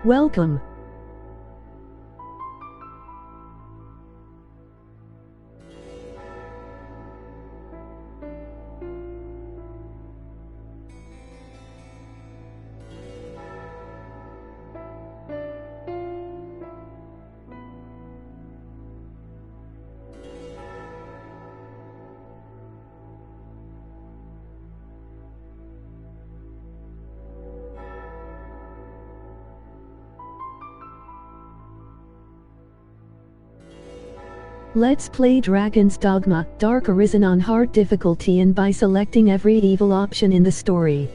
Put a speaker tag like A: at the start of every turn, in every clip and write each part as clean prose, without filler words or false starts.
A: Welcome. Let's play Dragon's Dogma, Dark Arisen on hard difficulty and by selecting every evil option in the story.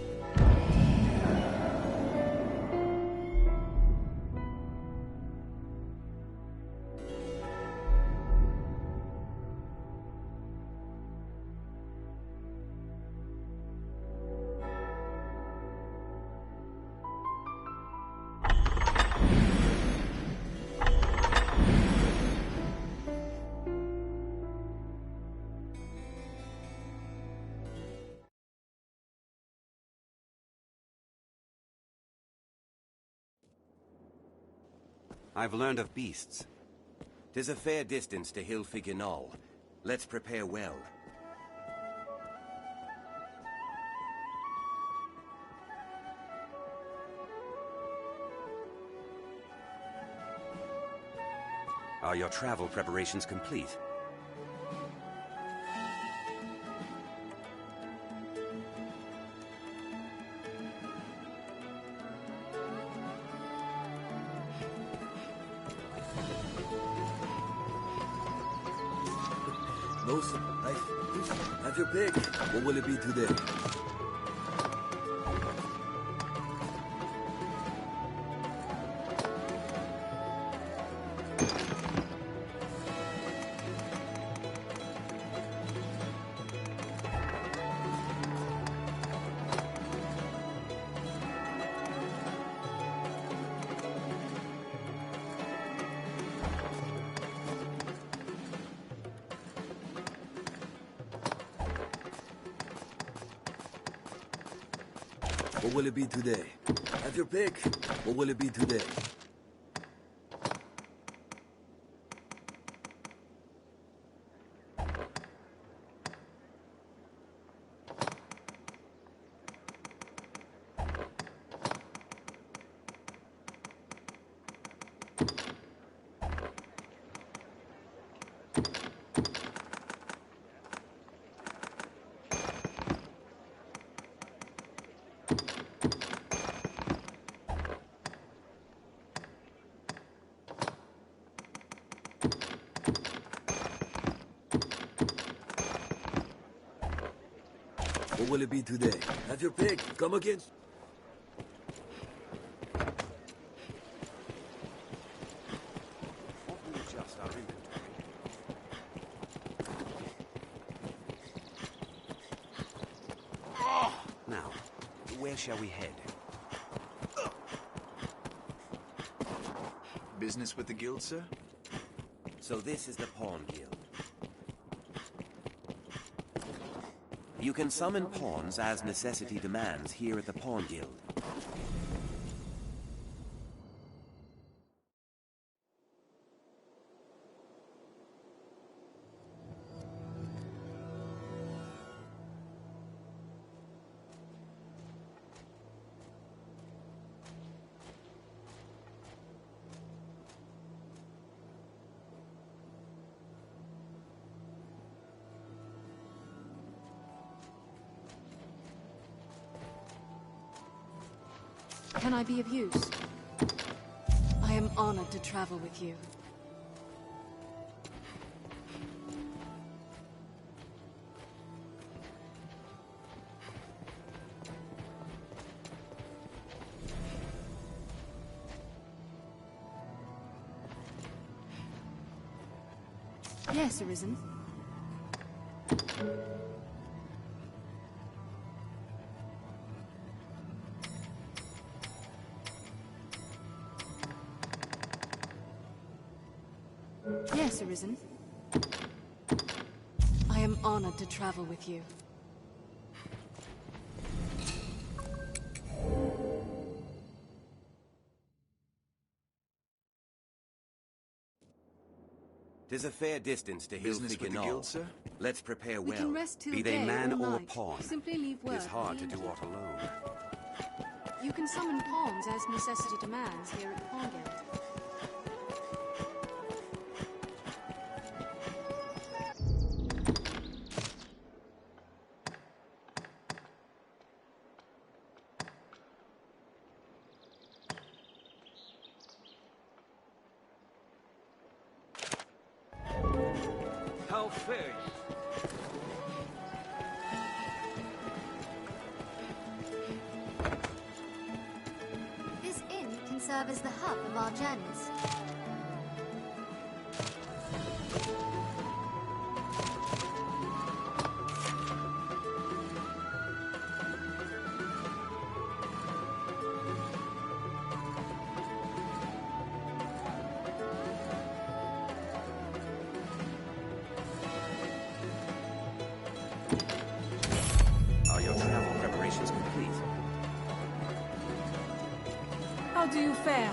B: I've learned of beasts. 'Tis a fair distance to Hilfig Knoll. Let's prepare well. Are your travel preparations complete?
C: No, sir. Have your pick. What will it be today? What will it be today? Have your pick. What will it be today? What will it be today? Have your pick. Come again.
B: Adjust our inventory. Now, where shall we head?
D: Business with the guild, sir?
B: So this is the Pawn Guild. You can summon pawns as necessity demands here at the Pawn Guild.
E: Can I be of use? I am honored to travel with you. Yes, Arisen. Yes, Arisen. I am honored to travel with you.
B: 'Tis a fair distance to
C: Business with the
B: Hilfiger
C: guild, sir?
B: Let's prepare
E: We
B: well.
E: can rest till
B: Be they
E: day
B: man
E: or
B: or
E: night.
B: pawn.
E: Simply leave word
B: It is hard to
E: at the
B: do
E: inn.
B: aught alone.
E: You can summon pawns as necessity demands here at the Pawn Guild.
C: How fare you?
D: This inn can serve as the hub of our journeys.
B: Are your travel preparations complete?
F: How do you fare?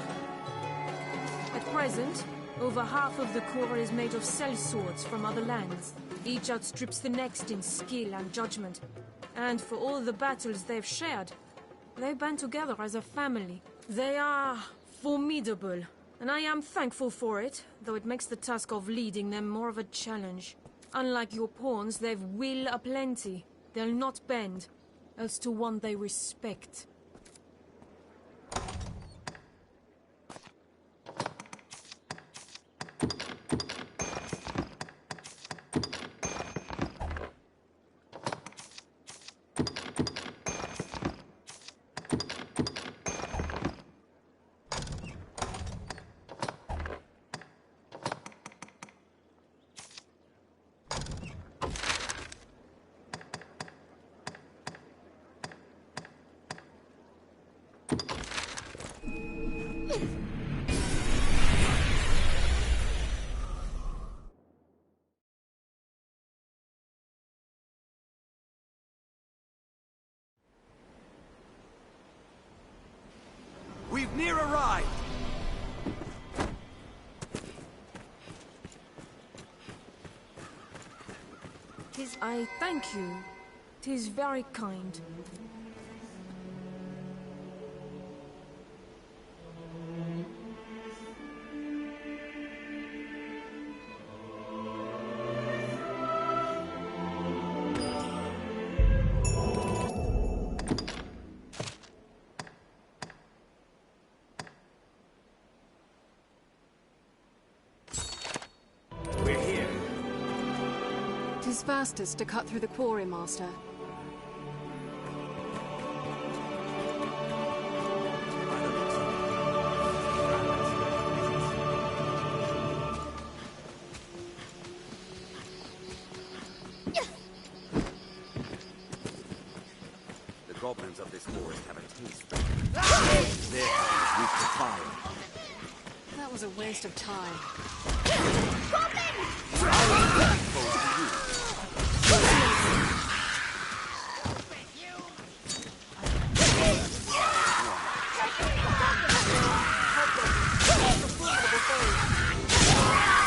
F: At present, over half of the Corps is made of sellswords from other lands. Each outstrips the next in skill and judgment. And for all the battles they've shared, they band together as a family. They are formidable, and I am thankful for it, though it makes the task of leading them more of a challenge. Unlike your pawns, they've will aplenty. They'll not bend, else to one they respect.
C: We've near arrived!
F: I thank you. 'Tis very kind.
C: We're here.
E: 'Tis fastest to cut through the quarry, Master.
B: The goblins of this forest have a taste for it. Their eyes weak to fire.
E: That was a waste of time.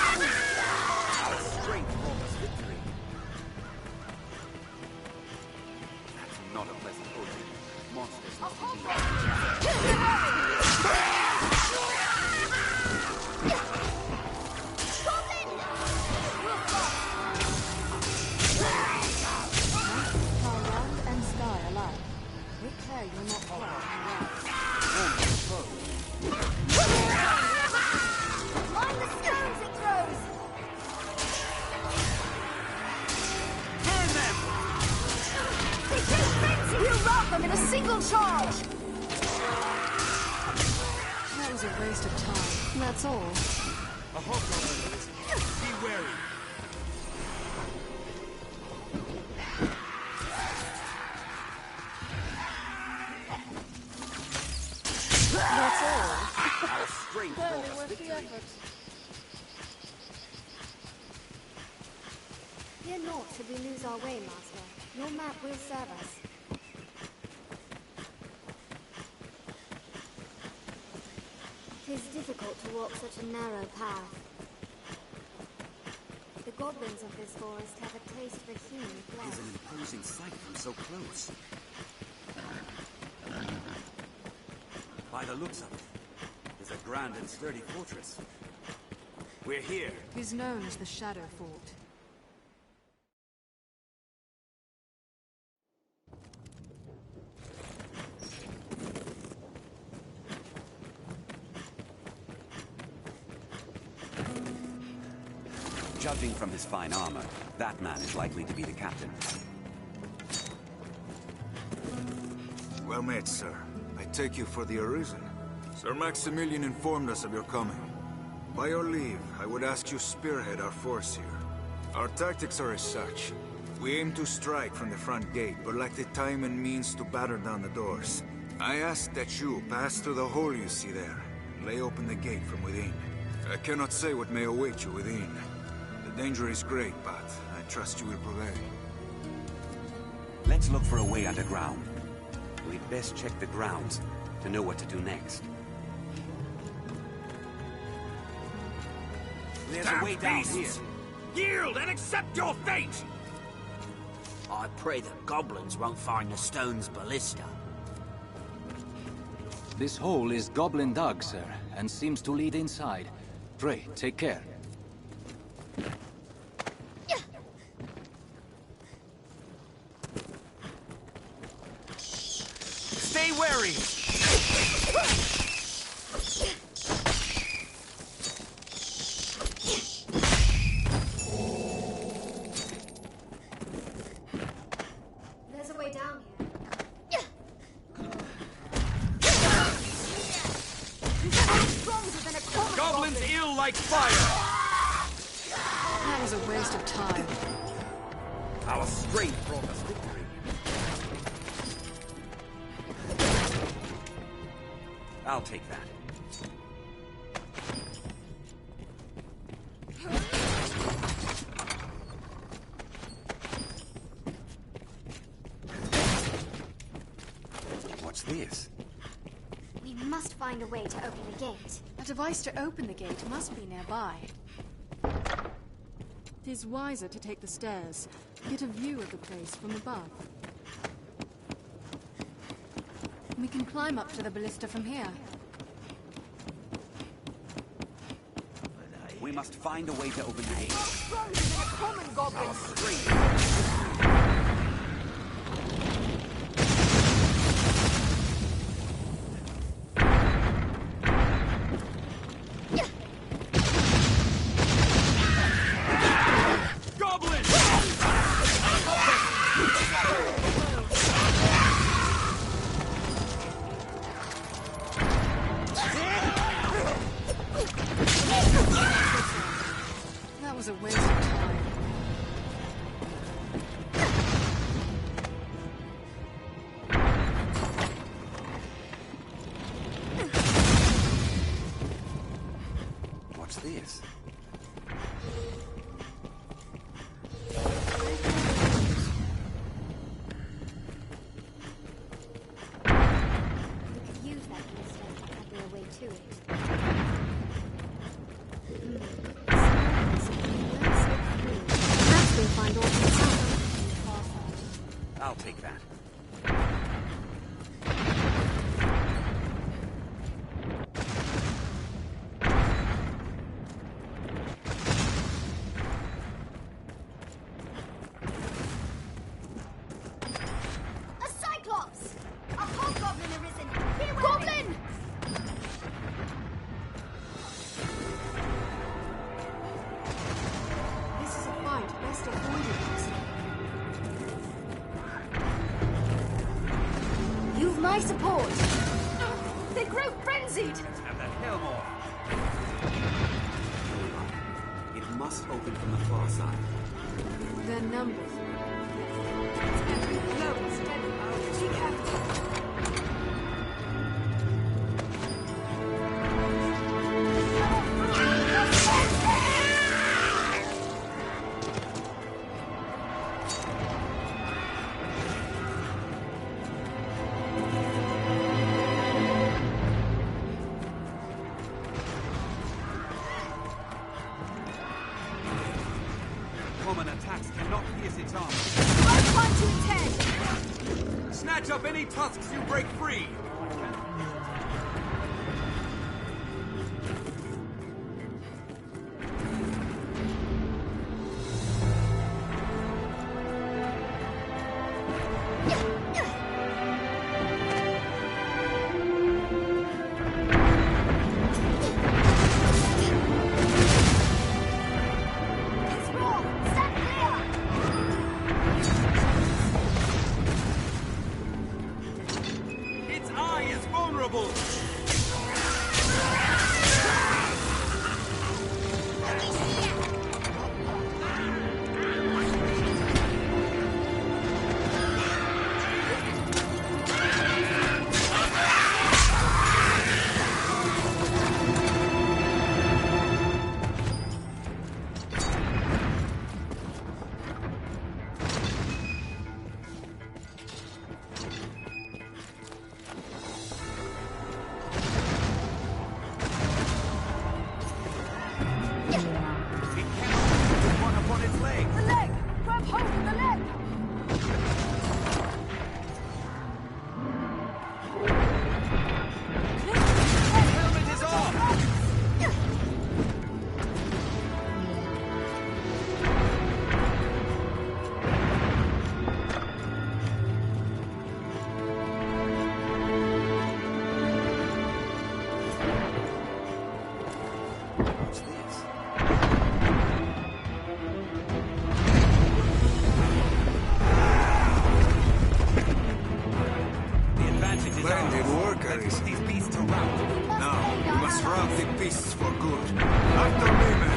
B: Our strength brought us victory. That's not a pleasant omen. Monsters must be
D: Our land and sky alike. We care you're not proud. Mind the stones it throws!
C: Burn them!
D: They take frenzy! We'll rout them in a single charge!
E: That was a waste of time. That's all.
C: A hobgoblin. Be wary.
E: That's all.
B: Our strength brought us victory.
D: Fear not should we lose our way, Master. Your map will serve us. It is difficult to walk such a narrow path. goblins of this forest have a taste for human flesh.
G: It's an imposing sight from so close. By the looks of it, it's a grand and sturdy fortress. We're here.
E: It is known as the Shadow Fort.
G: Judging from his fine armor, that man is likely to be the captain.
H: Well met, sir. I take you for the Arisen. Sir Maximilian informed us of your coming. By your leave, I would ask you spearhead our force here. Our tactics are as such. We aim to strike from the front gate, but lack the time and means to batter down the doors. I ask that you pass through the hole you see there, and lay open the gate from within. I cannot say what may await you within. The danger is great, but I trust you will prevail.
G: Let's look for a way underground. We'd best check the grounds to know what to do next. There's a way down here.
I: Yield and accept your fate! I pray that goblins won't find the stone's ballista.
J: This hole is goblin dug, sir, and seems to lead inside. Pray, take care.
I: Stay wary!
D: There's a way down here. Stronger than a common
I: Goblins ill like fire!
E: That was a waste of time.
I: Our strength brought us victory.
G: I'll take that. What's this?
D: We must find a way to open the gate.
E: A device to open the gate must be nearby. It is wiser to take the stairs, get a view of the place from above. We can climb up to the ballista from here.
G: We must find a way to open the gate.
D: Stronger than a common goblin.
E: That was a waste of time.
G: What's this?
D: We could use that ballista to cut their way to it. Perhaps we'll find all the sound.
G: I'll take that.
D: A cyclops! A hobgoblin arisen! Beware! Goblin!
E: This is a fight best avoided, Master.
D: You've my support! They grow frenzied!
G: Let's have that helm off. It must open from the far side.
E: Their numbers.
F: Slow, steady, be careful.
G: common attacks cannot pierce its armor.
D: First one to 10.
G: Snatch up any tusks you break free!
H: Splendid work, Arisen.
G: These beasts around.
H: Now, we must rout the beasts for good. After me, men!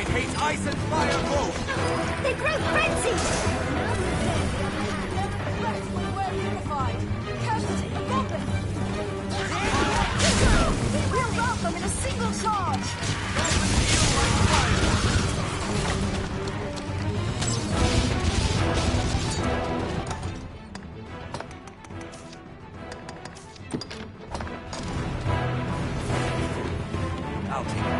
G: Hate ice and fire both!
D: They grow frenzied!
F: We're unified. Casualty, a goblin!
D: We'll rout them in a single charge!
G: I'll take it.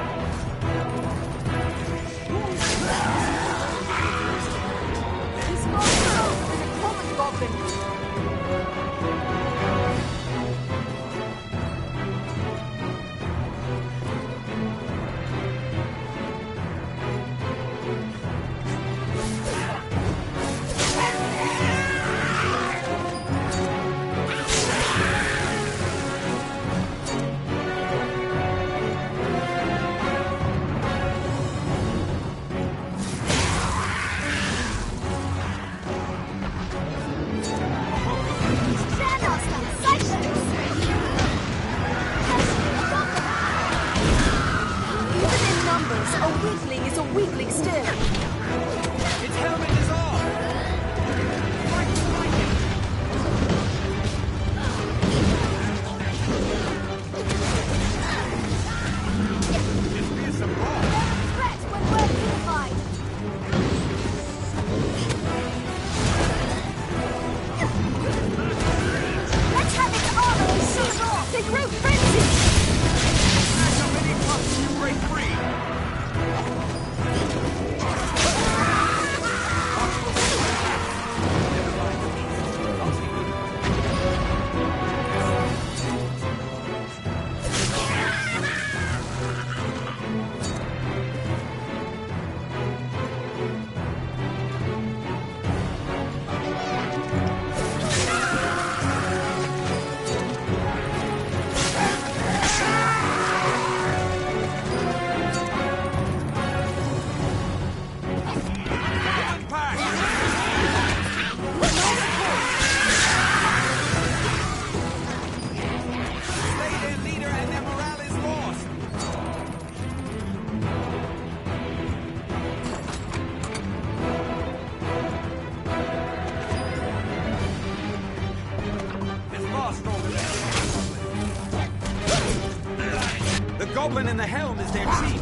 I: goblin in the helm is their chief.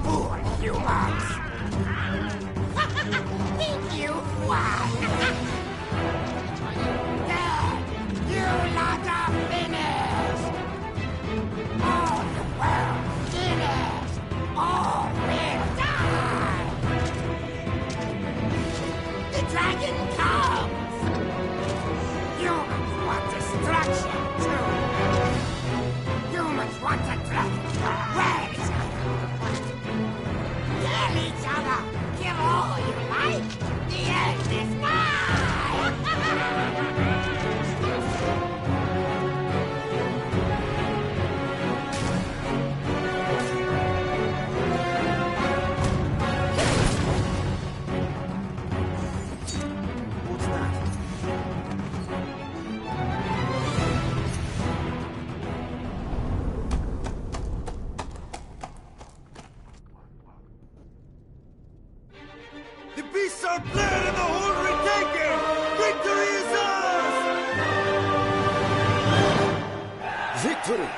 K: Poor humans! Think you won? Dead! You lot are finished! All the world finished! All will die! The dragon comes! Humans want destruction too! Humans want a dragon! Where is it? Kill each other! Kill all you like! The end is mine!
I: What's that?
H: The beasts are fled and the hold retaken! Victory is ours!
L: Victory!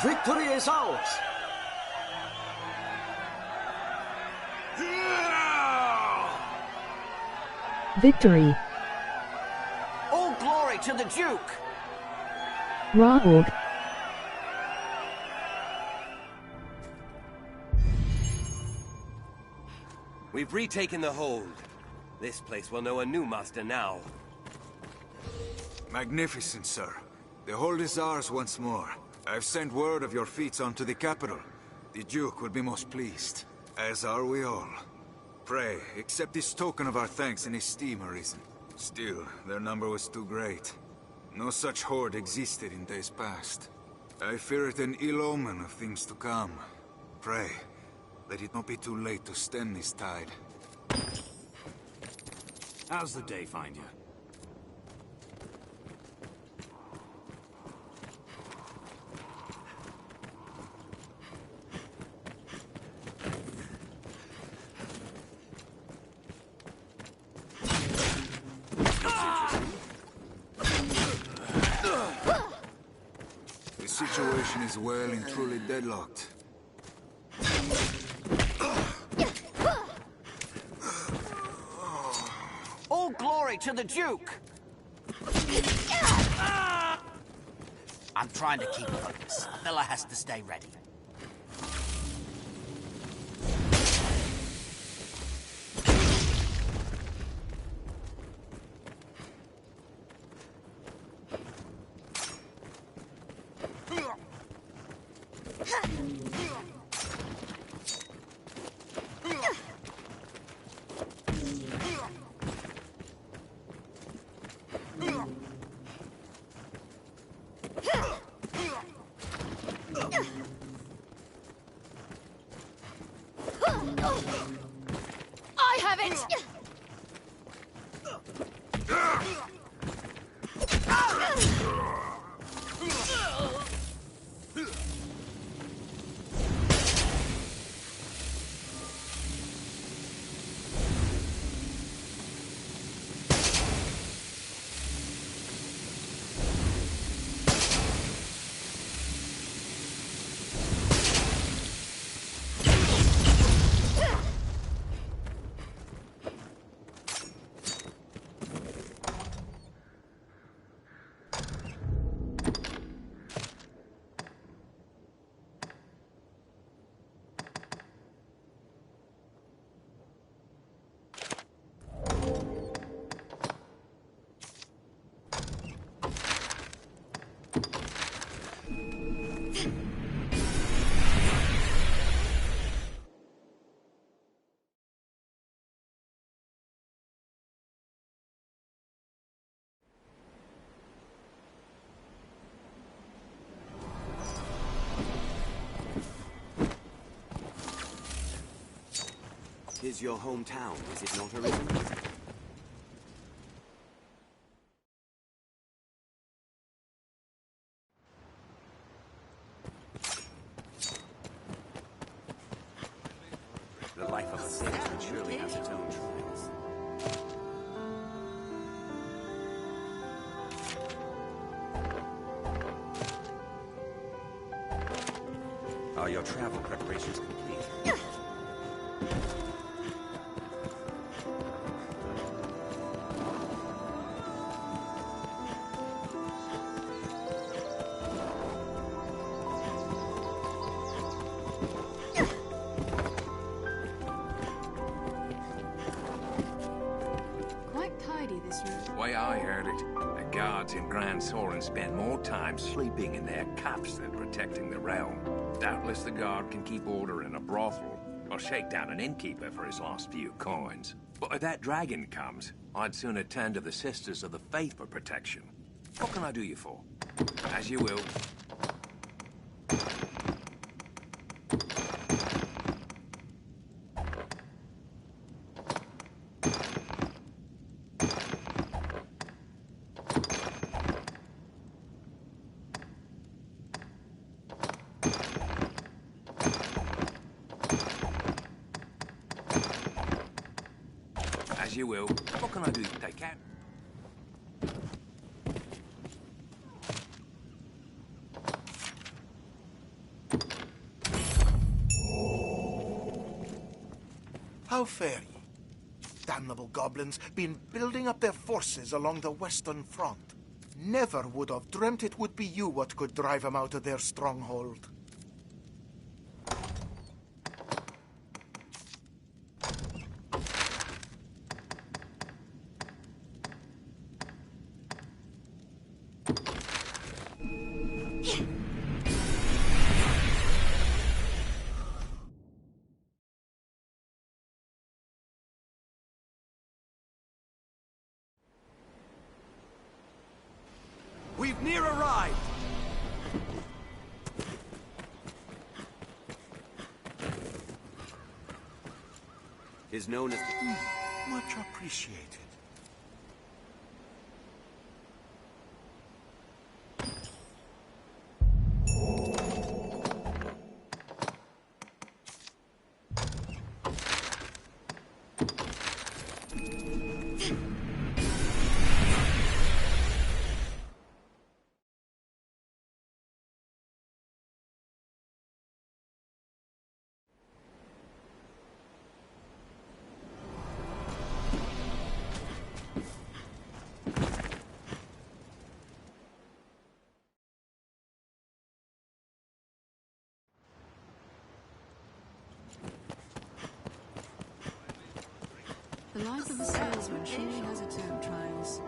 L: Victory is ours!
A: Victory.
I: All glory to the Duke!
A: Raog.
B: We've retaken the hold. This place will know a new master now.
H: Magnificent, sir. The hold is ours once more. I've sent word of your feats onto the capital. The Duke will be most pleased. As are we all. Pray, accept this token of our thanks in esteem, Arisen. Still, their number was too great. No such horde existed in days past. I fear it an ill omen of things to come. Pray, let it not be too late to stem this tide.
G: How's the day find you?
H: The situation is well and truly deadlocked.
I: All glory to the Duke! I'm trying to keep focus. Fella has to stay ready.
D: I have it!
G: Is your hometown, is it not, Arisen? The life of a statesman surely has its own trials.
B: Are your travel preparations complete?
E: Quite tidy, this room.
M: Way I heard it, the guards in Grand Soren spend more time sleeping in their cups than protecting the realm. Doubtless the guard can keep order in a brothel, or shake down an innkeeper for his last few coins. But if that dragon comes, I'd sooner turn to the Sisters of the Faith for protection. What can I do you for? As you will. As you will. What can I do? Take care.
N: How fare ye? Damnable goblins been building up their forces along the western front. Never would have dreamt it would be you what could drive them out of their stronghold.
G: We've near arrived!
B: Is known as...
N: Much appreciated.
E: The life of a salesman surely has its own trials.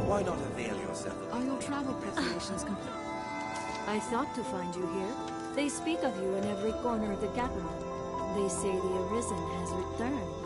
B: Why not avail yourself of...
E: Are your travel preparations complete?
F: I thought to find you here. They speak of you in every corner of the capital. They say the Arisen has returned.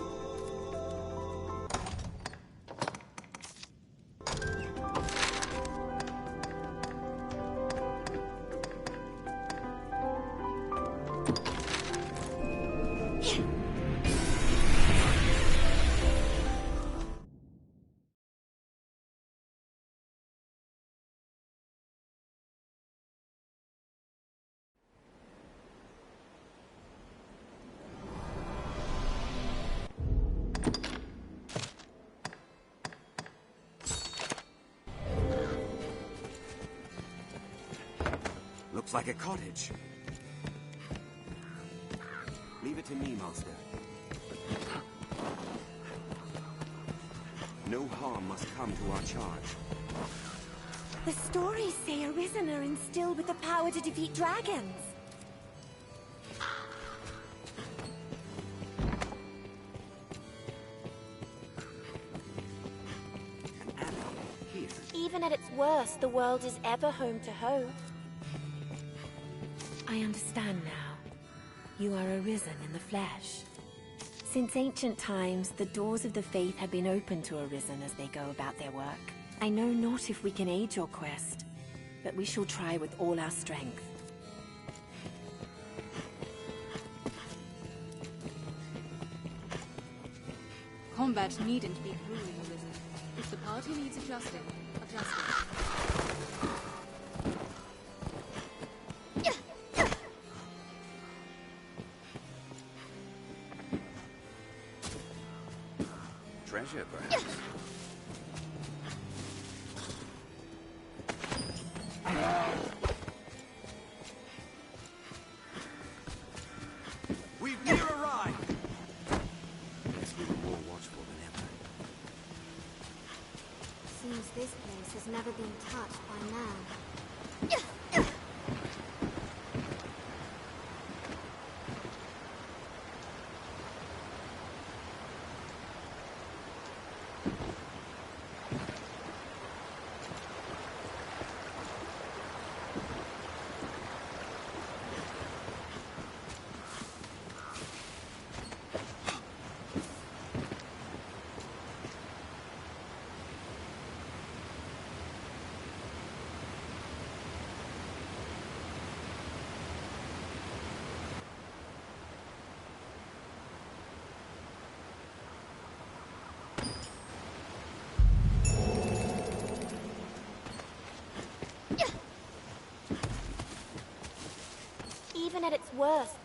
B: Looks like a cottage. Leave it to me, Master. No harm must come to our charge.
D: The stories say Arisen are instilled with the power to defeat dragons. Even at its worst, the world is ever home to hope. I understand now. You are Arisen in the flesh. Since ancient times, the doors of the faith have been open to Arisen as they go about their work. I know not if we can aid your quest, but we shall try with all our strength.
E: Combat needn't be grueling, Arisen. If the party needs adjusting, adjust it.
B: treasure, perhaps.
G: We've near arrived!
B: Guess we were more watchful than ever.
O: Seems this place has never been touched by man. Even at its worst,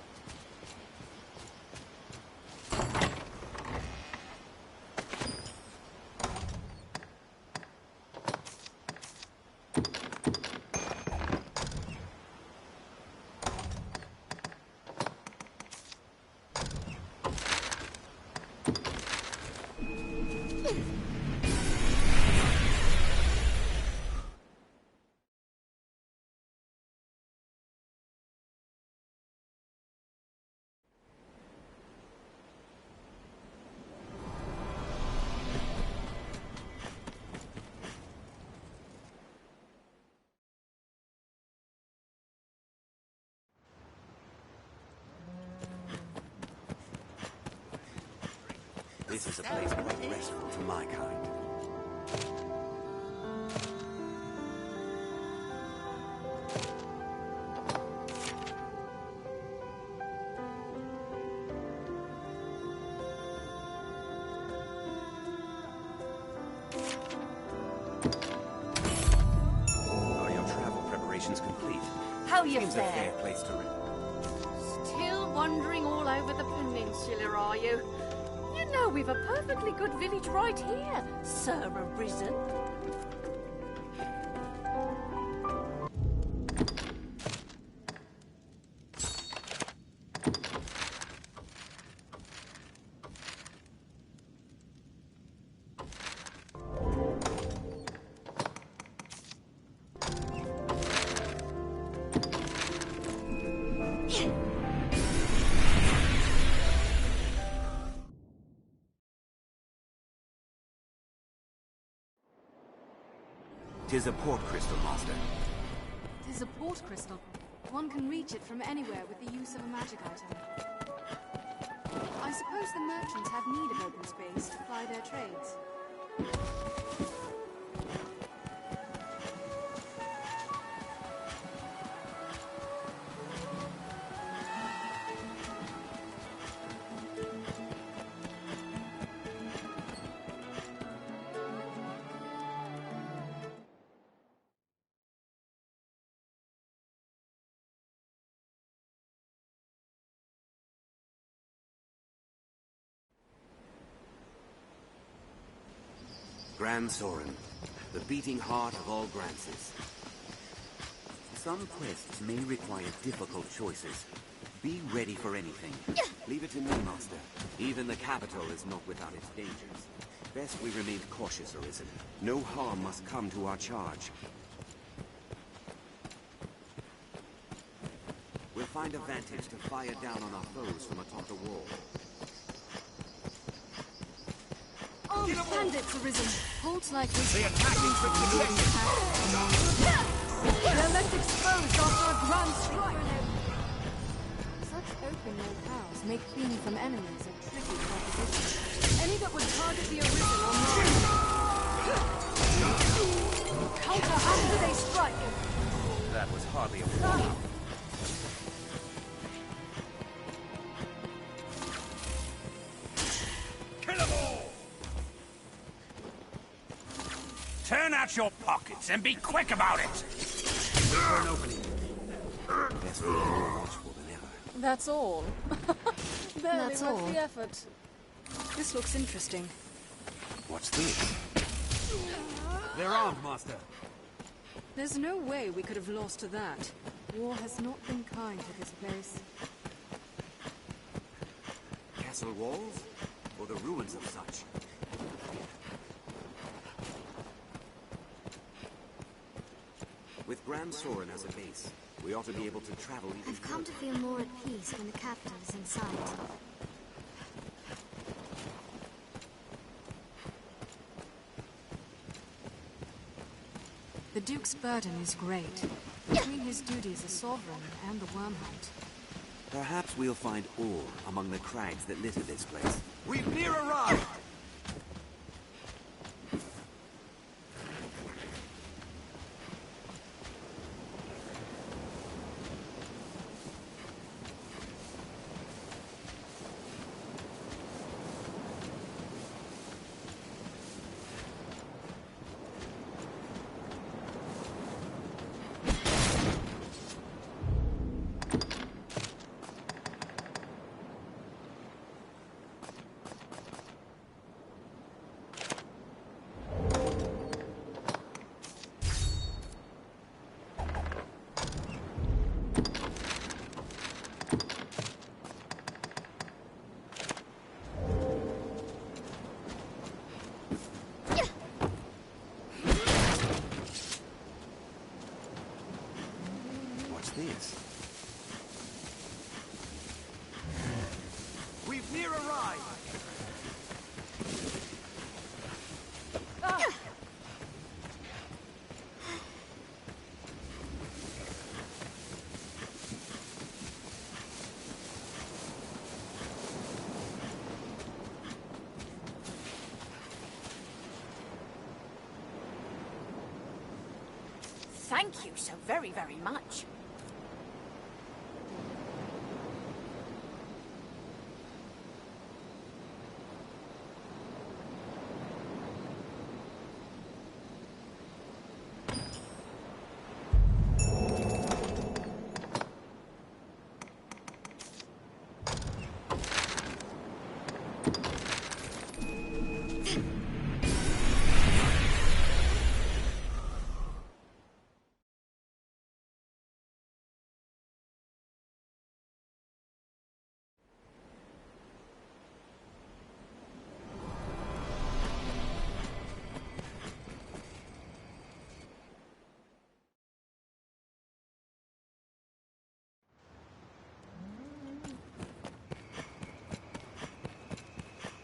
B: This is a place quite restful for my kind. Are your travel preparations complete?
P: How you
B: Seems a
P: fare?
B: fair place to live.
P: Still wandering all over the peninsula, are you? You know we've a perfectly good village right here, Sir Arisen.
B: Tis a port crystal, Master.
E: It is a port crystal. One can reach it from anywhere with the use of a magic item. I suppose the merchants have need of open space to ply their trades.
B: Grand Soren, the beating heart of all Grances. Some quests may require difficult choices. Be ready for anything. Leave it to me, Master. Even the capital is not without its dangers. Best we remain cautious, Arisen. No harm must come to our charge. We'll find a vantage to fire down on our foes from atop the wall.
E: Armed bandits arisen. Holds like this.
G: The attacking
E: They're left exposed after a grand strike. Such open locales make fleeing from enemies a tricky proposition. Any that would target the Arisen or not. Counter after they strike.
B: That was hardly a fall.
I: Turn out your pockets and be quick about it!
B: For an opening. Guess we're more watchful than ever.
E: That's all. Barely
P: That's
E: worth
P: all.
E: the effort. This looks interesting.
B: What's this?
G: They're armed, Master.
F: There's no way we could have lost to that.
E: War has not been kind to this place.
G: Castle walls? Or the ruins of such?
B: With Grand Soren as a base, we ought to be able to travel even
O: I've come to feel more at peace when the capital is in sight.
E: The Duke's burden is great. Between his duties as sovereign and the wormhunt.
B: Perhaps we'll find ore among the crags that litter this place.
G: We've near arrived!
B: This?
G: We've near arrived!
P: Thank you so very, very much.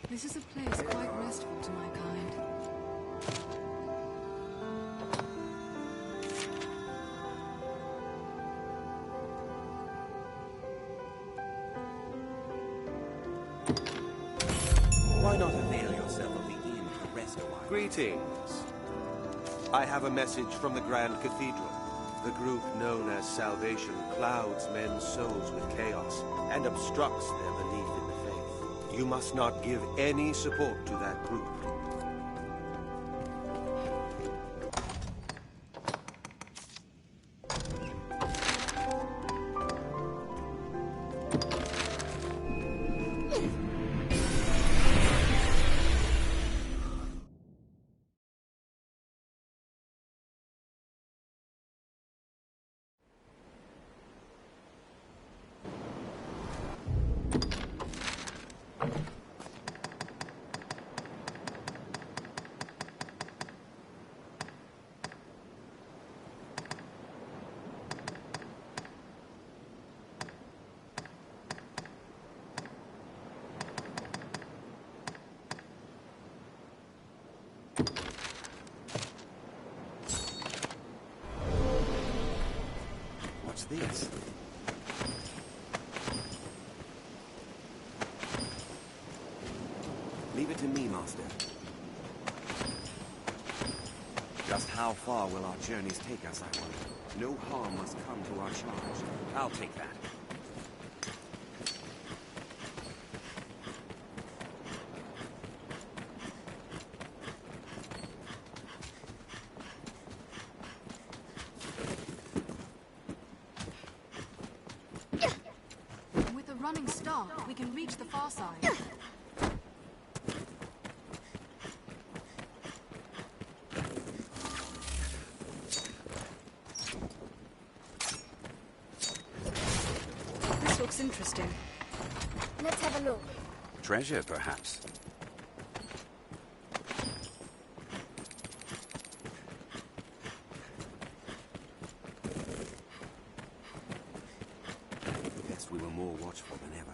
E: This is a place quite restful to my kind.
B: Why not avail yourself of the inn to rest a while?
Q: Greetings. I have a message from the Grand Cathedral. The group known as Salvation clouds men's souls with chaos and obstructs their belief in the faith. You must not give any support to that group.
B: What's this? Leave it to me, Master. Just how far will our journeys take us, I wonder? No harm must come to our charge. I'll take that.
E: With a running start, we can reach the far side. looks interesting.
O: Let's have a look.
B: Treasure, perhaps. Guess we were more watchful than ever.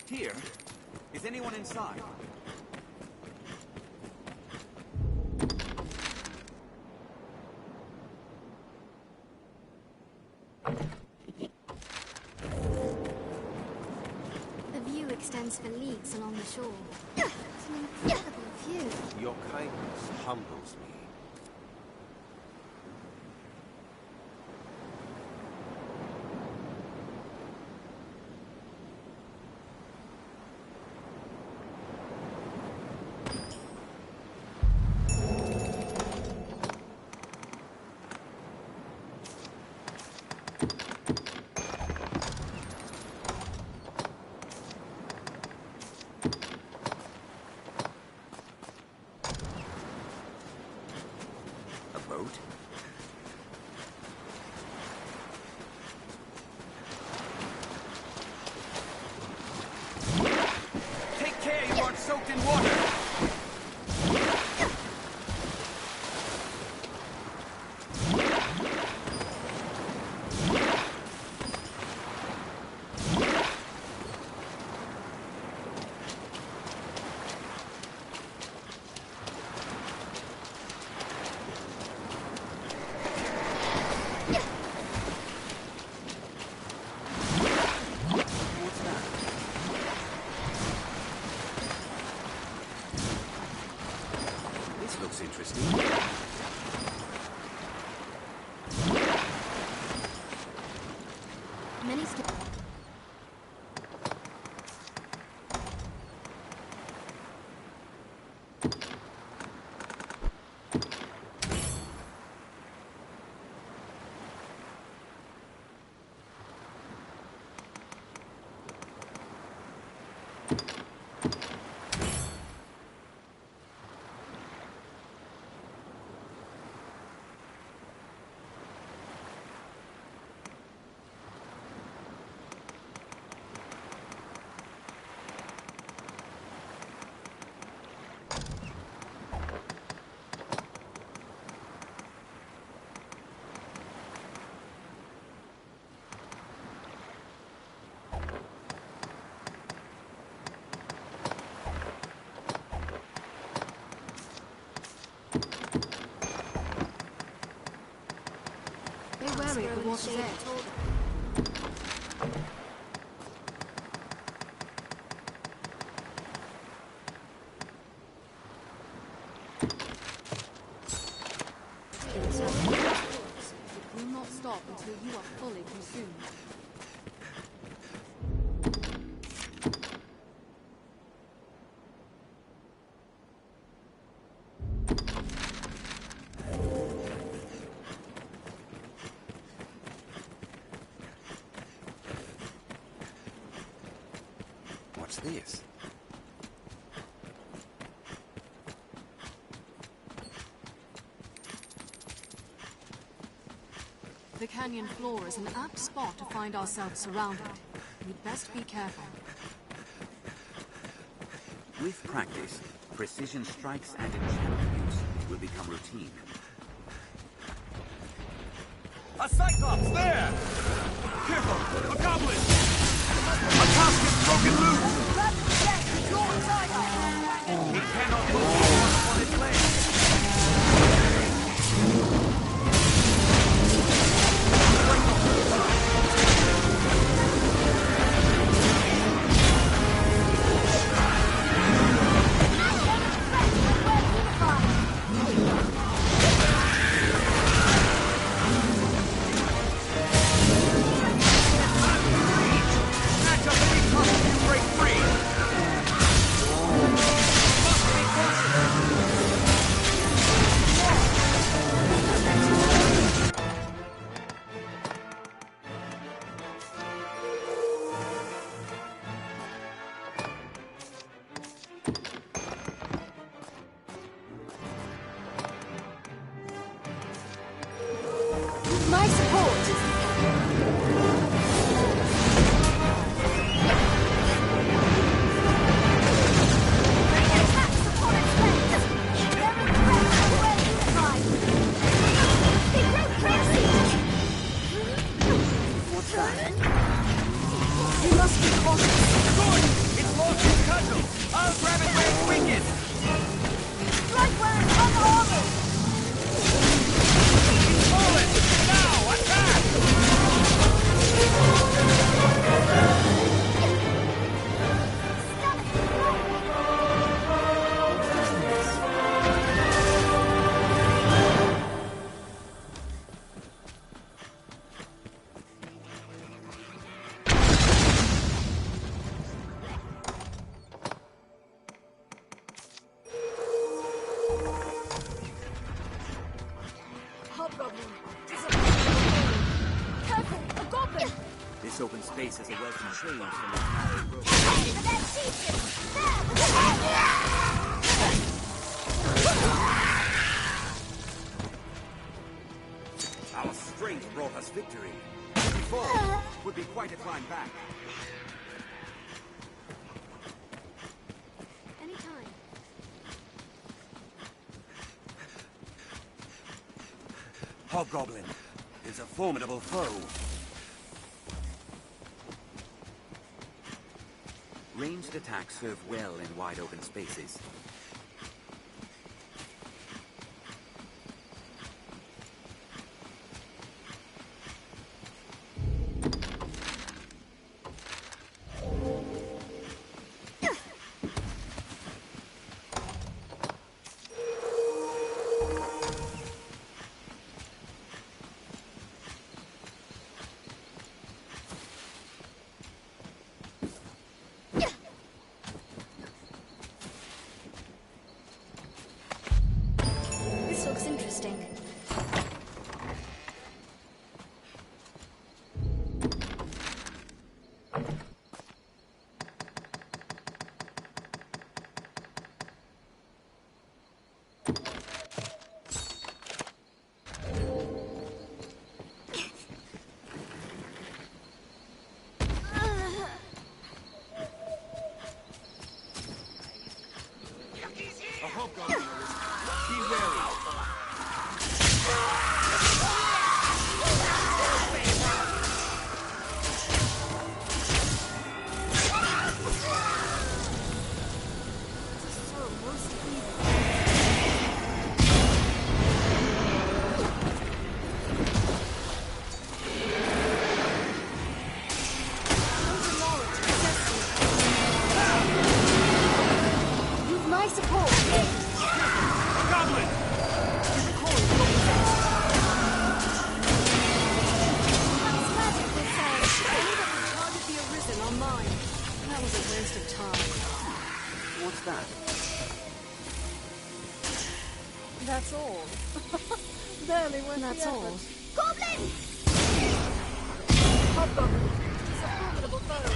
G: Here? Is anyone inside?
O: The view extends for leagues along the shore. It's an incredible view.
Q: Your kindness humbles me.
G: Take care you aren't soaked in water!
B: Looks interesting.
O: Many
E: Wary of the water's edge. It will not stop until you are fully consumed.
B: What's this?
E: The canyon floor is an apt spot to find ourselves surrounded. We'd best be careful.
B: With practice, precision strikes and enchantment use will become routine.
G: A Cyclops there! Careful! A goblin! A casket's broken loose! He cannot move on its legs! Snatch up any tunnel you break free!
P: You've my support.
K: What's that?
P: You must be cautious.
G: Good! It's launching cudgel! I'll grab it where it's weakest!
K: Strike where it's unarmored!
G: He's fallen! Now, attack!
P: Hobgoblin. Careful, a goblin!
B: This open space is a welcome change from the narrow road.
G: Our strength brought us victory. Before, would be quite a climb back.
O: Anytime.
G: Hobgoblin is a formidable foe.
B: Ranged attacks serve well in wide open spaces.
O: This looks interesting.
G: A hobgoblin is. Be wary.
P: You've my support.
G: Goblin!
P: That's magic this time. Only that we target the Arisen on mine. That was a waste of time.
B: What's that?
P: That's all. Barely worth That's the all.
K: Goblin!
P: Hobgoblin. He's a formidable foe.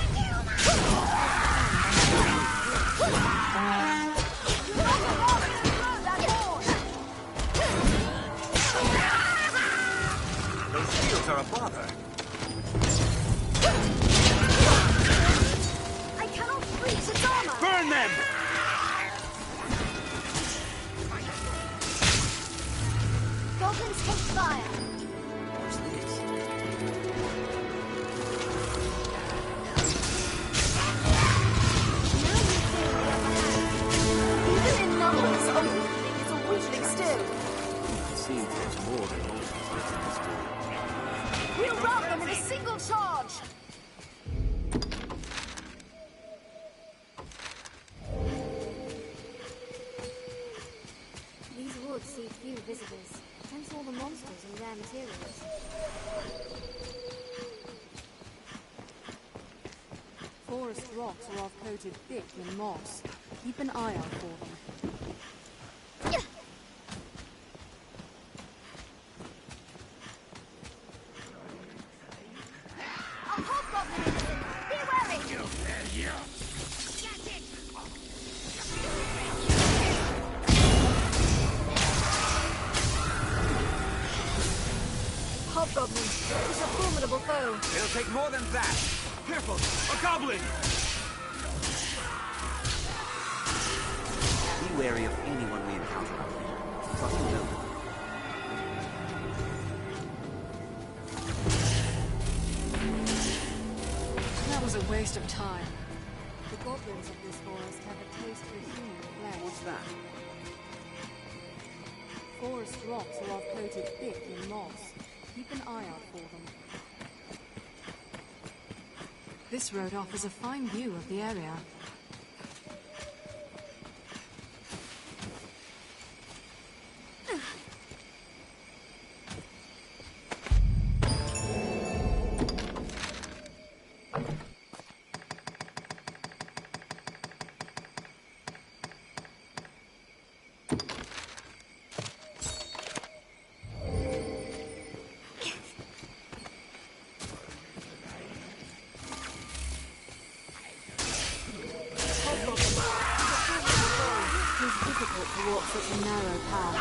G: Those shields are a bother.
P: I cannot reach its armor.
G: Burn them!
P: Goblins take fire.
B: What's this?
P: Even in numbers, a weakling is a weakling still.
B: It seems there's more than monsters in this world.
P: We'll rout them in a single charge.
O: These woods see few visitors. Hence all the monsters and rare materials.
E: Forest rocks are off coated thick in moss. Keep an eye out for them.
K: A hobgoblin! Be wary!
P: hobgoblin. He's a formidable foe.
G: It'll take more than that. Careful! A goblin!
B: Be wary of anyone we encounter out here. Trust no one.
E: That was a waste of time. The goblins of this forest have a taste for human flesh.
B: What's that?
E: Forest rocks are all coated thick in moss. Keep an eye out for them. This road offers a fine view of the area.
P: Walk such a narrow path.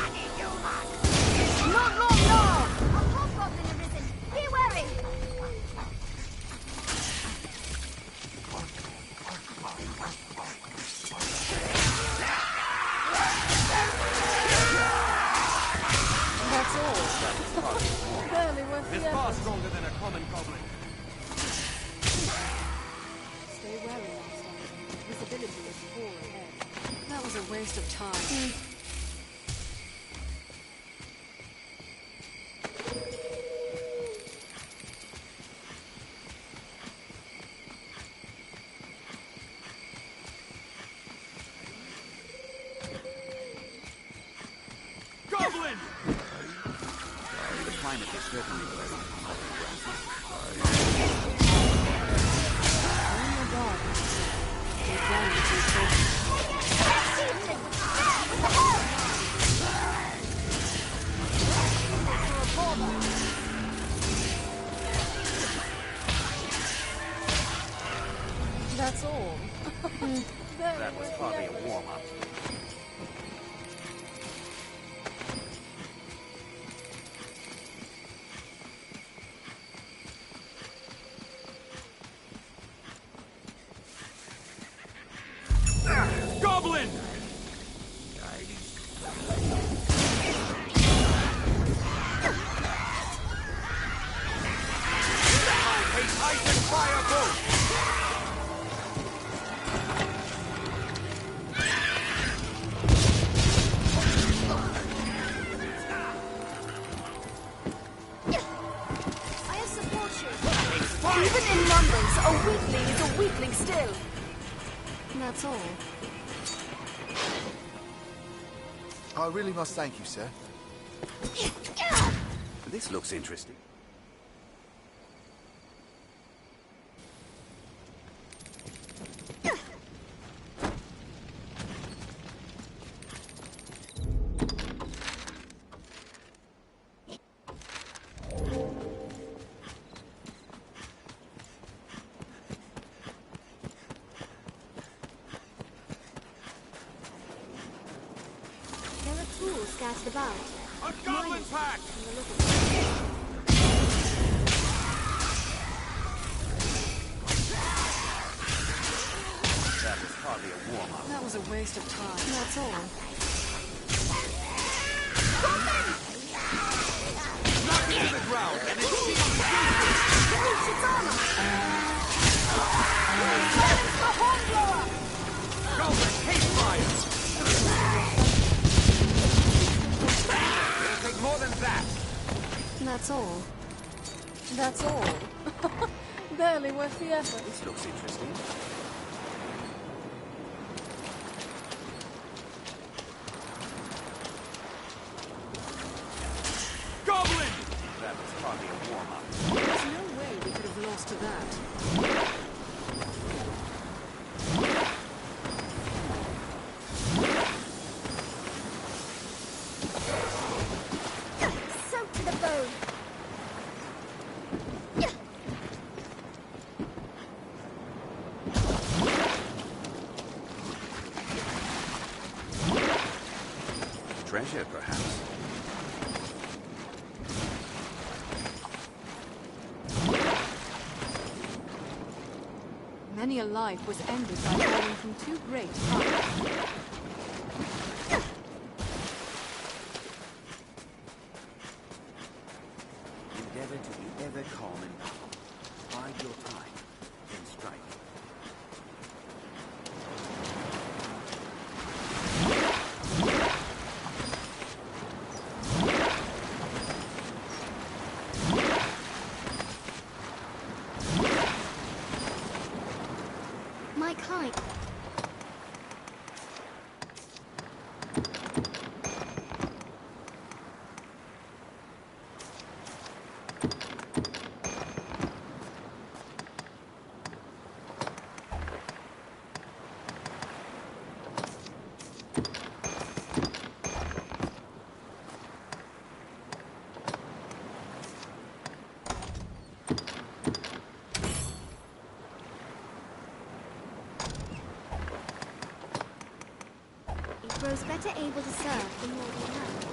K: Not long now! A hobgoblin arisen! Be wary!
E: That's all. Barely worth the
G: It's
E: effort.
G: far stronger than a common goblin.
E: Stay wary, Master. Visibility is poor ahead. That was a waste of time.
G: Goblin!
B: The climate is certainly very hot.
E: In the dark, they damage your focus. That's all.
B: That was hardly a warm-up.
G: Goblin! Ice and fire both!
P: I support you. Even in numbers, a weakling is a weakling still.
E: That's all.
N: I really must thank you, sir.
B: This looks interesting.
O: There are tools scattered about.
G: A goblin pack!
O: From the look of
B: That was hardly a warm-up.
E: That was a waste of time. That's all.
G: Knock it to the ground, and it's sealed
P: Reach its armor! It's the hornblower!
G: Goblin, hate fire! It'll take more than that!
E: That's all. That's all. Barely worth the effort.
B: This looks interesting.
G: Goblin!
B: That was hardly a warm-up.
E: There's no way we could have lost to that.
O: soaked to the bone.
B: Treasure, perhaps.
E: Many a life was ended by falling from too great heights.
B: Endeavor to be ever calm in battle. Bide your time, then strike.
O: My kite. Grows better able to serve the more they learn.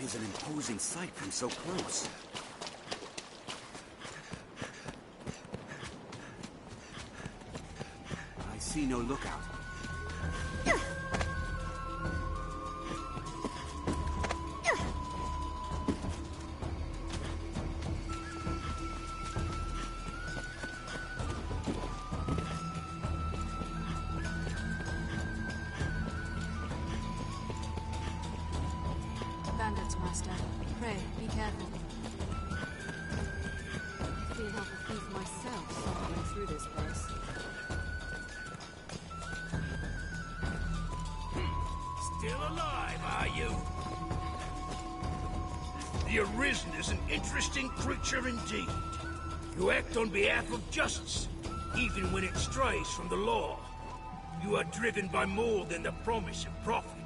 B: Is an imposing sight from so close. I see no lookout.
E: Bandits, Master. Pray, be careful. I feel like a thief myself stumbling through this place.
I: Still alive, are you? The Arisen is an interesting creature indeed. You act on behalf of justice, even when it strays from the law. You are driven by more than the promise of profit.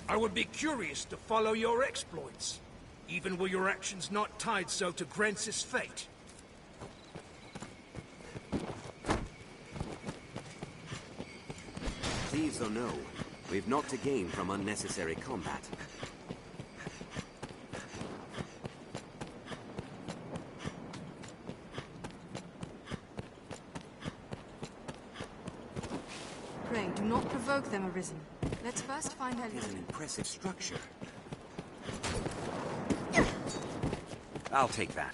I: I would be curious to follow your exploits, even were your actions not tied so to Grensis' fate.
B: Thieves or no, we've not to gain from unnecessary combat.
E: Pray, do not provoke them, Arisen. Let's first find her
B: It is an
E: leader.
B: impressive structure. I'll take that.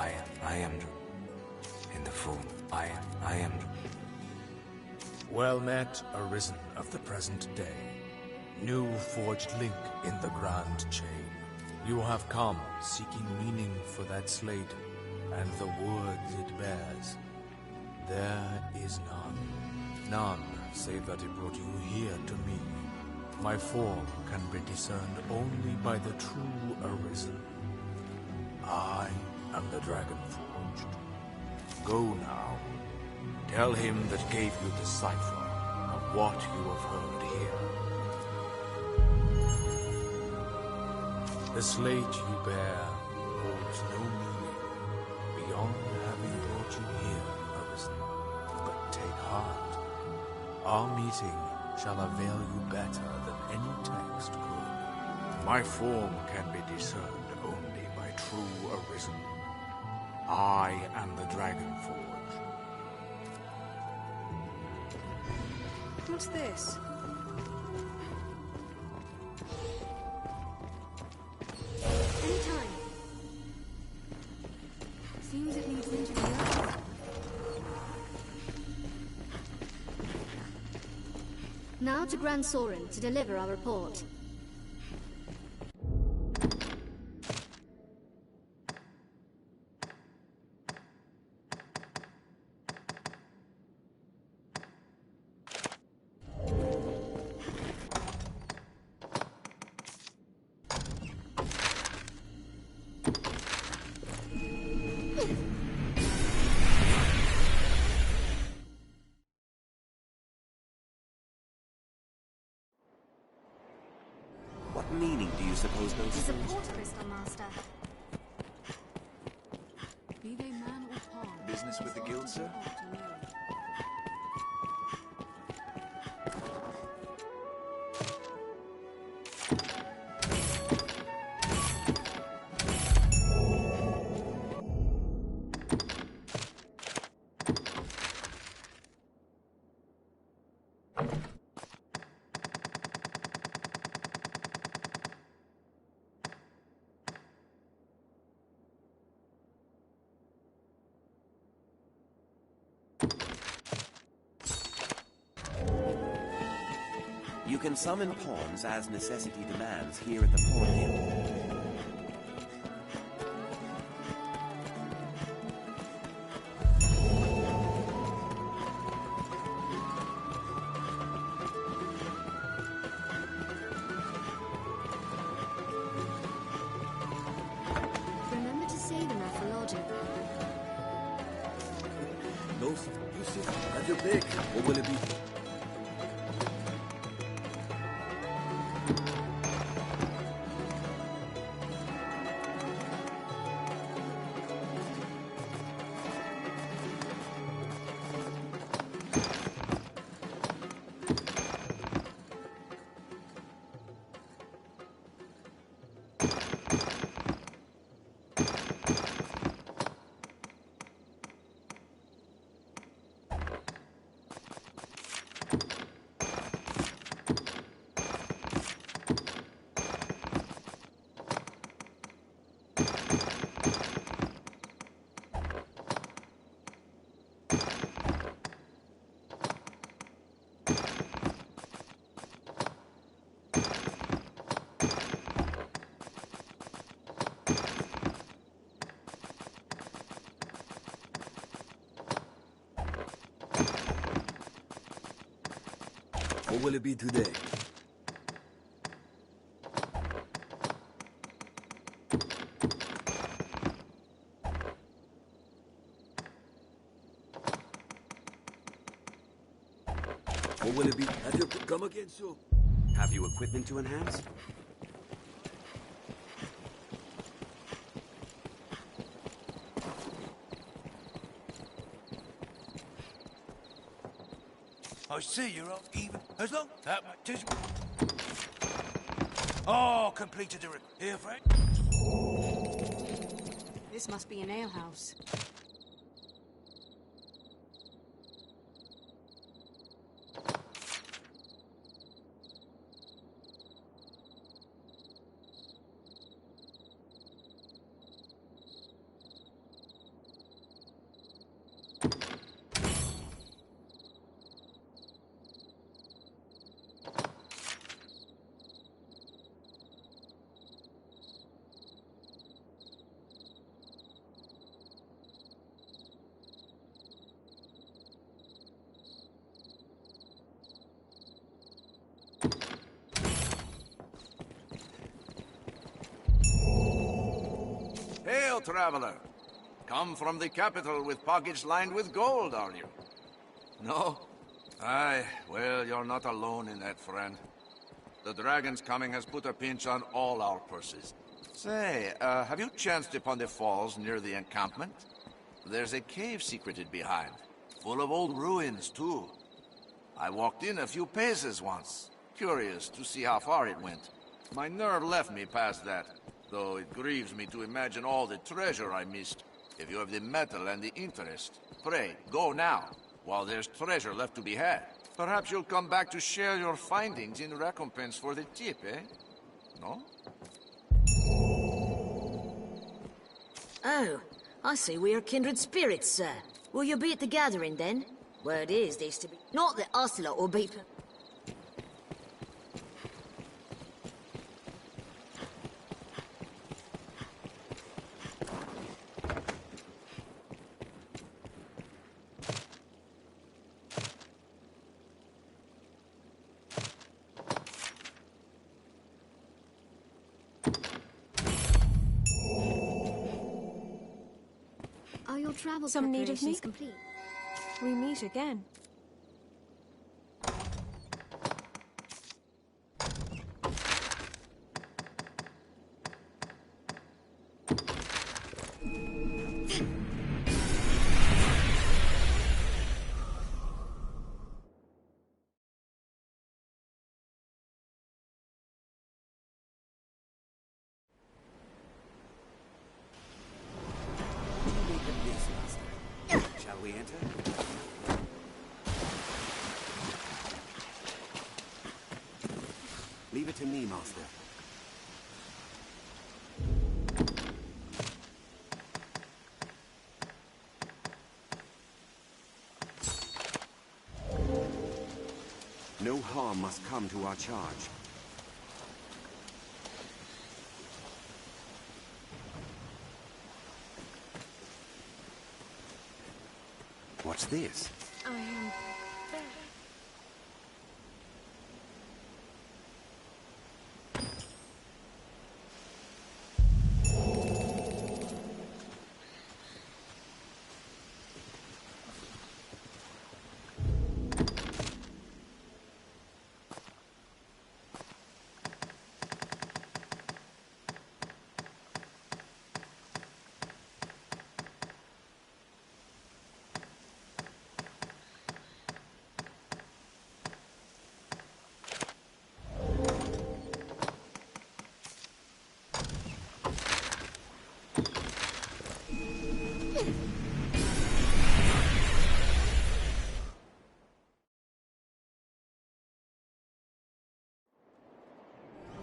J: I am in the form. I am.
R: Well met, Arisen of the present day. New forged link in the grand chain. You have come seeking meaning for that slate, and the words it bears. There is none. None, save that it brought you here to me. My form can be discerned only by the true Arisen. I am the Dragon Forged. Go now. Tell him that gave you the cipher of what you have heard here. The slate you bear holds no meaning beyond having brought you here, Arisen. But take heart. Our meeting shall avail you better than any text could. My form can be discerned only by true Arisen. I am the Dragon Forge.
E: What's this?
O: Anytime. Seems it leads into the earth. Now to Grand Sorin to deliver our report.
B: What meaning do you suppose those
O: It is a
B: stones
O: port crystal, Master.
E: Be they man or pawn.
J: Business with the guild, sir?
B: You can summon pawns as necessity demands here at the Pawn Guild.
O: Remember to say them after logic.
C: Those, you see, have your pick. What will it be? What will it be today? What will it be? Have you come again, so?
B: Have you equipment to enhance?
I: I see you're up even. As long that tis. Oh, completed the here, friend.
E: This must be an alehouse.
M: traveler. Come from the capital with pockets lined with gold, are you? No? Aye, well, you're not alone in that, friend. The dragon's coming has put a pinch on all our purses. Say, have you chanced upon the falls near the encampment? There's a cave secreted behind, full of old ruins, too. I walked in a few paces once, curious to see how far it went. My nerve left me past that, though it grieves me to imagine all the treasure I missed. If you have the metal and the interest, pray, go now, while there's treasure left to be had. Perhaps you'll come back to share your findings in recompense for the tip, eh? No?
S: Oh, I see we are kindred spirits, sir. Will you be at the gathering, then? Word is there's to be... Not that us lot will be...
O: Are your travel
F: Some need of
O: preparations
F: me?
O: complete?
F: We meet again.
B: Shall we enter? Leave it to me, Master. No harm must come to our charge. What's this?
F: I am...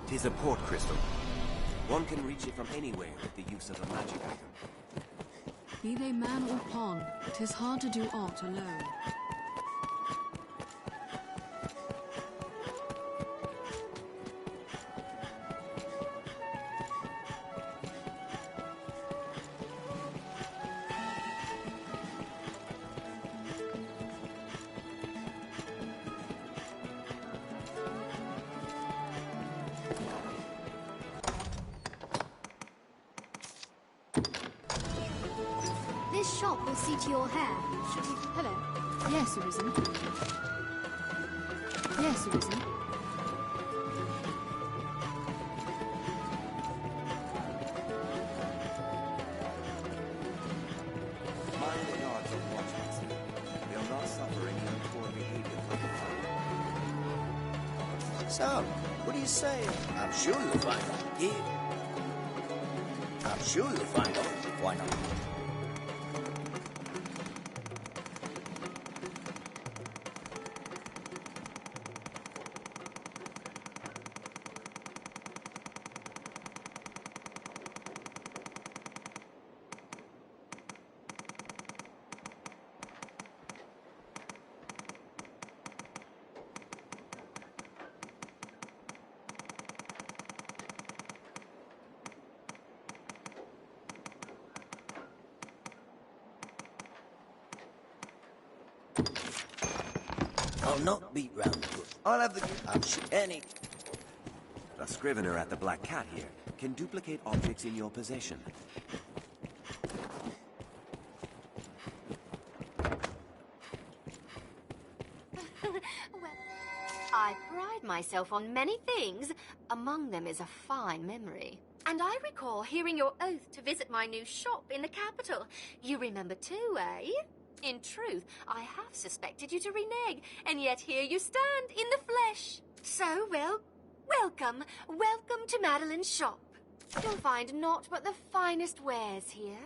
B: Tis a port crystal. One can reach it from anywhere with the use of a magic item.
E: Be they man or pawn, 'tis hard to do aught alone.
O: This shop will see to your hair. Should we...
E: Hello. Yes, Arisen. Yes, Arisen.
B: Mind the guards on watch, Master. They'll not suffer any untoward behavior from the
T: So, what do you say? I'm sure you'll find out. Yeah. I'm sure you'll find out. Why not? I'll not beat round the bush. I'll have the... I'm sure any...
B: A scrivener at the Black Cat here can duplicate objects in your possession.
U: I pride myself on many things. Among them is a fine memory. And I recall hearing your oath to visit my new shop in the capital. You remember too, eh? In truth, I have suspected you to renege, and yet here you stand in the flesh. So, well, welcome to Madeline's shop. You'll find naught but the finest wares here.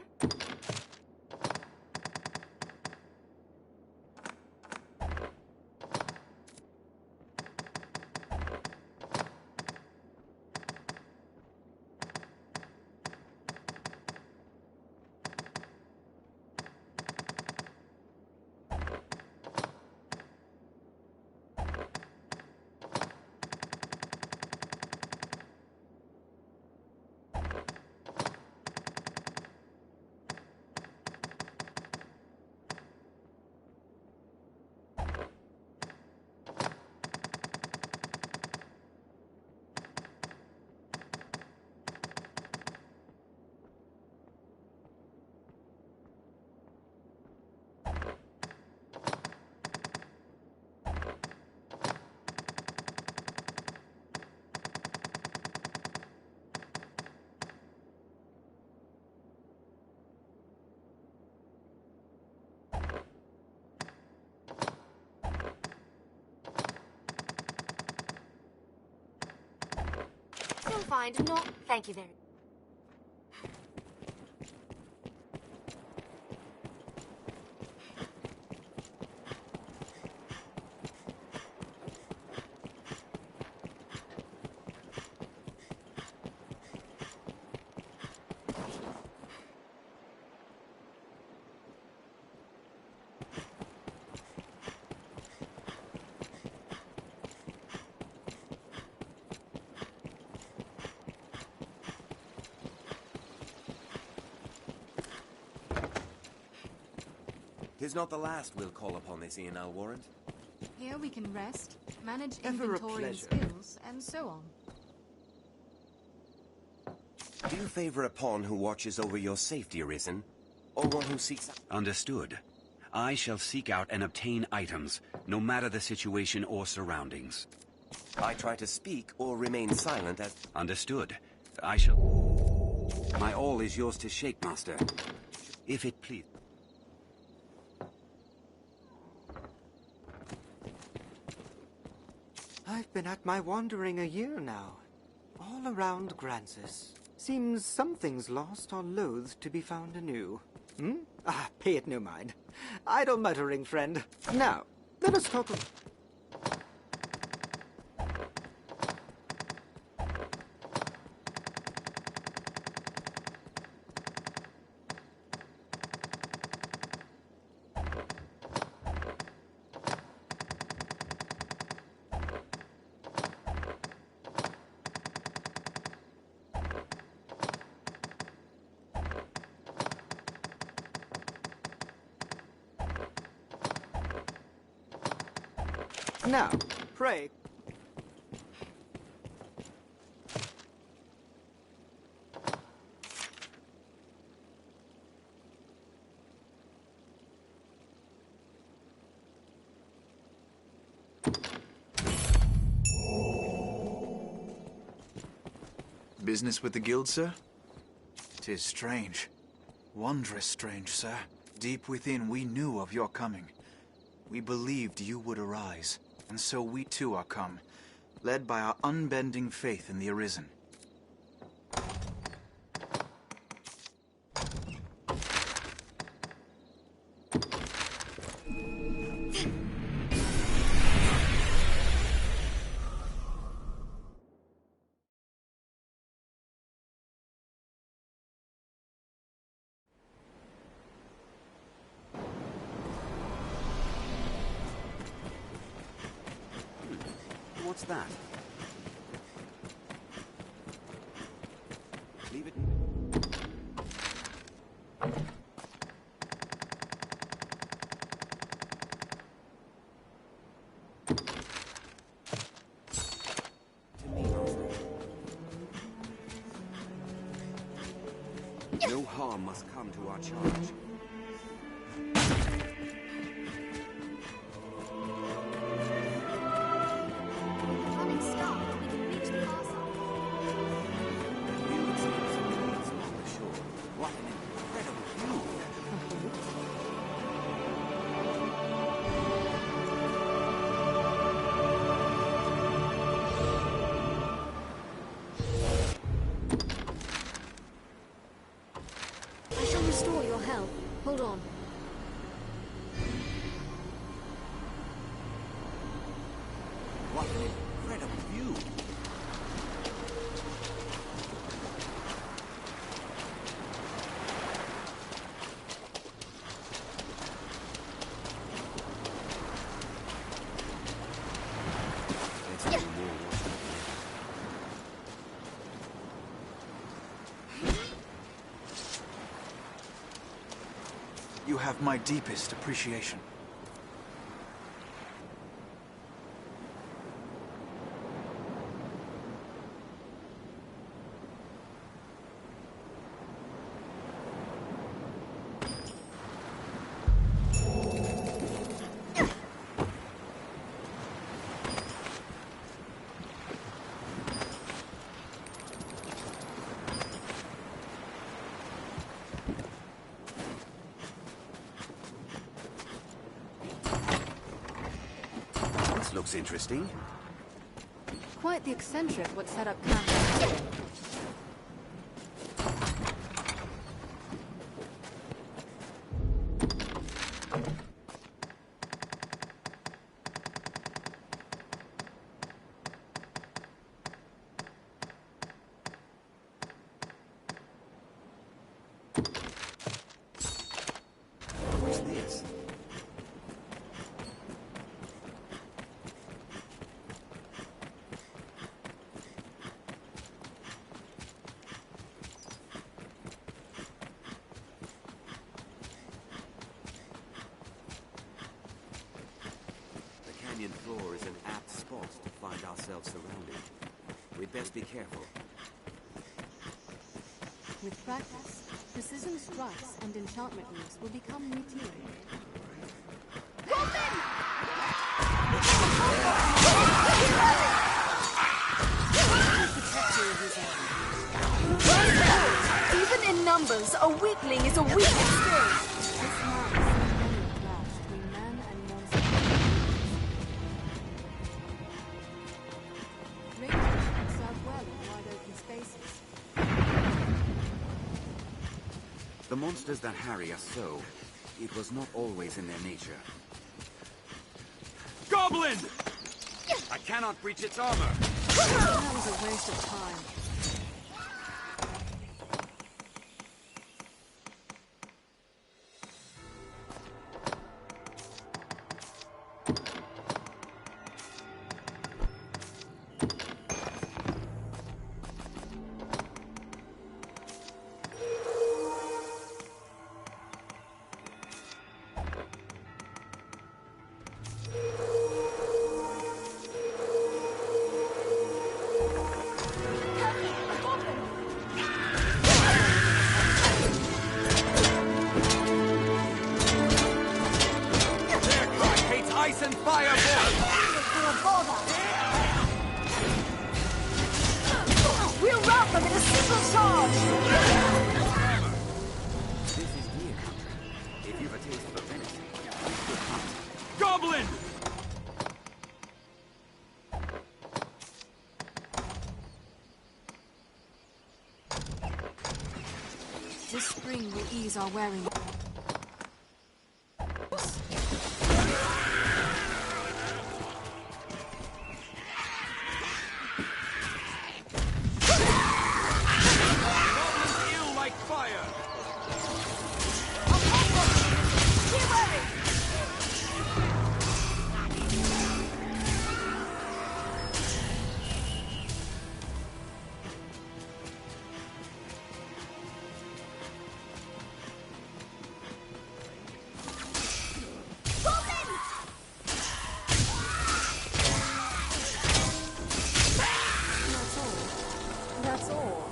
U: You'll find not... Thank you very much.
B: Tis not the last we'll call upon this Ian, I'll warrant.
E: Here we can rest, manage
T: Ever a
E: inventory and
T: pleasure.
E: skills, and so on.
B: Do you favor a pawn who watches over your safety, Arisen? Or one who seeks...
G: Understood. I shall seek out and obtain items, no matter the situation or surroundings.
B: I try to speak or remain silent as...
G: Understood. I shall... My all is yours to shake, Master. If it please.
T: I've been at my wandering a year now. All around Grancis. Seems something's lost or loath to be found anew. Hmm? Ah, pay it no mind. Idle muttering, friend. Now, let us talk of... Now, pray.
H: Business with the guild, sir? 'Tis strange. Wondrous strange, sir. Deep within, we knew of your coming. We believed you would arise, and so we too are come, led by our unbending faith in the Arisen.
B: What's that? Leave it... No harm must come to our charge.
O: restore your health. Hold on.
B: What an incredible view!
L: You have my deepest appreciation.
B: Looks interesting.
E: Quite the eccentric would set up camp here.
B: What's this? The floor is an apt spot to find ourselves surrounded. We'd best be careful.
E: With practice, precision strikes and enchantment moves will become routine.
F: Even in numbers, a weakling is a weakling still.
B: The monsters that harry us so, it was not always in their nature.
G: Goblin! I cannot breach its armor.
E: That was a waste of time.
G: Ice and fire!
F: We'll rout them in a single charge!
B: This is deer country. If you've a taste for venison, we could hunt.
G: Goblin!
E: This spring will ease our wearing. That's all.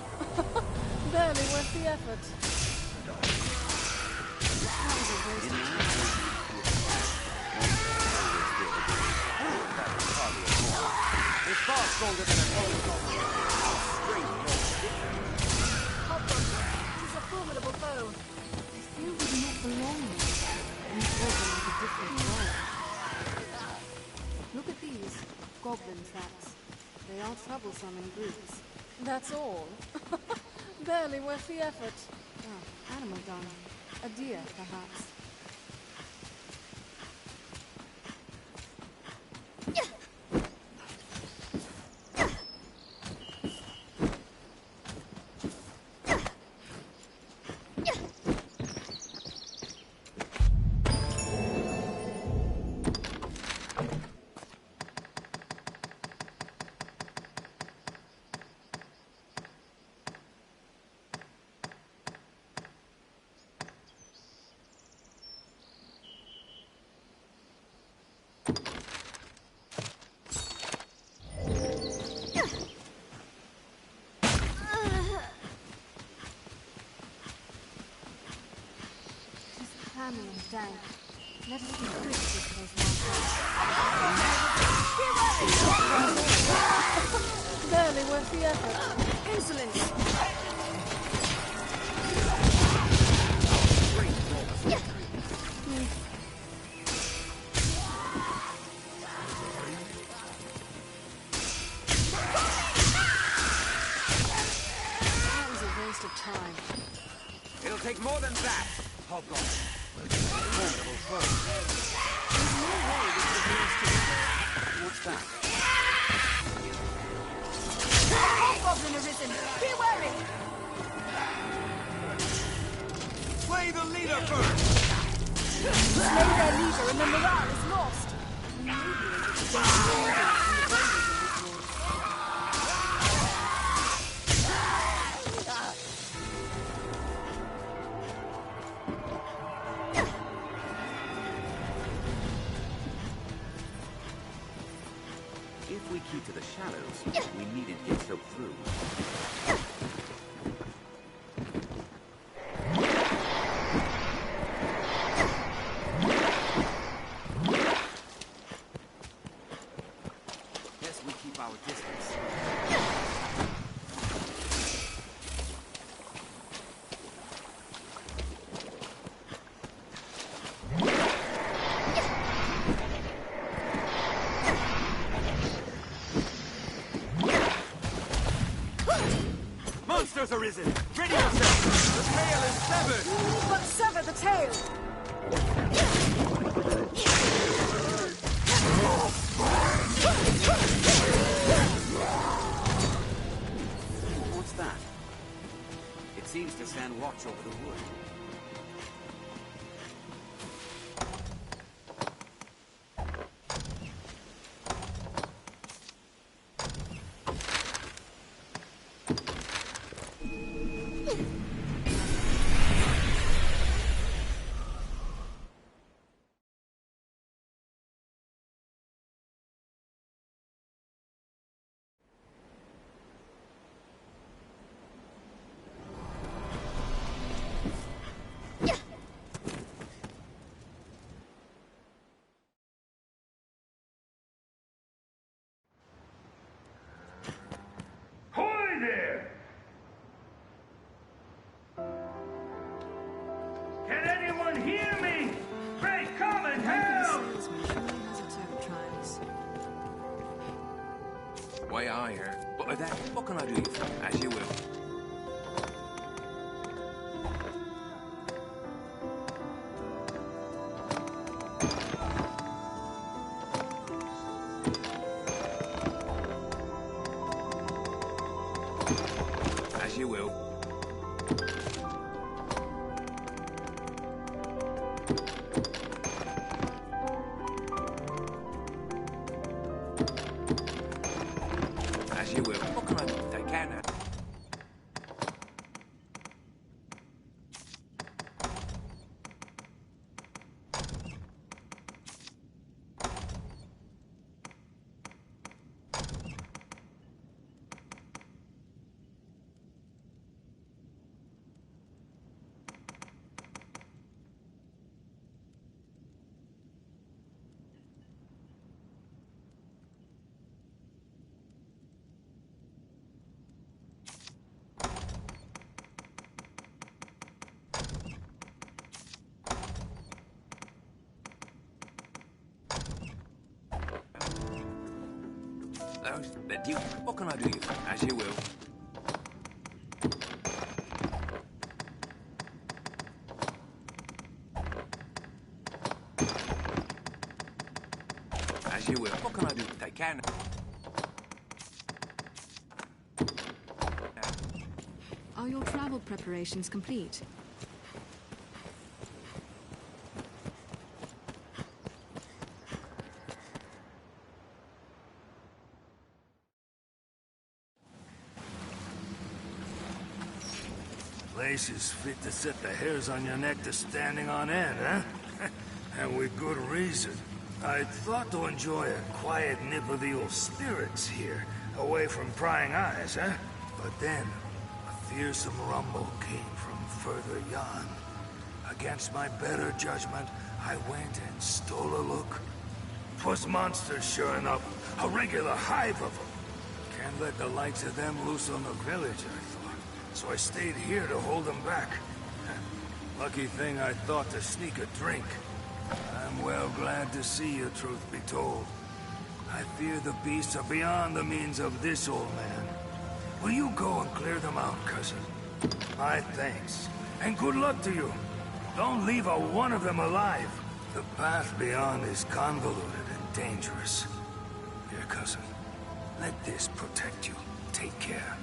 E: Barely worth the effort. That was a waste of
G: It's far stronger than an old goblin.
F: He's a formidable foe.
E: I feel we do not belong here. We fought like a different world. Look at these goblin tracks. They are troublesome in groups. That's all. Barely worth the effort. Oh, animal dung. A deer, perhaps. And dank. Let us be quick with those monsters.
F: Barely worth the effort. Insolence!
E: That was a waste of time.
G: It'll take more than that, Hobgoblin. Formidable foe.
E: There's no way we could have lost it.
G: What's that?
K: Hobgoblin Arisen! Be wary!
G: Slay the leader first!
K: Slay their leader and the morale is lost!
B: If we keep to the shadows, we needn't get soaked through. Guess we keep our distance. Monsters Arisen! Ready yourself! The tail is severed!
F: But sever the tail!
B: What's that? It seems to stand watch over the wood.
I: Hoy there! Can anyone hear me? Pray come and help!
M: Way I hear. But with that, what can I do you for? As you will. As you will. As you will. What can I do? Take care now. But you, what can I do you for? As you will.
E: Are your travel preparations complete?
I: Place is fit to set the hairs on your neck to standing on end, huh? And with good reason. I thought to enjoy a quiet nip of the old spirits here, away from prying eyes, huh? But then, a fearsome rumble came from further yon. Against my better judgment, I went and stole a look. 'Twas monsters, sure enough, a regular hive of them. Can't let the likes of them loose on the village, I thought. So I stayed here to hold them back. Lucky thing I thought to sneak a drink. I'm well glad to see you, truth be told. I fear the beasts are beyond the means of this old man. Will you go and clear them out, cousin? My thanks, and good luck to you. Don't leave a one of them alive. The path beyond is convoluted and dangerous. Here, cousin, let this protect you. Take care.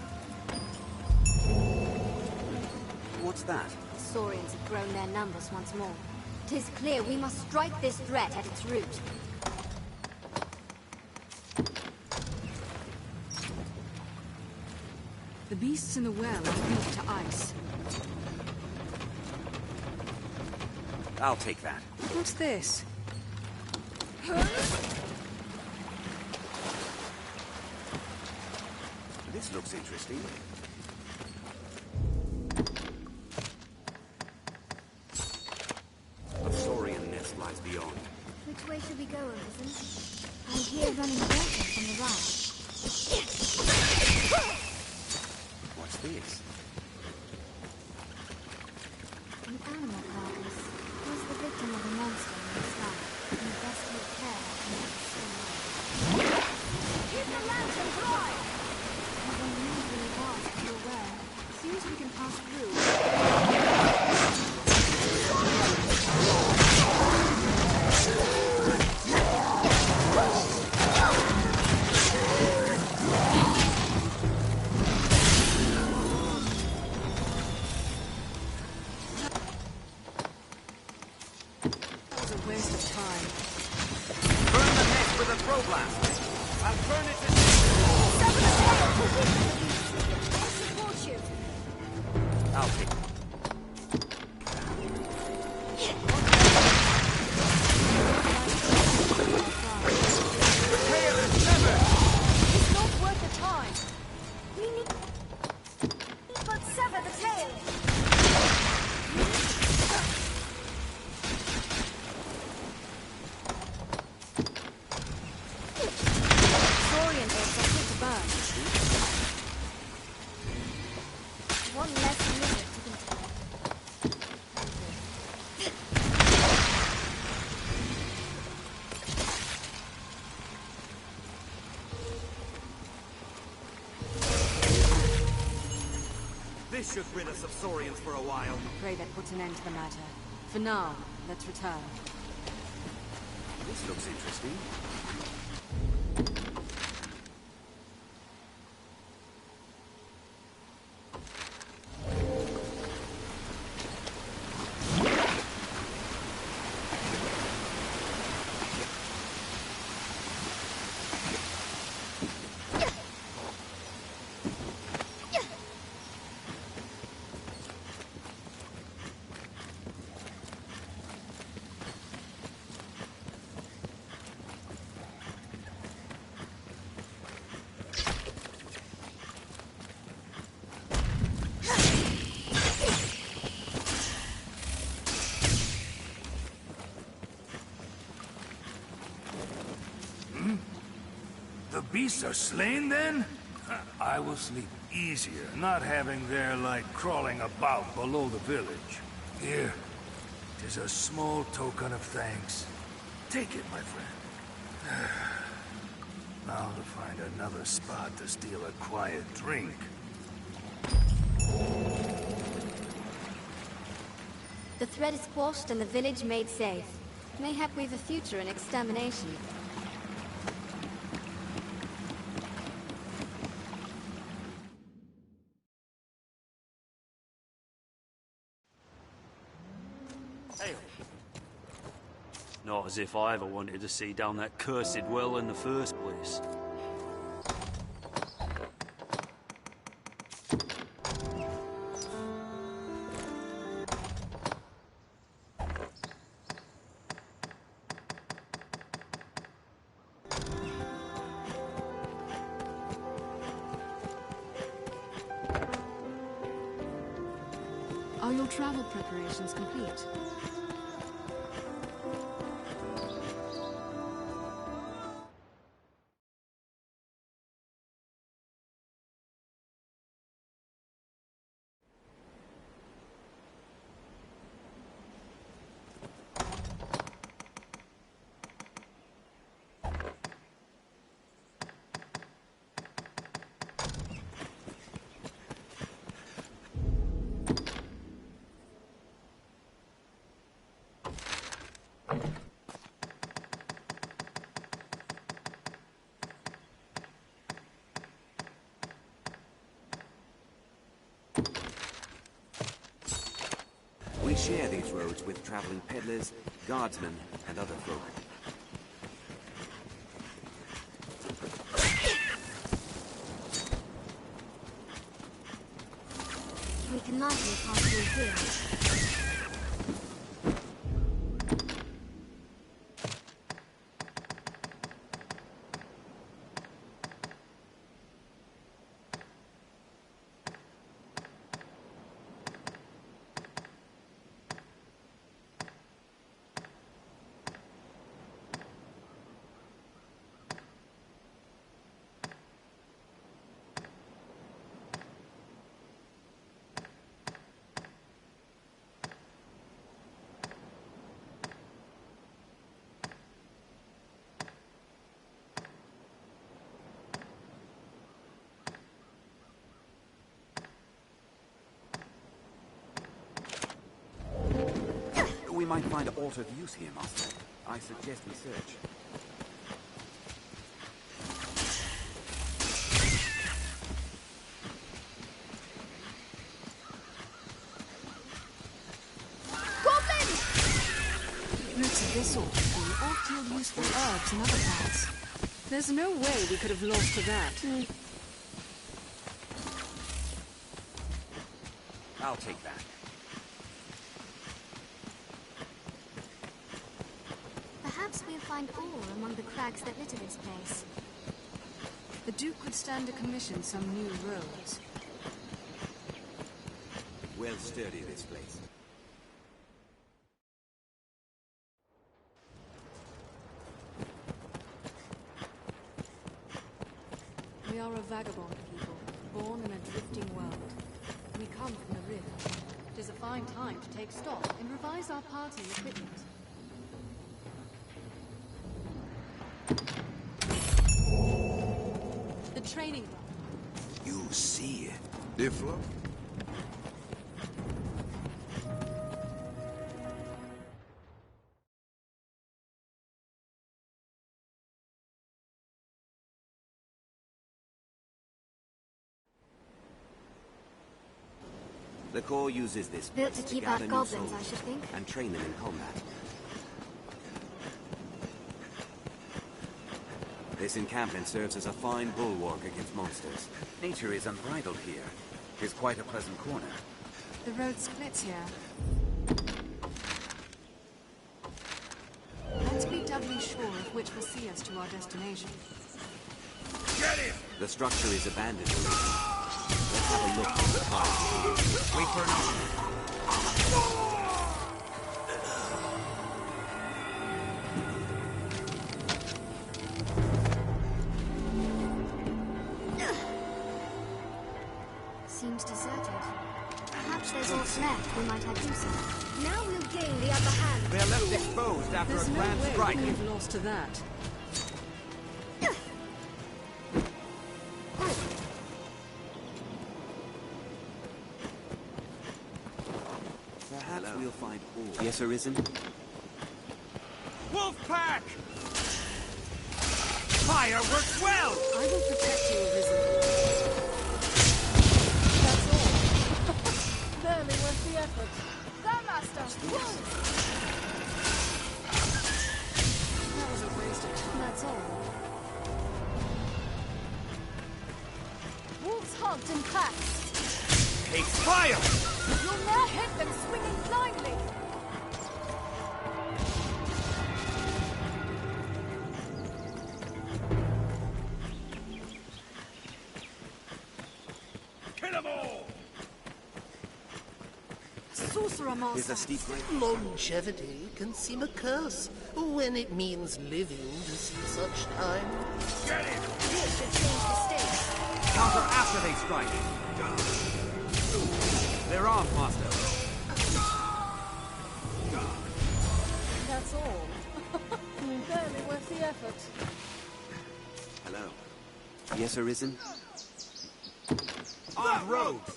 B: What's that?
O: The Saurians have grown their numbers once more. 'Tis clear we must strike this threat at its root.
E: The beasts in the well are weak to ice.
B: I'll take that.
E: What's this?
B: This looks interesting. A saurian nest lies beyond.
O: Which way should we go, Arisen? I hear running water from the right.
B: What's this?
O: An animal carcass. Was the victim of a monster in the sky. You best take care and not swim away.
P: Keep the lantern dry!
O: There's unusually vast to your well.
E: Seems we can pass through. That was a waste of time.
B: Burn the nest with a throw blast. I'll turn it to...
O: Sever the tail! I support you.
B: I'll take it.
P: The tail is severed! It's not worth the time. We need... but sever the tail!
E: Saurian eggs are quick to burn.
O: One less lizard to control.
B: This should rid us of saurians for a while.
E: Pray that puts an end to the matter. For now, let's return.
B: This looks interesting.
I: The beasts are slain, then? I will sleep easier, not having their like crawling about below the village. Here, 'tis a small token of thanks. Take it, my friend. Now to find another spot to steal a quiet drink.
O: The threat is quashed and the village made safe. Mayhap we've a future in extermination.
G: Not as if I ever wanted to see down that cursed well in the first place.
E: Are your travel preparations complete?
B: We share these roads with traveling peddlers, guardsmen, and other folk.
O: We can likely pass through here.
B: We might find altered use here, Master. I suggest we search.
E: Roots of this sort of tree ought to yield useful herbs and other plants. There's no way we could have lost to that.
B: I'll take that.
O: Perhaps we'll find ore among the crags that litter this place.
E: The Duke could stand to commission some new roads.
B: Well sturdy, this place.
E: We are a vagabond people, born in a drifting world. We come from the rift. It is a fine time to take stock and revise our party equipment. The training ground.
H: You see it. Diffla?
B: The Corps uses this
O: Built
B: place
O: to keep
B: gather
O: out
B: new
O: goblins, I
B: soldiers
O: should think.
B: and train them in combat. This encampment serves as a fine bulwark against monsters. Nature is unbridled here. It's quite a pleasant corner.
E: The road splits here. Let's be doubly sure of which will see us to our destination.
I: Get him!
B: The structure is abandoned. Let's have a look at the time. Wait for an opening.
O: Seems deserted. Perhaps there's what's left we might have use of. Now we'll gain the upper hand.
Q: They're left exposed after
E: There's
Q: a
E: no
Q: grand
E: way
Q: strike.
E: we've lost to that.
B: Perhaps we'll find all. Yes, Arisen?
I: Wolfpack! Fire works well!
E: I will protect you, Arisen.
P: Barely worth the effort. There, Master! Wolves! hugged and packed.
G: Take fire!
P: You'll ne'er hit them swinging blindly.
I: Kill them all!
P: Sorcerer Master.
B: Here's a steep grade.
A: Longevity can seem a curse when it means living to see such time.
I: Get him!
P: This should change the stakes.
G: Counter after they strike. They're off, Master.
P: That's all. Barely worth the effort.
B: Hello. Yes, Arisen?
G: On roads!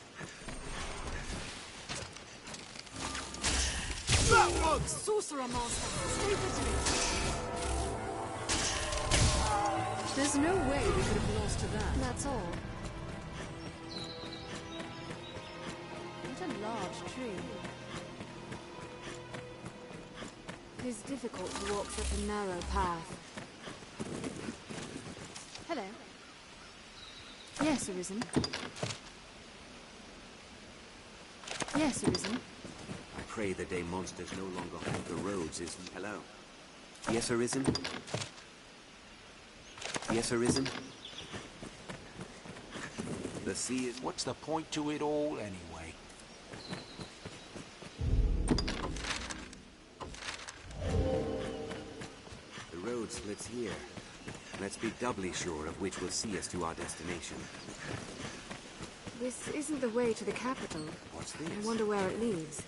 P: Sorcerer Master, stay vigilant.
E: There's no way we could have lost to that.
O: That's all.
E: What a large tree. It is difficult to walk such a narrow path. Hello. Yes, Arisen. Yes, Arisen.
B: I pray the day monsters no longer haunt the roads is... Hello. Yes, Arisen? Yes, Arisen? The sea is...
R: What's the point to it all, anyway?
B: The road splits here. Let's be doubly sure of which will see us to our destination.
E: This isn't the way to the capital.
B: What's this?
E: I wonder where it leads.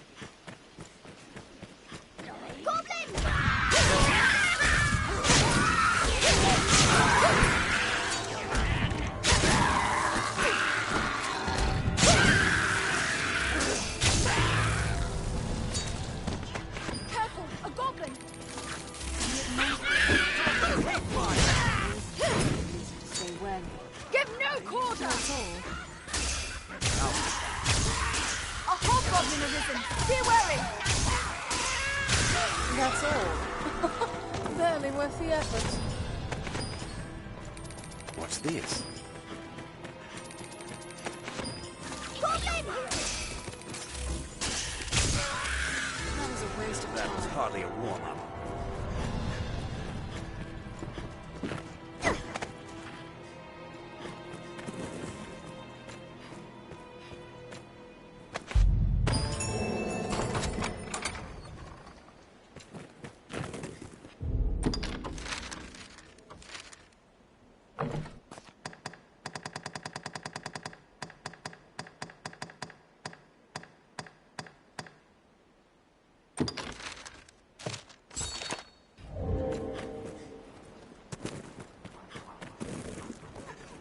P: Careful, a goblin!
E: Stay wary.
P: Give no quarter!
E: That's all.
P: A hobgoblin arisen! Be wary!
E: That's all.
P: Barely worth the effort.
B: What's this?
P: Goblin!
E: That was a waste of
G: That was
E: time.
G: hardly a warm-up.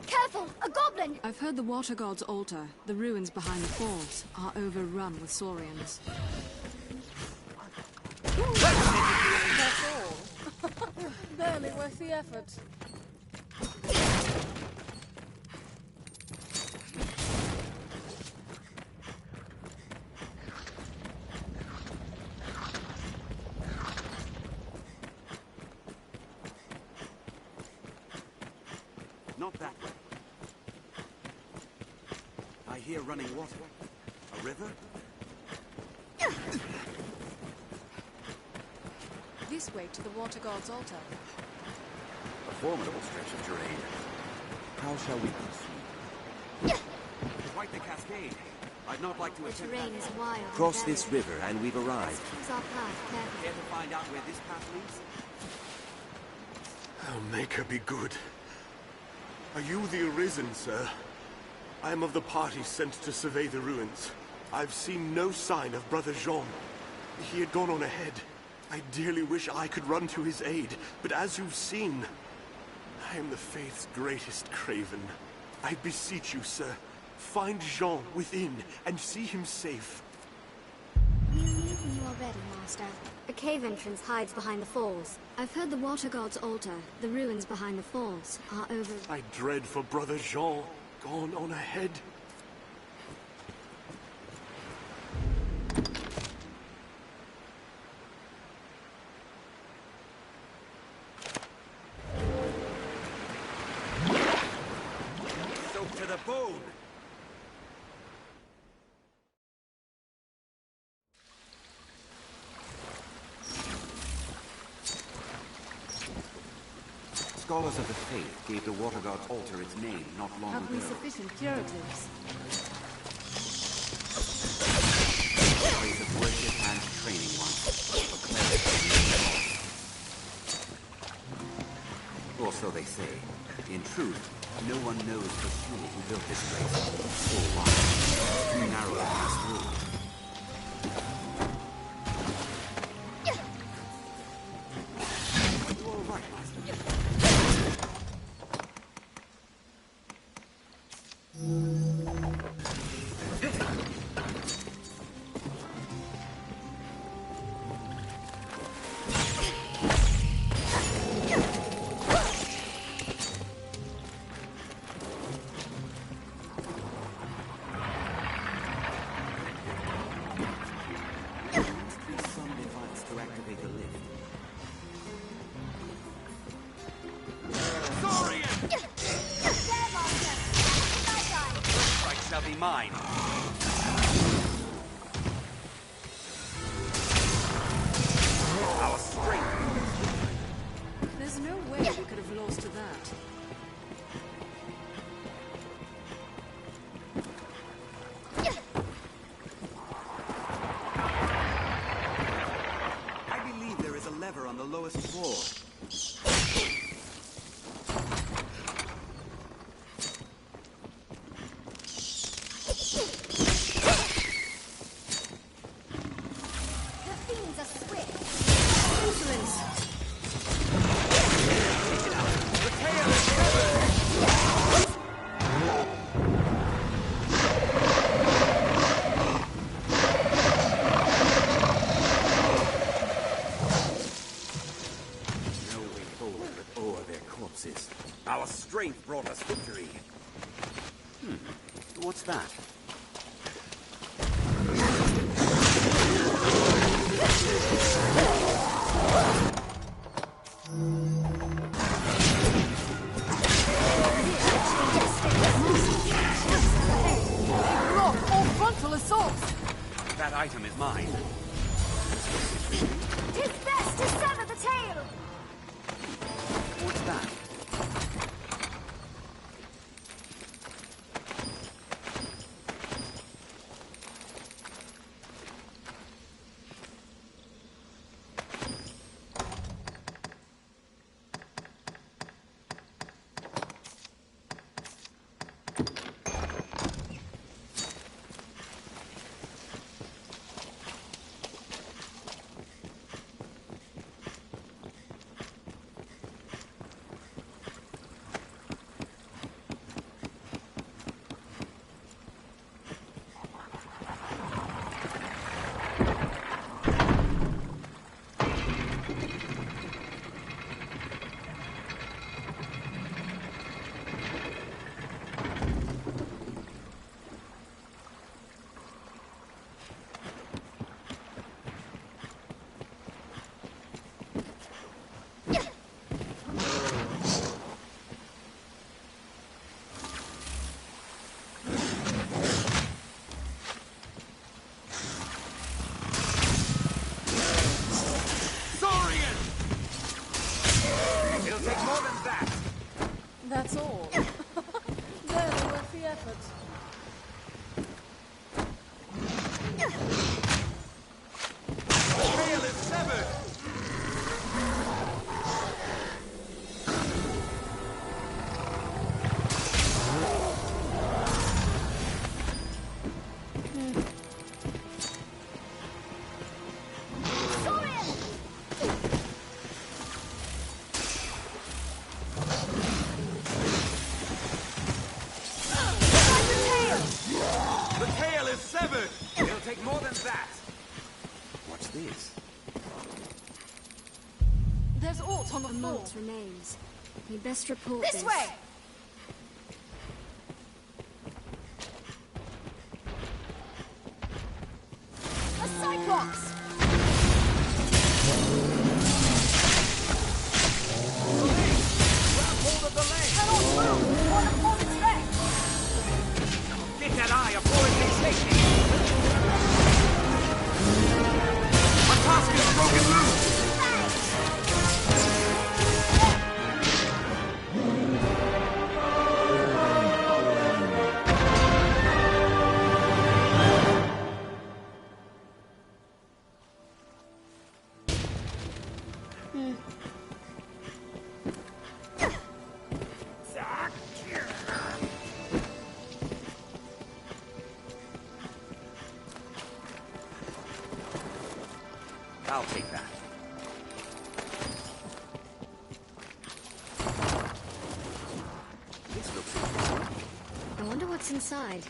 P: Careful, a goblin!
E: I've heard the Water God's altar, the ruins behind the falls, are overrun with Saurians.
P: That's all. Barely worth the effort.
B: Not that way. I hear running water. A river?
E: This way to the Water God's altar.
B: A formidable stretch of terrain. How shall we proceed? Quite the cascade. I'd not like to
O: The
B: attempt
O: terrain
B: that.
O: is wild. and
B: Cross this
O: varied.
B: river and we've arrived.
O: Choose our path carefully.
B: Care to find out where this path leads?
V: Oh, make her be good. Are you the Arisen, sir? I am of the party sent to survey the ruins. I've seen no sign of Brother Jean. He had gone on ahead. I dearly wish I could run to his aid, but as you've seen, I am the Faith's greatest craven. I beseech you, sir, find Jean within and see him safe.
O: We leave when you are ready, Master. A cave entrance hides behind the falls. I've heard the Water God's altar, the ruins behind the falls, are over...
V: I dread for Brother Jean, gone on ahead.
G: Soaked to the bone!
B: scholars of the faith gave the Water God's altar its name not long
E: Have
B: ago.
E: we sufficient curatives?
B: A place of worship and training once. For clerics. Or so they say. In truth, no one knows for sure who built this place, or why. It's too narrow to pass through. You all right, Master?
G: Mine. Our strength.
E: There's no way we could have lost to that.
B: I believe there is a lever on the lowest floor.
G: Our strength brought us victory.
B: What's that?
E: Block all frontal assaults!
G: That item is mine.
P: Tis best to sever the tail!
B: What's that?
E: That's all. Barely worth the effort.
G: The tail is severed! More than that!
B: What's this?
E: There's aught on the floor.
O: Moat remains. We best report
P: This way! A Cyclops!
G: Grab hold of the leg!
P: Cannot move! One upon its leg!
G: Get that eye before it takes safety! My task is broken loose!
B: I'll take that. This looks interesting.
O: I wonder what's inside.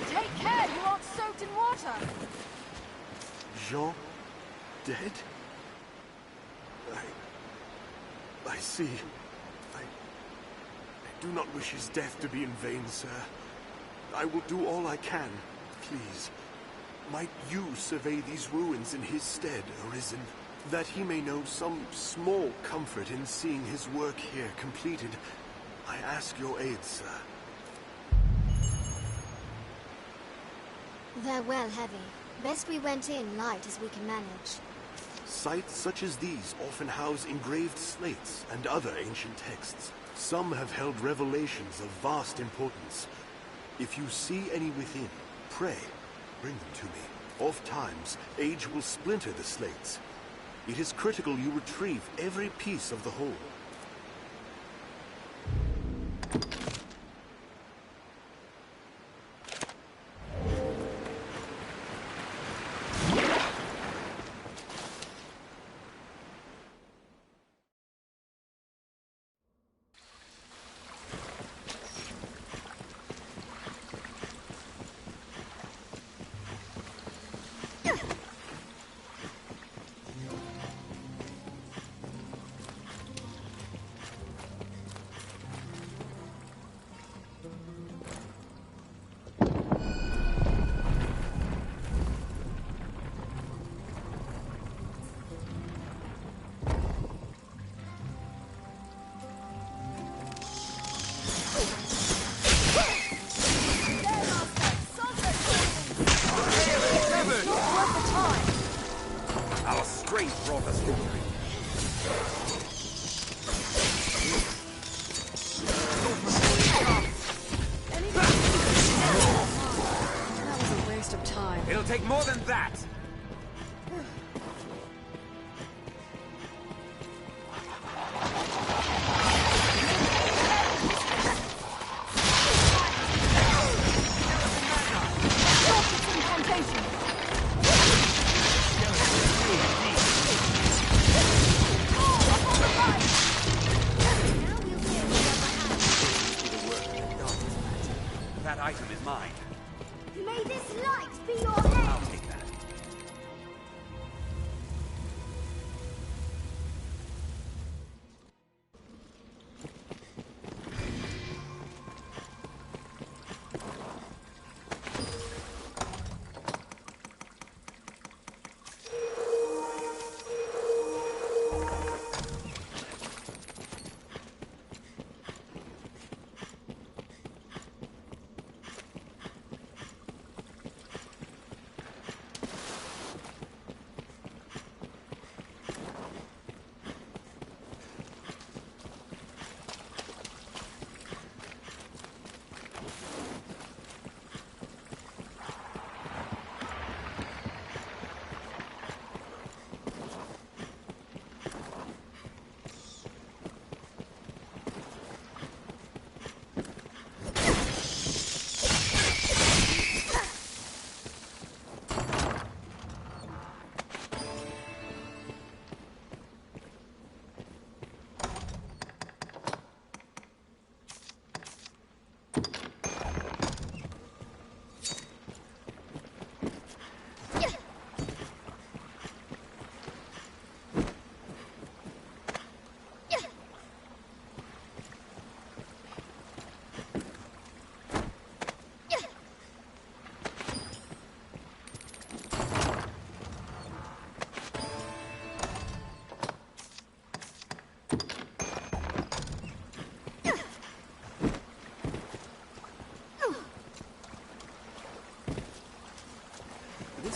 P: Take care, you aren't soaked in water!
V: Jean? Dead? I see. I do not wish his death to be in vain, sir. I will do all I can, please. Might you survey these ruins in his stead, Arisen, that he may know some small comfort in seeing his work here completed. I ask your aid, sir.
O: They're well heavy. Best we went in light as we can manage.
V: Sites such as these often house engraved slates and other ancient texts. Some have held revelations of vast importance. If you see any within, pray, bring them to me. Ofttimes, age will splinter the slates. It is critical you retrieve every piece of the whole.
B: Our strength brought us victory.
P: That was a waste of time.
B: It'll take more than that! That item is mine.
K: May this light be your head!
B: I'll take that.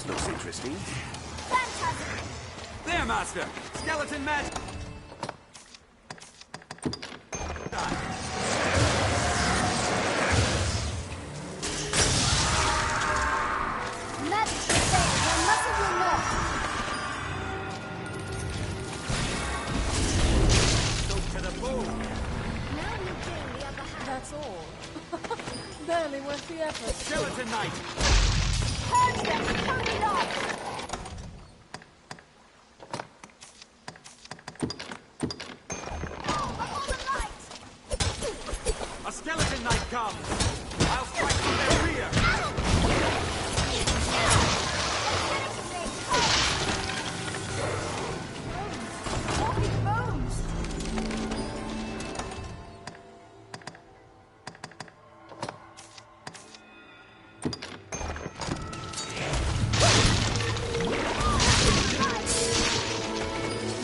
B: This looks interesting.
G: There, Master! Skeleton magic!
P: Magic prevails, your muscle will not.
G: Go to the bone!
P: Now you gain the upper hand.
F: That's all. Barely worth the effort.
G: Skeleton Knight!
P: Purge them from the dark!
G: A Skeleton Knight comes! I'll strike from their rear!
P: Walking bones!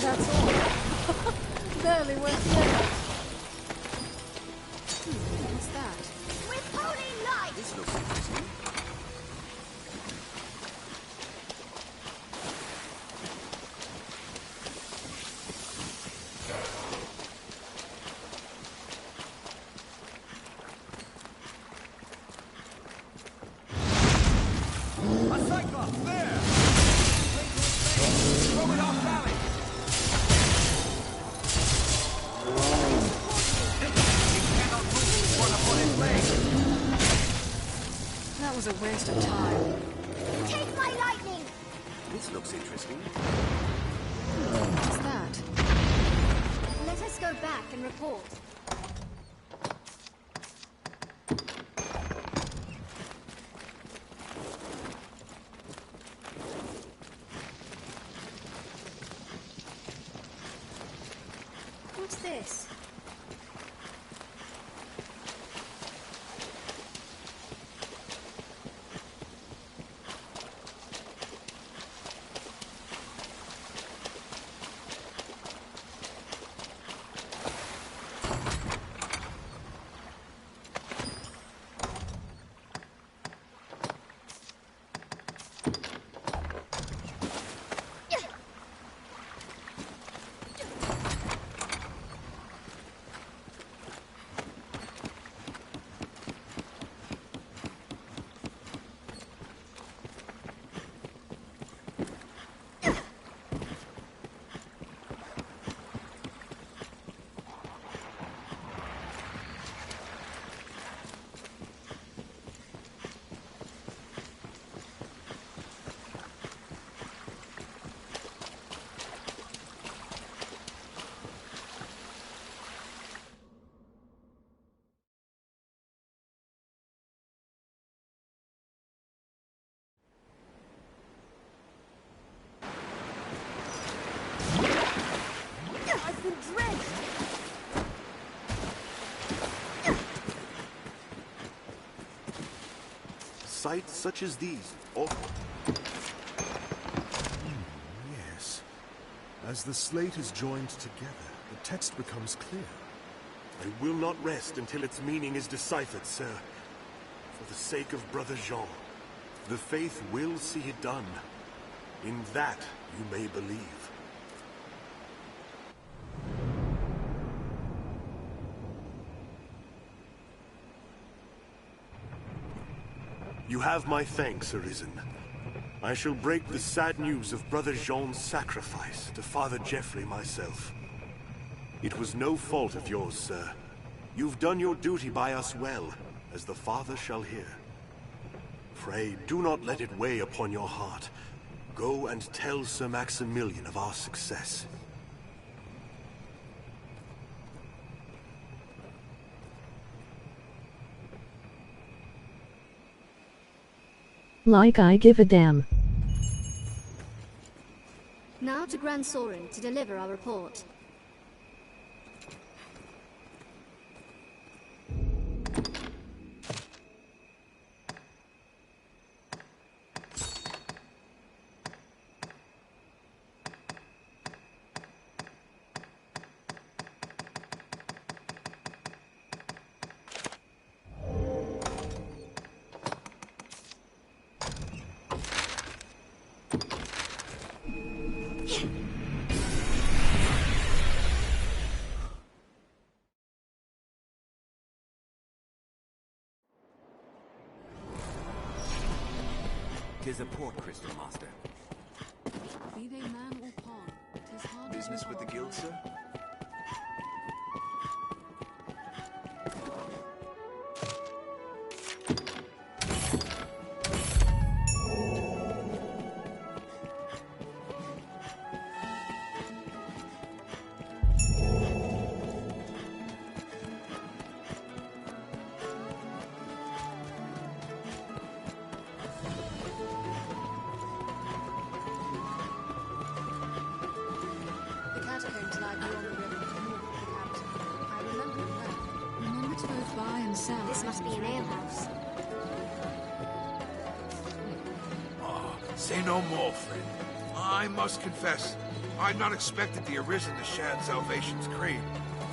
F: That's all. Barely worth the effort. What's that?
P: With holy light!
B: This looks interesting.
G: A Cyclops! There! Throw it off valley!
F: That was a waste of time.
P: Take my lightning!
B: This looks interesting.
F: What's that?
P: Let us go back and report. What's this? I've been drenched!
V: Sights such as these,
D: Yes. As the slate is joined together, the text becomes clear.
V: I will not rest until its meaning is deciphered, sir. For the sake of Brother Jean, the faith will see it done. In that you may believe. You have my thanks, Arisen. I shall break the sad news of Brother Jean's sacrifice to Father Geoffrey myself. It was no fault of yours, sir. You've done your duty by us well, as the Father shall hear. Pray, do not let it weigh upon your heart. Go and tell Sir Maximilian of our success.
N: Like I give a damn.
P: Now to Grand Sorin to deliver our report.
B: is a port crystal, Master.
E: Be they man or pawn, 'tis hard to
L: Business with the guild, sir?
E: The catacombs lie beyond the river, north of the capital. I remember it well. Remember to both buy and sell.
O: This must be an alehouse.
I: Say no more, friend. I must confess, I'd not expected the Arisen to share Salvation's creed.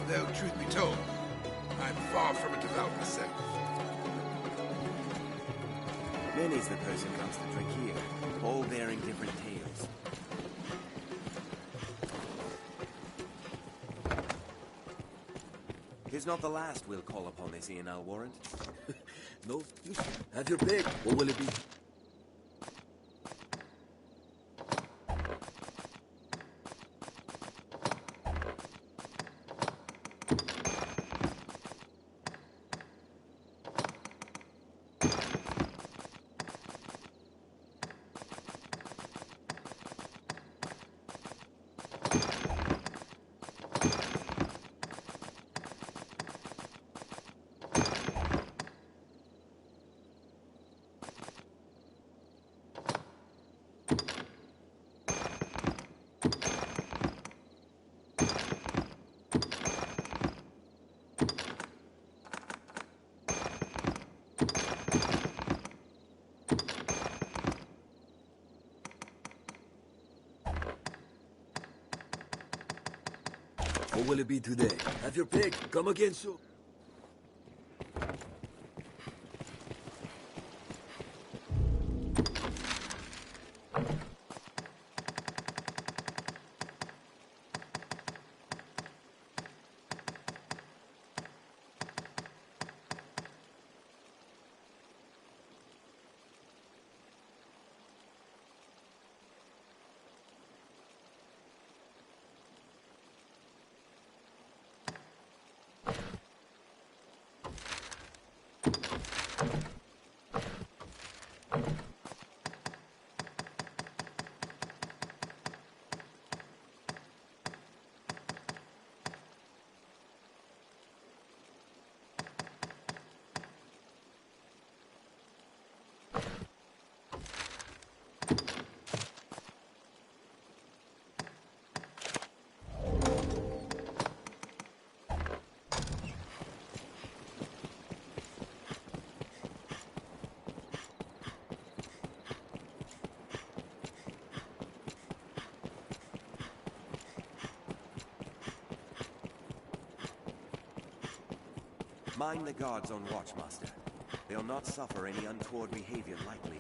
I: Though, truth be told, I'm far from a devout myself.
B: Many's the person comes to drink here, all bearing different tales. Tis not the last we'll call upon this inn, I'll warrant.
C: No, have your pick. What will it be? What will it be today? Have your pick. Come again soon.
B: Mind the guards on watch, Master. They'll not suffer any untoward behavior lightly.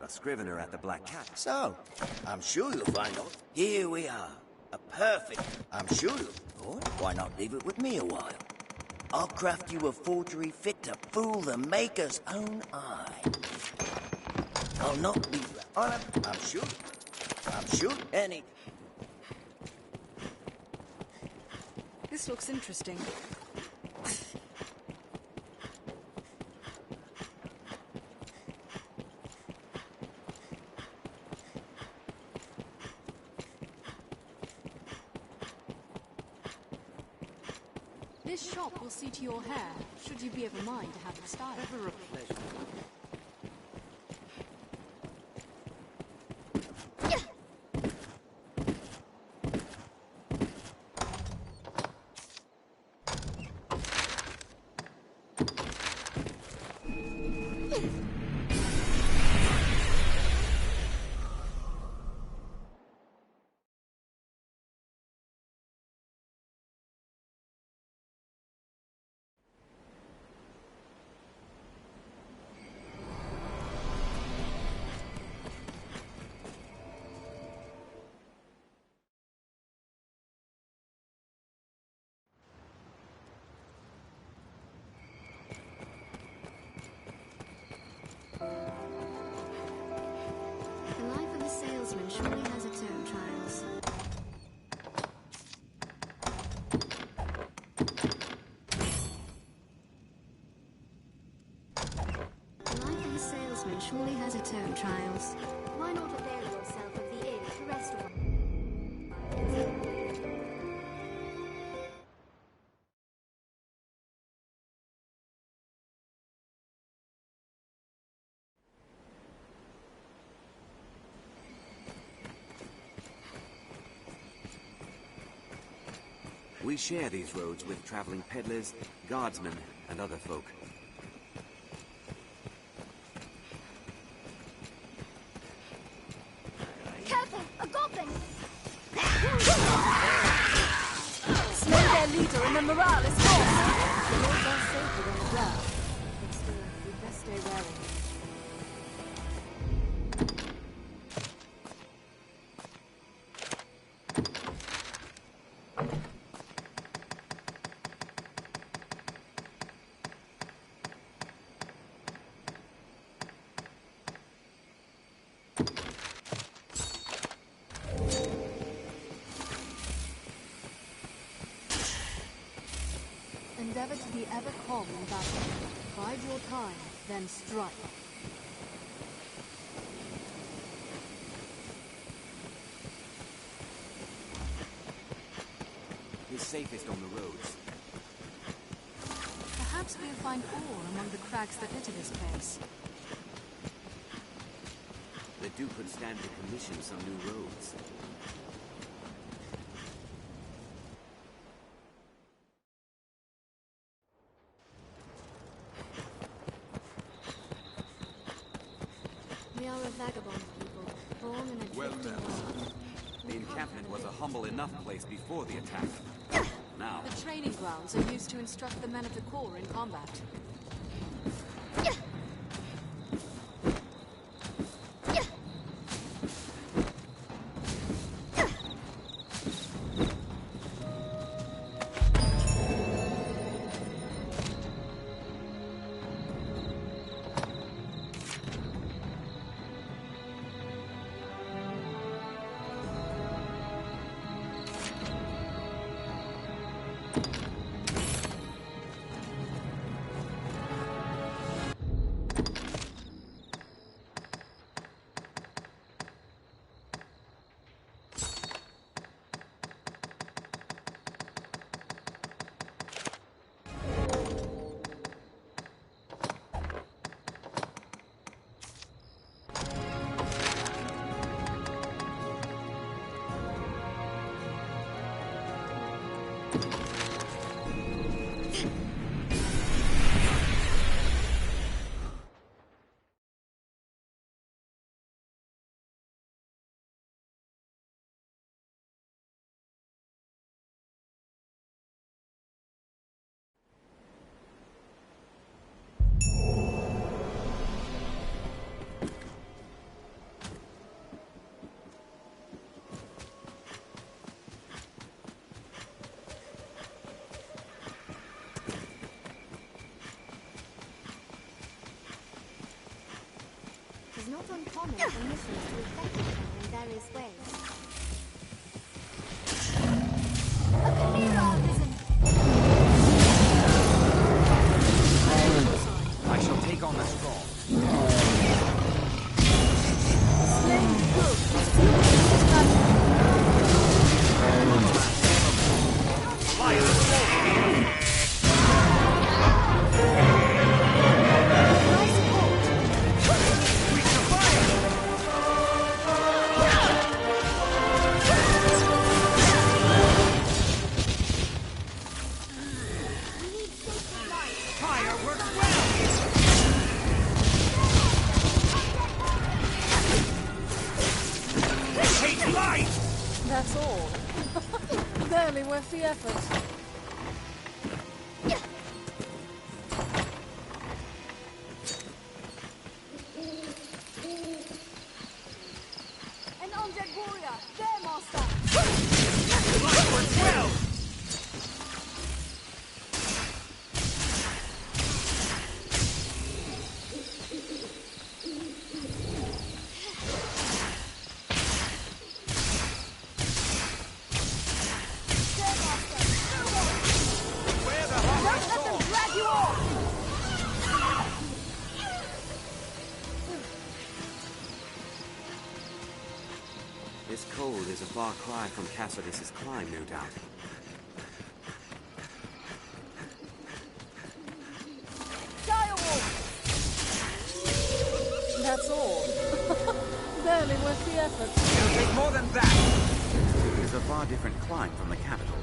B: A scrivener at the Black Cat.
J: So, I'm sure you'll find out. Here we are. A perfect. I'm sure you'll. Or why not leave it with me a while? I'll craft you a forgery fit to fool the Maker's own eye. I'll not be... I'm sure. I'm sure. Any...
E: This looks interesting. This shop will see to your hair, should you be of a mind to have the style.
T: Ever a pleasure.
O: surely has its own trials. Life as a salesman surely has its own trials.
U: Why not avail yourself of the inn to rest one?
B: We share these roads with traveling peddlers, guardsmen, and other folk.
P: Careful! A goblin! Slay their leader and the morale is lost! The roads are safer than the ground. But still, we'd best stay wary. Endeavor to be ever calm in battle. Bide your time, then strike.
B: It's safest on the roads.
E: Perhaps we'll find ore among the crags that litter this place.
B: The Duke could stand to commission some new roads.
O: We are a vagabond people, born in a drifting world.
B: The encampment was a humble enough place before the attack. Now,
E: The training grounds are used to instruct the men of the Corps in combat.
O: It is not uncommon for missions to affect each other in various ways.
P: A Chimera Arisen!
B: I shall take on the strong.
P: Slaying the good is Team's strategy.
I: Fire the sword!
P: That's all. Barely worth the effort. An undead warrior! There, master!
I: Light works well!
B: This cold is a far cry from Cassidus's climb, no doubt.
P: Direwolf! That's all. Barely worth the effort.
B: It'll take more than that! It is a far different climb from the capital.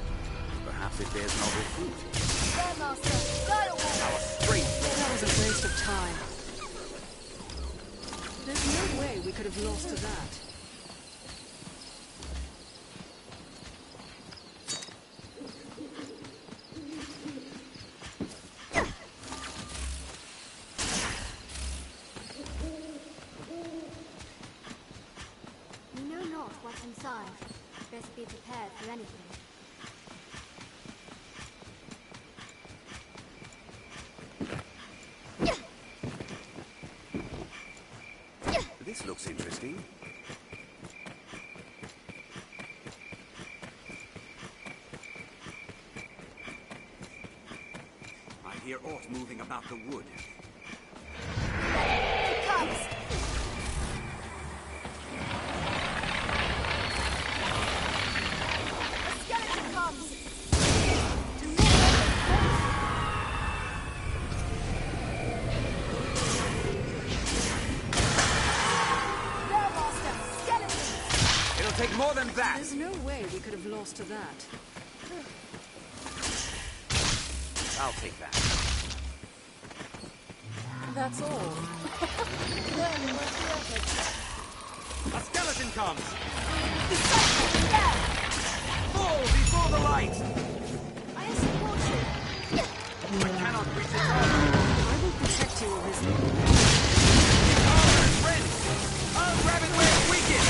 B: Perhaps it bears novel fruit.
P: Fairmaster, Direwolf!
B: Our strength!
P: That was a waste of time. There's no way we could have lost to that.
O: We know not what's inside. Best be prepared for anything.
B: This looks interesting. I hear aught moving about the wood.
P: It comes! A skeleton comes!
B: Take more than that!
P: There's no way we could have lost to that.
B: I'll take that.
P: That's all. Barely worth the effort.
B: A skeleton comes! Fall before the light!
P: I support you.
B: I cannot reach it.
P: I will protect you, Arisen.
B: Armor is rent! I'll grab it where it's weakest!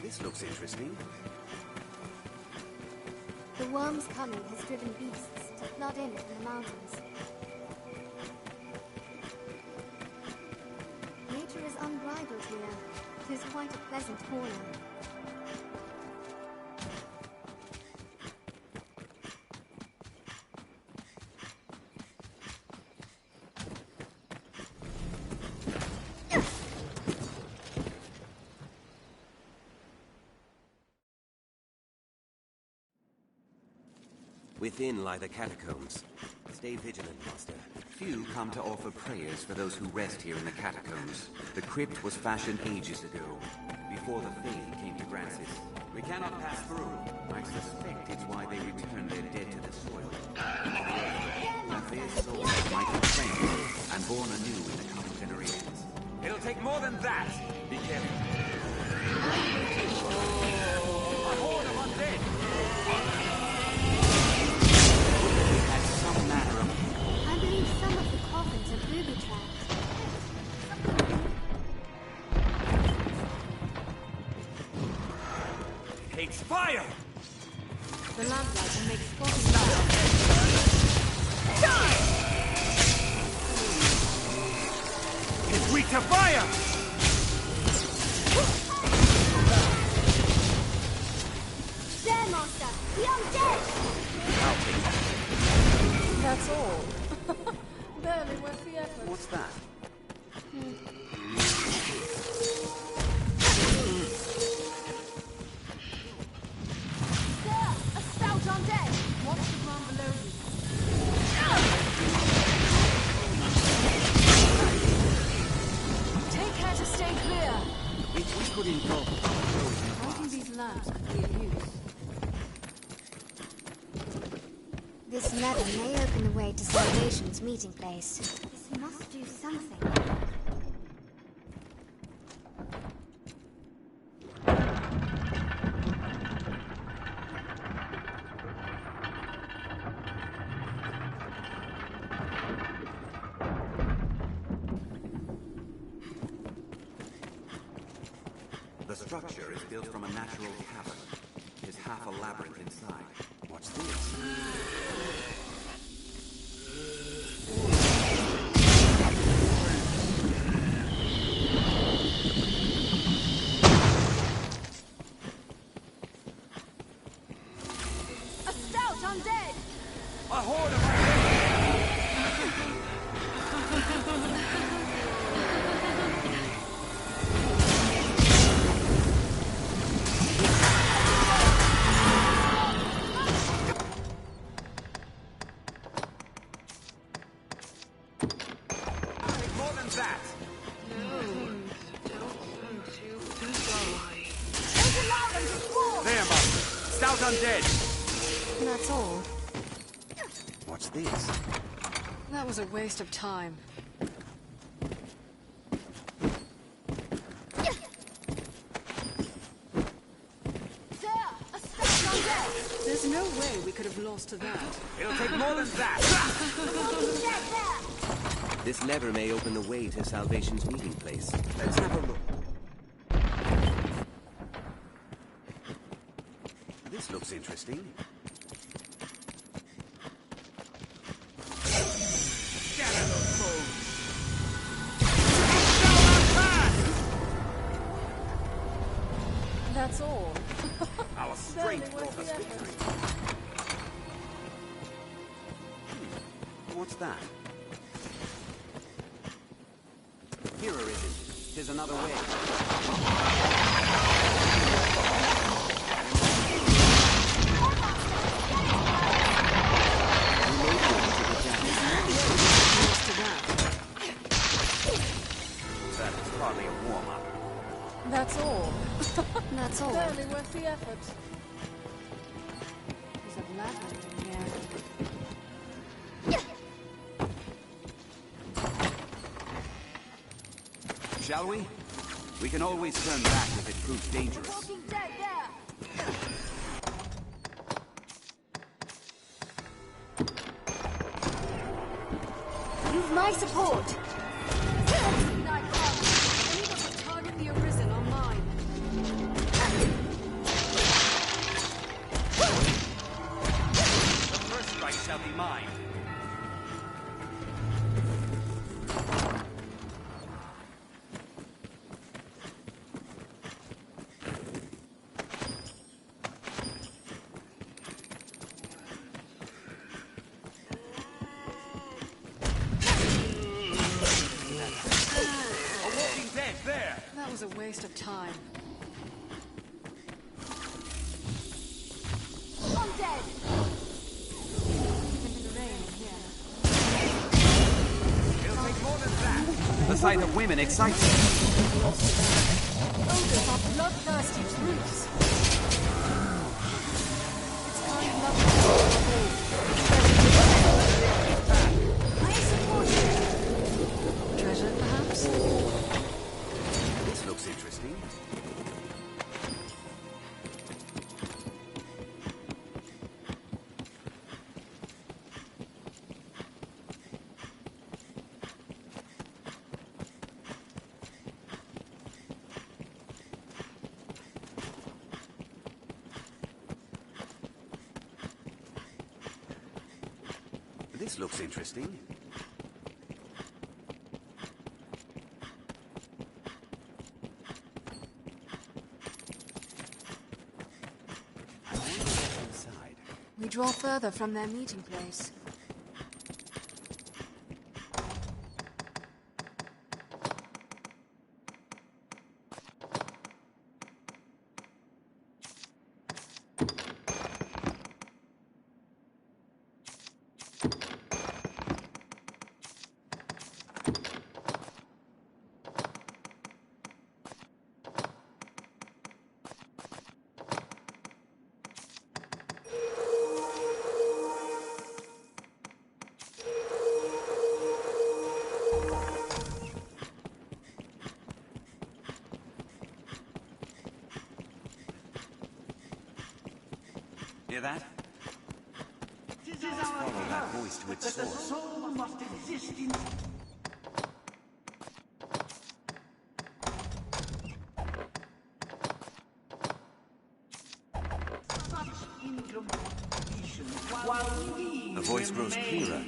B: This looks interesting.
O: The worm's coming has driven beasts to flood in from the mountains. Nature is unbridled here. 'Tis quite a pleasant corner.
B: Within lie the catacombs. Stay vigilant, Master. Few come to offer prayers for those who rest here in the catacombs. The crypt was fashioned ages ago, before the faith came to Grancis. We cannot pass through. I suspect it's why they returned their dead to the soil. That their souls might have cleansed and born anew in the coming generations. It'll take more than that! Be careful. A horde of undead!
O: I believe some of the coffins are booby-trapped.
B: It hates fire!
O: The lamplight will make spotting loud.
B: Die! It's weak to fire!
O: There, Master! The undead!
B: I'll take that.
P: That's all. Barely worth the effort.
B: What's that?
P: There! A stout undead! Watch the ground below you. Take care to stay clear.
B: If we could engulf
P: Lighting these lamps could be of use.
O: This lever may open the way to Salvation's meeting place. This must do something.
B: The structure is built from a natural cavern. There's half a labyrinth inside. What's this?
P: undead!
G: A horde of more than that!
P: Don't allow them to fall!
G: There, Master. Stout undead.
E: That's all.
B: What's this?
E: That was a waste of time. There's no way we could have lost to that.
G: It'll take more than that.
B: This lever may open the way to Salvation's meeting place. Let's have a look. This looks interesting.
G: Scatter those foes.
E: That's all.
G: Our strength brought us victory.
B: What's that? Here, Arisen. There's another way.
G: That was hardly a warm-up.
E: That's all.
P: That's all.
E: Barely worth the effort. There's a labyrinth in here.
B: Shall we? We can always turn back if it proves dangerous.
P: Walking dead there! You've my support!
E: Target the Arisen on mine.
G: The first strike shall be mine.
E: That was a waste of time.
P: I'm dead!
E: In the rain here.
G: It'll take more than that.
B: The sight of women excites me.
E: Ogres are bloodthirsty truths. It's kind of lovely.
P: I support you!
E: Treasure, perhaps?
B: This looks interesting. This looks interesting.
E: We draw further from their meeting place.
B: Hear that? Let's follow that voice to its source.
K: Soul must exist in...
B: The voice grows clearer.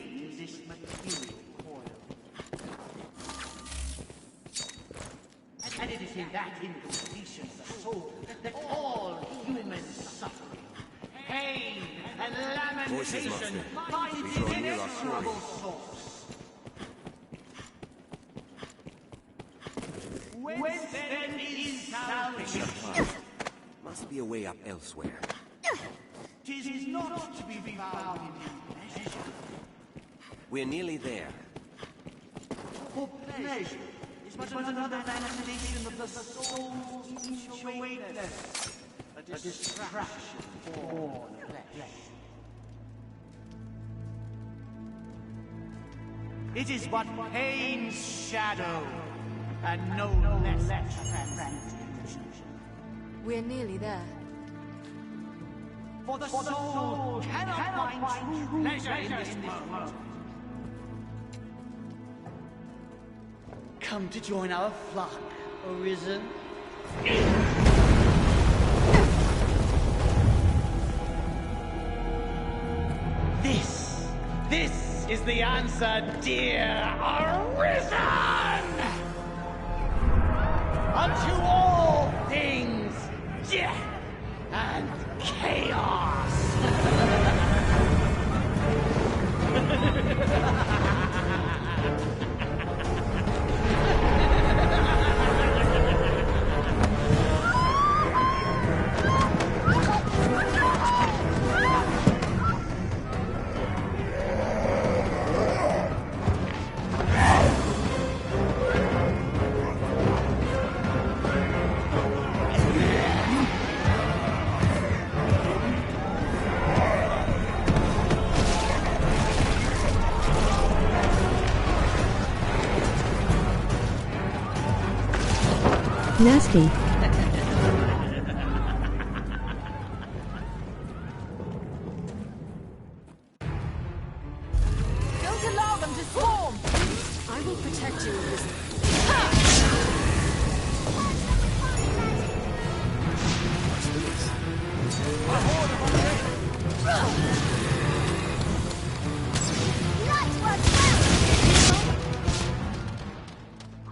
K: And it is in that incompletion of the soul that all humans suffer. Pain and
B: Voices,
K: lamentation
B: Master.
K: find
B: We
K: its
B: draw near our
K: inexorable
B: quarry.
K: source. Whence then is salvation?
B: Must be a way up elsewhere.
K: 'Tis not to be found in pleasure.
B: We're nearly there.
K: For pleasure is but another manifestation of the soul's mutual weightless, a distraction born of flesh. It is but pain's shadow, and no less transcendent.
E: We're nearly there.
K: For the soul cannot find true pleasure in this world. Come to join our flock, Arisen. This is the answer, dear Arisen! Unto all things, death and chaos!
N: Nasty.
P: Don't allow them to swarm!
E: I will protect you, Arisen.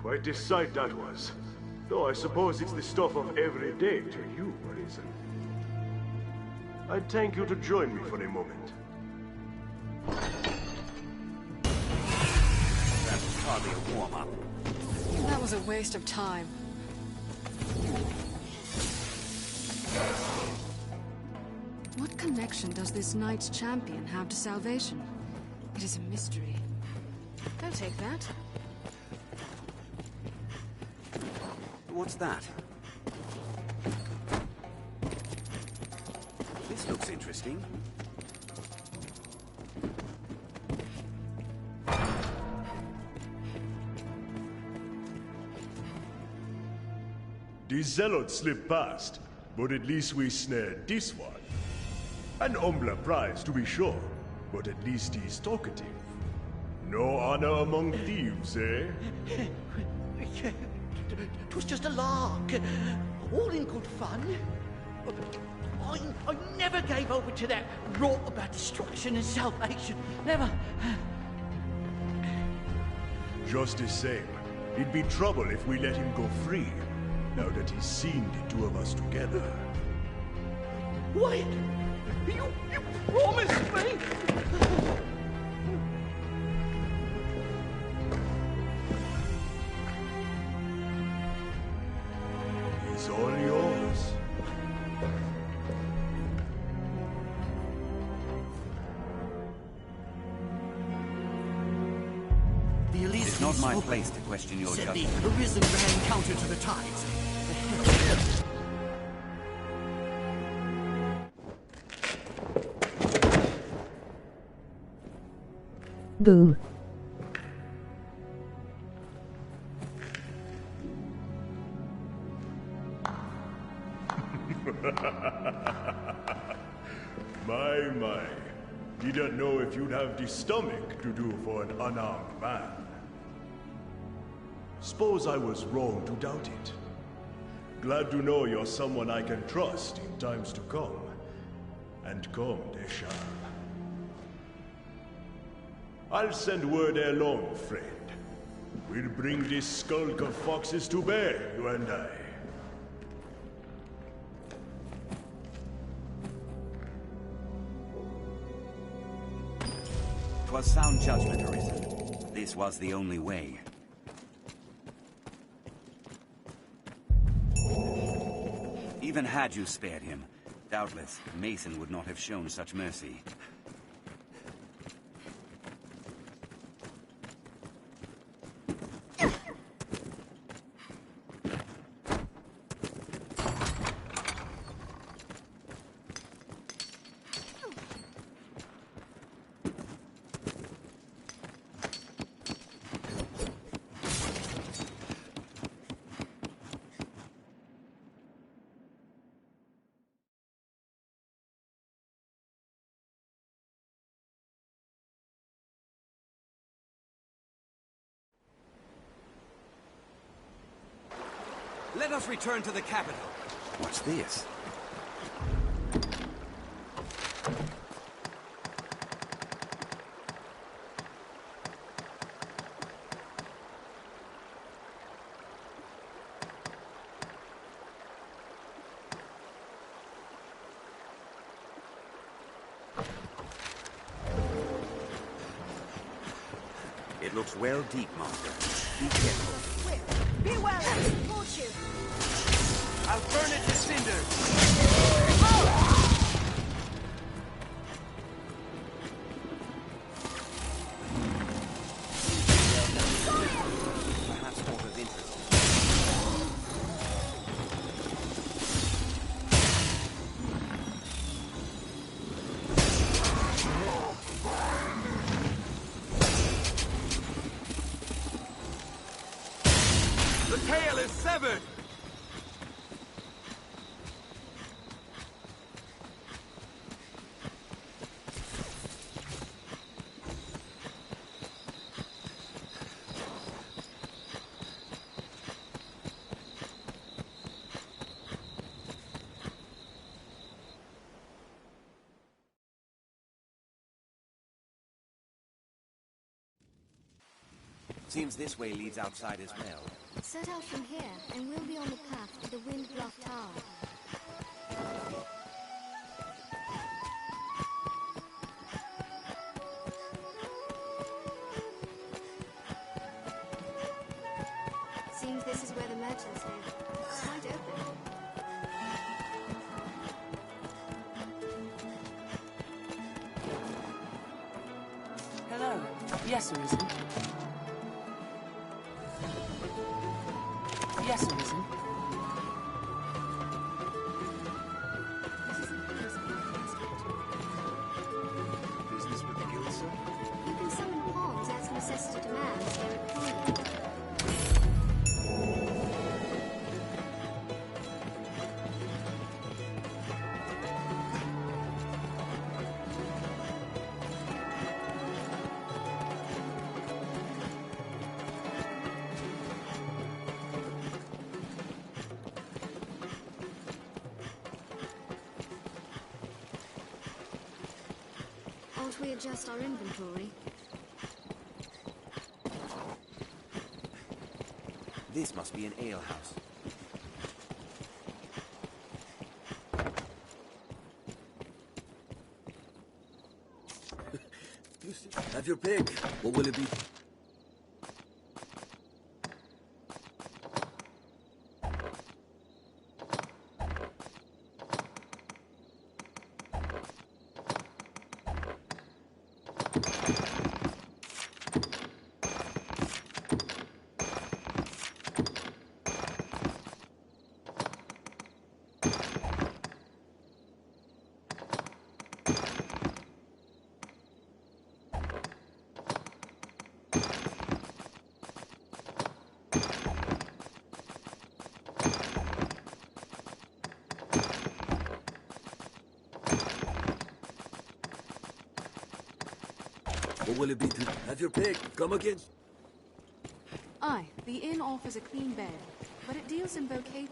V: Quite a sight that was. Though I suppose it's the stuff of every day to you, Arisen. I'd thank you to join me for a moment.
B: That was hardly a warm-up.
E: That was a waste of time. What connection does this knight's champion have to salvation? It is a mystery. I'll take that.
B: What's that? This looks interesting.
V: The zealots slipped past, but at least we snared this one. An humbler prize, to be sure, but at least he's talkative. No honor among thieves, eh?
K: It was just a lark, all in good fun. I never gave over to that rot about destruction and salvation. Never.
V: Just the same, it'd be trouble if we let him go free, now that he's seen the two of us together.
K: Wait! You promised me!
V: He's all yours.
B: It's not my place to question your
K: Send
B: judgment.
K: the Arisen ran counter to the tides.
N: Boom.
V: My. Didn't know if you'd have the stomach to do for an unarmed man. Suppose I was wrong to doubt it. Glad to know you're someone I can trust in times to come. And come they shall. I'll send word ere long, friend. We'll bring this skulk of foxes to bear, you and I.
B: 'Twas sound judgment, Arisen. This was the only way. Even had you spared him, doubtless Mason would not have shown such mercy.
G: Let us return to the capital.
B: What's this? It looks well deep, Master. Be careful.
P: Be well, I support you.
G: I'll burn it to cinders.
B: Perhaps not of interest.
G: The tail is severed!
B: Seems this way leads outside as well.
O: Set out from here, and we'll be on the path to the Wind Bluff Tower. Seems this is where the merchants live. It's quite open.
K: Hello. Yes, Arisen. Yes, Arisen.
D: Business with the guild, sir?
O: You can summon pawns as necessity demands here at Dogma. Aren't we adjust our inventory?
B: This must be an alehouse.
C: Have your pick. What will it be? What will it be to have your pick? Come again.
E: Aye, the inn offers a clean bed, but it deals in bouquet.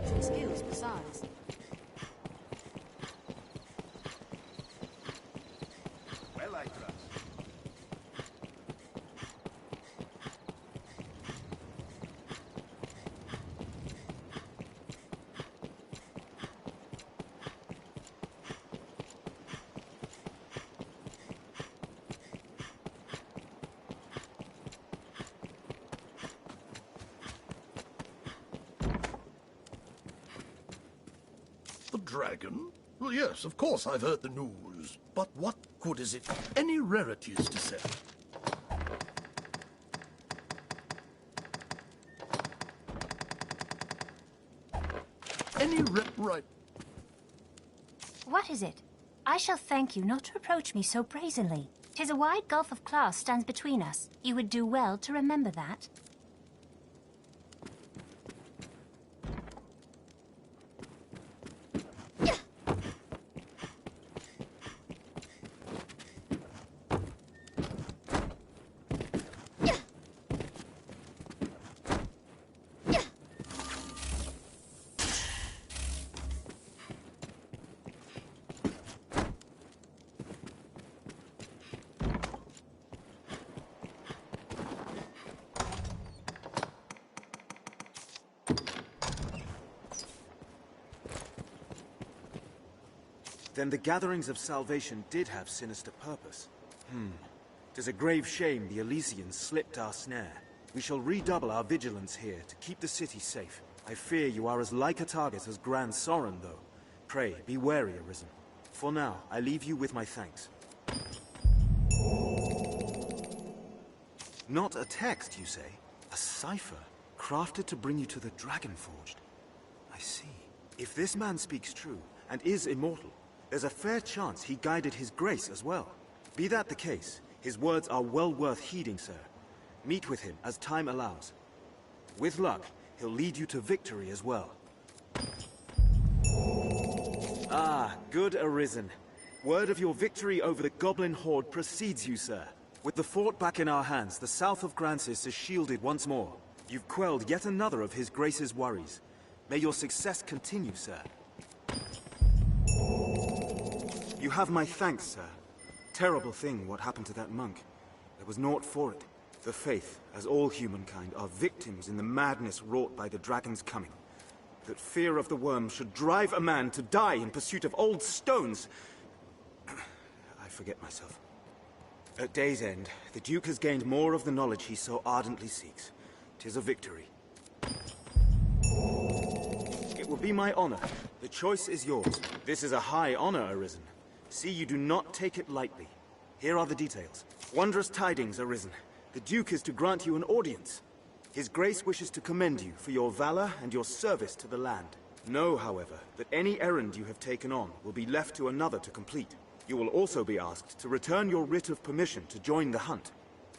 E: And skills besides.
G: Well, I trust.
A: dragon? Well, yes, of course I've heard the news. But what good is it? Any rarities to sell? Right.
M: What is it? I shall thank you not to approach me so brazenly. 'Tis a wide gulf of class stands between us. You would do well to remember that.
L: Then the gatherings of salvation did have sinister purpose. 'Tis a grave shame the Elysians slipped our snare. We shall redouble our vigilance here to keep the city safe. I fear you are as like a target as Grand Soren, though. Pray, be wary, Arisen. For now, I leave you with my thanks. Not a text, you say? A cipher, crafted to bring you to the Dragonforged. I see. If this man speaks true, and is immortal, there's a fair chance he guided his grace as well. Be that the case, his words are well worth heeding, sir. Meet with him as time allows. With luck, he'll lead you to victory as well. Ah, good Arisen. Word of your victory over the Goblin Horde precedes you, sir. With the fort back in our hands, the south of Grancis is shielded once more. You've quelled yet another of his grace's worries. May your success continue, sir. You have my thanks, sir. Terrible thing what happened to that monk. There was naught for it. The Faith, as all humankind, are victims in the madness wrought by the dragon's coming. That fear of the worm should drive a man to die in pursuit of old stones. I forget myself. At day's end, the Duke has gained more of the knowledge he so ardently seeks. 'Tis a victory. It will be my honor. The choice is yours. This is a high honor, Arisen. See you do not take it lightly. Here are the details. Wondrous tidings, Arisen. The Duke is to grant you an audience. His Grace wishes to commend you for your valor and your service to the land. Know, however, that any errand you have taken on will be left to another to complete. You will also be asked to return your writ of permission to join the hunt.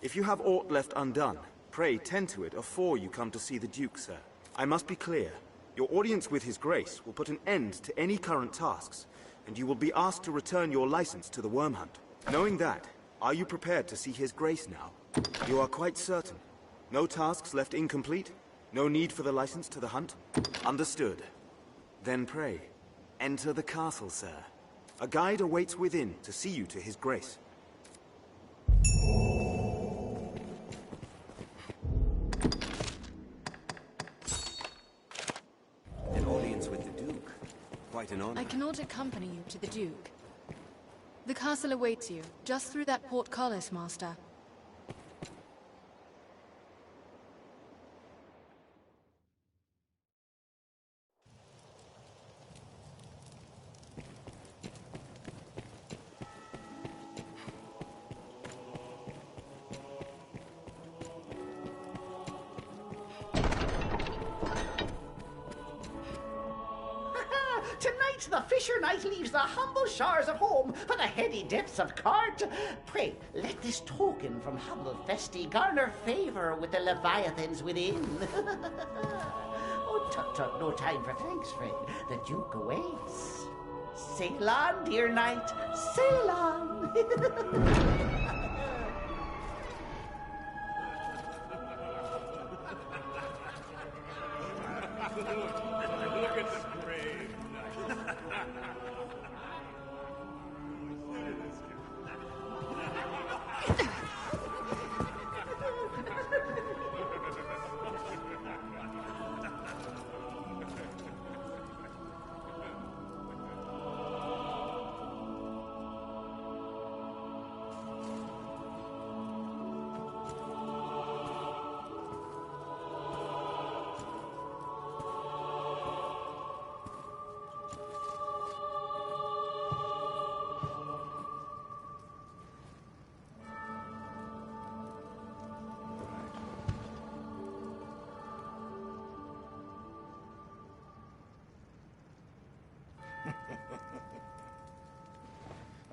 L: If you have aught left undone, pray tend to it afore you come to see the Duke, sir. I must be clear. Your audience with His Grace will put an end to any current tasks, and you will be asked to return your license to the Worm Hunt. Knowing that, are you prepared to see His Grace now? You are quite certain? No tasks left incomplete? No need for the license to the hunt? Understood. Then pray, enter the castle, sir. A guide awaits within to see you to His Grace.
B: An audience with the Duke. Quite an honor.
E: I cannot accompany you to the Duke. The castle awaits you, just through that portcullis, Master.
K: Tonight the fisher knight leaves the humble shores of home for the heady depths of court. Pray, let this token from humble Festi garner favor with the leviathans within. Oh, tut tut, no time for thanks, friend. The Duke awaits. Sail on, dear knight, sail on.
I: Look at the brave knight.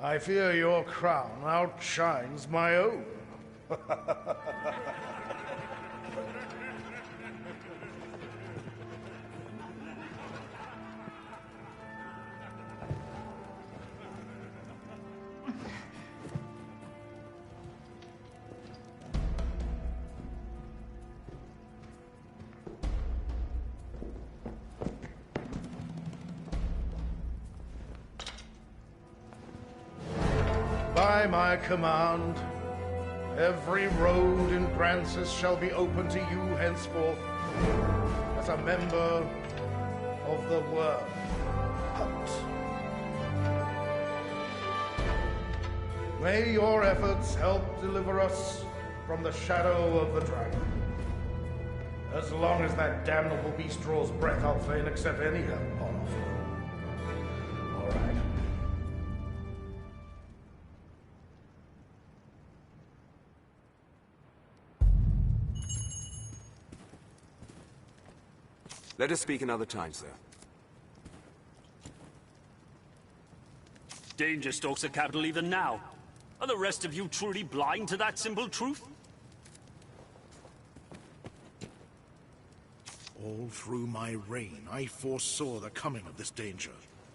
H: I fear your crown outshines my own. By my command, every road in Grancis shall be open to you henceforth, as a member of the Worm Hunt. May your efforts help deliver us from the shadow of the dragon. As long as that damnable beast draws breath, I'll fain accept any help on offer. All right.
Q: Let us speak another time, sir.
G: Danger stalks the capital even now. Are the rest of you truly blind to that simple truth?
H: All through my reign, I foresaw the coming of this danger.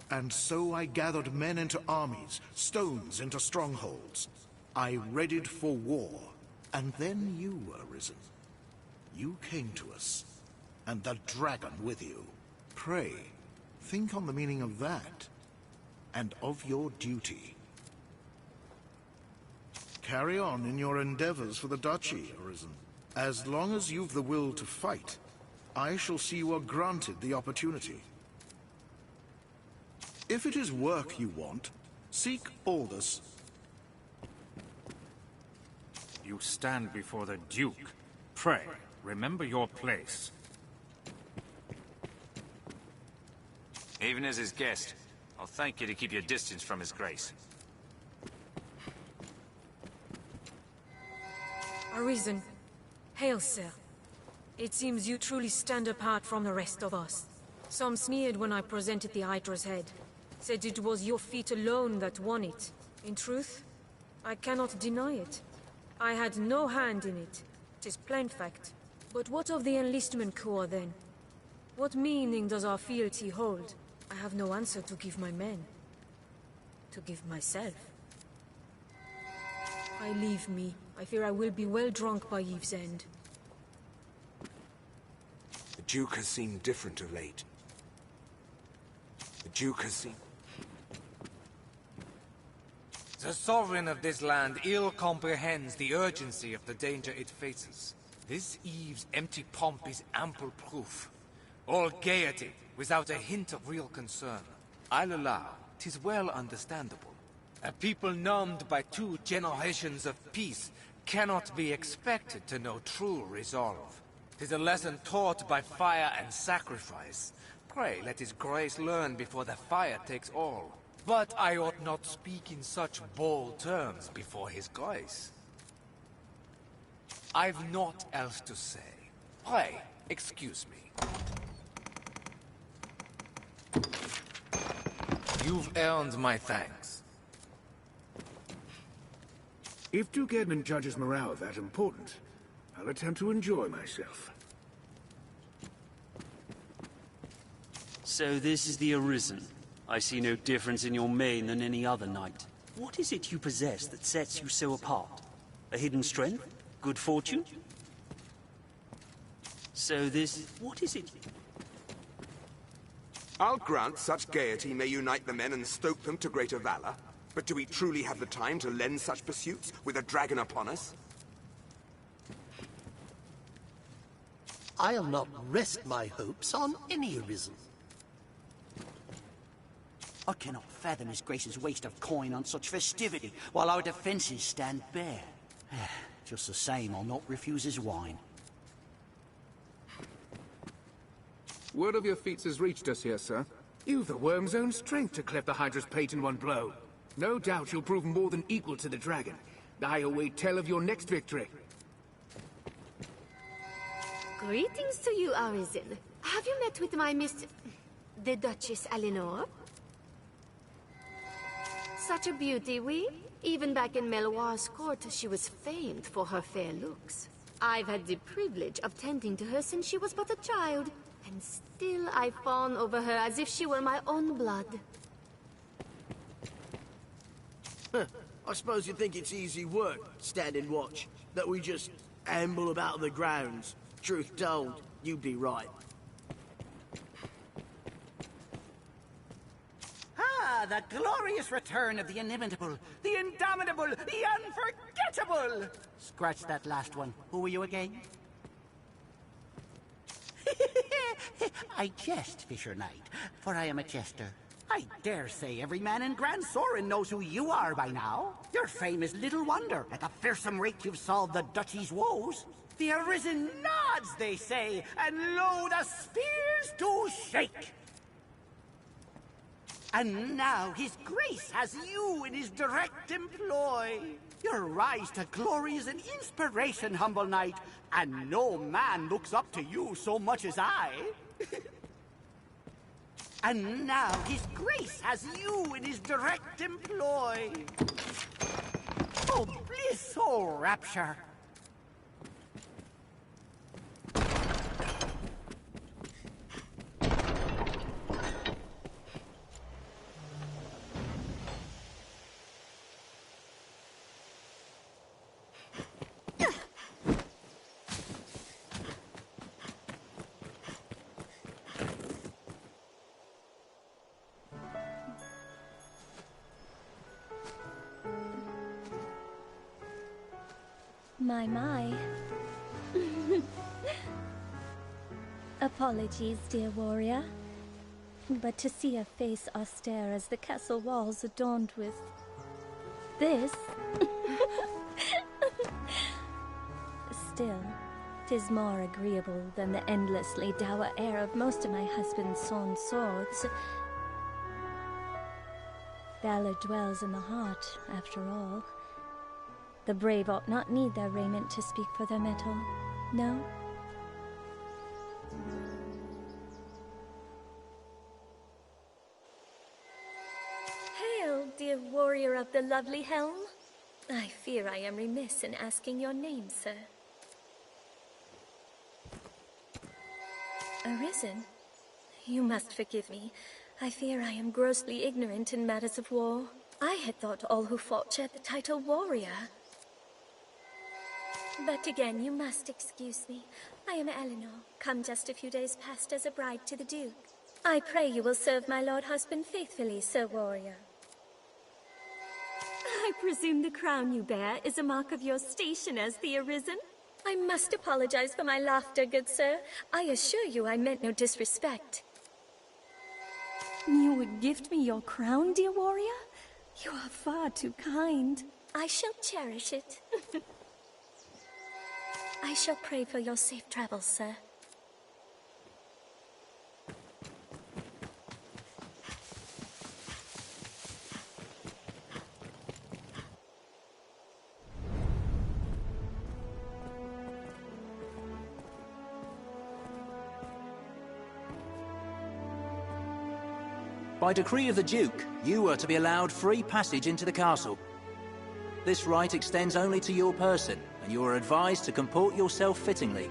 H: And so I gathered men into armies, stones into strongholds. I readied for war. And then you were Arisen. You came to us. And the dragon with you. Pray, think on the meaning of that, and of your duty. Carry on in your endeavors for the duchy, Arisen. As long as you've the will to fight, I shall see you are granted the opportunity. If it is work you want, seek Aldous.
S: You stand before the Duke. Pray, remember your place.
W: Even as his guest, I'll thank you to keep your distance from his grace.
F: Arisen. Hail, sir. It seems you truly stand apart from the rest of us. Some sneered when I presented the Hydra's head. Said it was your feat alone that won it. In truth, I cannot deny it. I had no hand in it. 'Tis plain fact. But what of the enlistment corps, then? What meaning does our fealty hold? I have no answer to give my men. To give myself. I leave me. I fear I will be well drunk by eve's end.
Q: The Duke has seemed different of late. The Duke has seemed...
X: The sovereign of this land ill comprehends the urgency of the danger it faces. This eve's empty pomp is ample proof. All gaiety, without a hint of real concern. I'll allow, 'tis well understandable. A people numbed by 2 generations of peace cannot be expected to know true resolve. 'Tis a lesson taught by fire and sacrifice. Pray let his grace learn before the fire takes all. But I ought not speak in such bold terms before his grace. I've naught else to say. Pray, excuse me. You've earned my thanks.
I: If Duke Edmund judges morale that important, I'll attempt to enjoy myself.
G: So this is the Arisen. I see no difference in your mane than any other knight. What is it you possess that sets you so apart? A hidden strength? Good fortune? So this... what is it?
Q: I'll grant such gaiety may unite the men and stoke them to greater valor. But do we truly have the time to lend such pursuits with a dragon upon us?
A: I'll not rest my hopes on any Arisen.
K: I cannot fathom his grace's waste of coin on such festivity, while our defences stand bare. Just the same, I'll not refuse his wine.
I: Word of your feats has reached us here, sir. You've the worm's own strength to cleft the Hydra's pate in one blow. No doubt you'll prove more than equal to the dragon. I await tell of your next victory.
U: Greetings to you, Arisen. Have you met with my the Duchess Eleanor? Such a beauty, we. Even back in Meloir's court, she was famed for her fair looks. I've had the privilege of tending to her since she was but a child, and still I fawn over her as if she were my own blood.
J: I suppose you think it's easy work, standing watch, that we just amble about the grounds. Truth told, you'd be right.
K: Ah, the glorious return of the inimitable, the indomitable, the unforgettable! Scratch that last one. Who were you again? I jest, Fisher Knight, for I am a jester. I dare say every man in Grand Sorin knows who you are by now. Your fame is little wonder at the fearsome rate you've solved the duchy's woes. The Arisen nods, they say, and lo, the spears do shake. And now his grace has you in his direct employ. Your rise to glory is an inspiration, humble knight, and no man looks up to you so much as I. And now his grace has you in his direct employ. Oh, bliss, oh, rapture.
O: My. Apologies, dear warrior. But to see a face austere as the castle walls adorned with this... Still, 'tis more agreeable than the endlessly dour air of most of my husband's sawn swords. Valor dwells in the heart, after all. The brave ought not need their raiment to speak for their mettle, no? Hail, dear warrior of the lovely helm. I fear I am remiss in asking your name, sir. Arisen? You must forgive me. I fear I am grossly ignorant in matters of war. I had thought all who fought shared the title warrior. But again, you must excuse me. I am Eleanor, come just a few days past as a bride to the Duke. I pray you will serve my lord husband faithfully, Sir Warrior. I presume the crown you bear is a mark of your station as the Arisen? I must apologize for my laughter, good sir. I assure you I meant no disrespect. You would gift me your crown, dear warrior? You are far too kind. I shall cherish it. I shall pray for your safe travels, sir.
N: By decree of the Duke, you are to be allowed free passage into the castle. This right extends only to your person, and you are advised to comport yourself fittingly.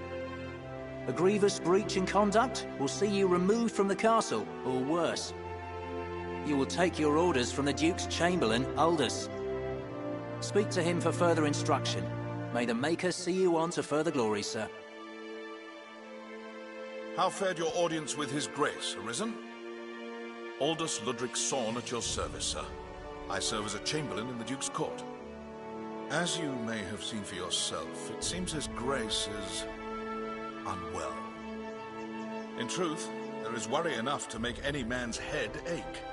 N: A grievous breach in conduct will see you removed from the castle, or worse. You will take your orders from the Duke's Chamberlain, Aldous. Speak to him for further instruction. May the Maker see you on to further glory, sir.
R: How fared your audience with His Grace, Arisen? Aldous Ludric Sorn at your service, sir. I serve as a Chamberlain in the Duke's court. As you may have seen for yourself, it seems His Grace is unwell. In truth, there is worry enough to make any man's head ache.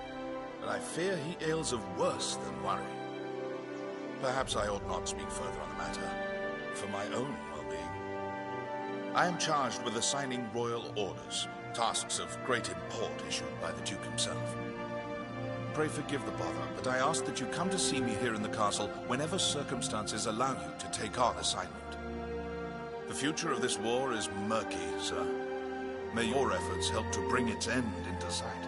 R: But I fear he ails of worse than worry. Perhaps I ought not speak further on the matter, for my own well-being. I am charged with assigning royal orders, tasks of great import issued by the Duke himself. Pray forgive the bother, but I ask that you come to see me here in the castle whenever circumstances allow you to take on assignment. The future of this war is murky, sir. May your efforts help to bring its end into sight.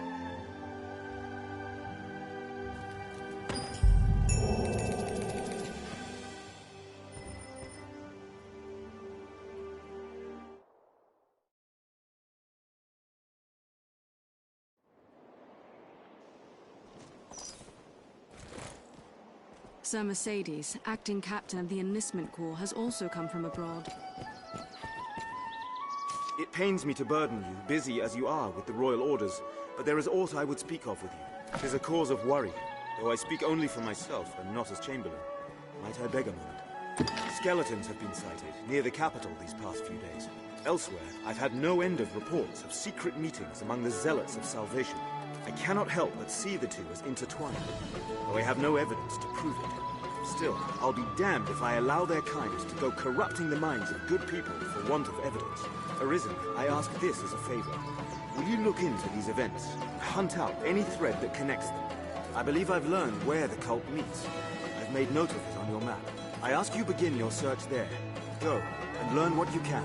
E: Sir Mercedes, acting captain of the enlistment corps, has also come from abroad.
L: It pains me to burden you, busy as you are with the royal orders, but there is aught I would speak of with you. 'Tis a cause of worry, though I speak only for myself and not as Chamberlain. Might I beg a moment? Skeletons have been sighted near the capital these past few days. Elsewhere, I've had no end of reports of secret meetings among the zealots of salvation. I cannot help but see the two as intertwined, though I have no evidence to prove it. Still, I'll be damned if I allow their kind to go corrupting the minds of good people for want of evidence. Arisen, I ask this as a favor. Will you look into these events and hunt out any thread that connects them? I believe I've learned where the cult meets. I've made note of it on your map. I ask you begin your search there. Go, and learn what you can.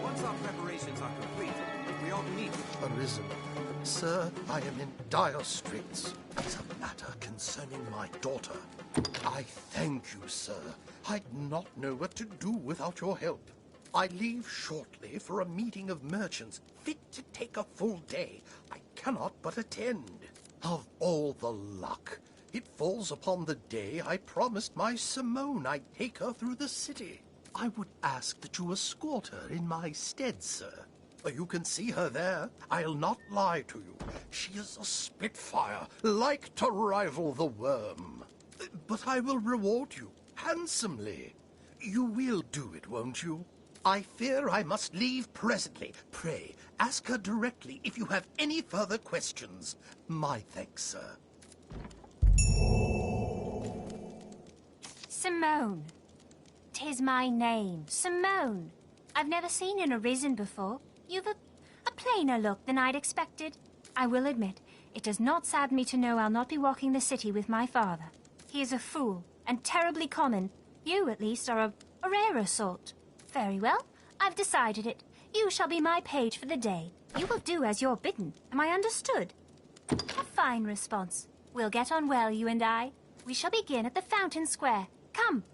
Q: Once our preparations are complete, we ought to meet.
A: Arisen. Sir, I am in dire straits. It's a matter concerning my daughter. I thank you, sir. I'd not know what to do without your help. I leave shortly for a meeting of merchants, fit to take a full day. I cannot but attend. Of all the luck, it falls upon the day I promised my Simone I'd take her through the city. I would ask that you escort her in my stead, sir. You can see her there. I'll not lie to you. She is a spitfire, like to rival the worm. But I will reward you handsomely. You will do it, won't you? I fear I must leave presently. Pray, ask her directly if you have any further questions. My thanks, sir.
M: Simone. 'Tis my name, Simone. I've never seen an Arisen before. You've a plainer look than I'd expected. I will admit, it does not sadden me to know I'll not be walking the city with my father. He is a fool, and terribly common. You, at least, are a rarer sort. Very well, I've decided it. You shall be my page for the day. You will do as you're bidden. Am I understood? A fine response. We'll get on well, you and I. We shall begin at the Fountain Square. Come.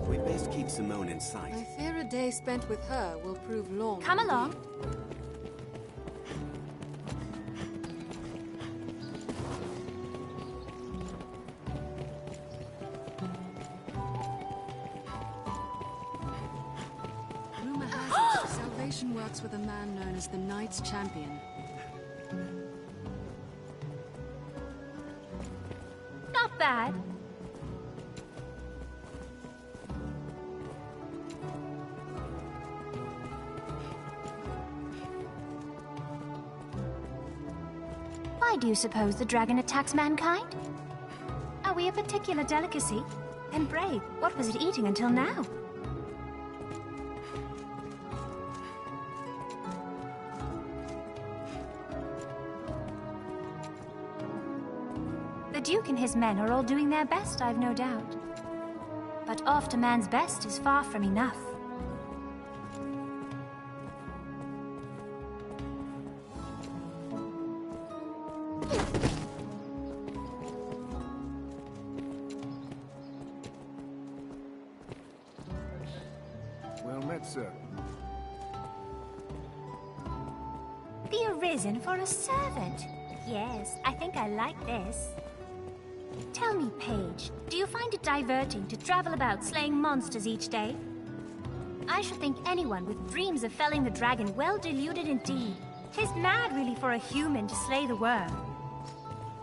B: We'd best keep Simone in sight.
E: I fear a day spent with her will prove long.
M: Come along.
E: Rumor has it, Salvation works with a man known as the Knights Champion.
M: Not bad. Why do you suppose the dragon attacks mankind? Are we a particular delicacy? And brave, what was it eating until now? The Duke and his men are all doing their best, I've no doubt. But oft a man's best is far from enough.
D: Well met, sir.
M: The Arisen for a servant. Yes, I think I like this. Tell me, Paige, do you find it diverting to travel about slaying monsters each day? I should think anyone with dreams of felling the dragon well deluded indeed. 'Tis mad, really, for a human to slay the worm.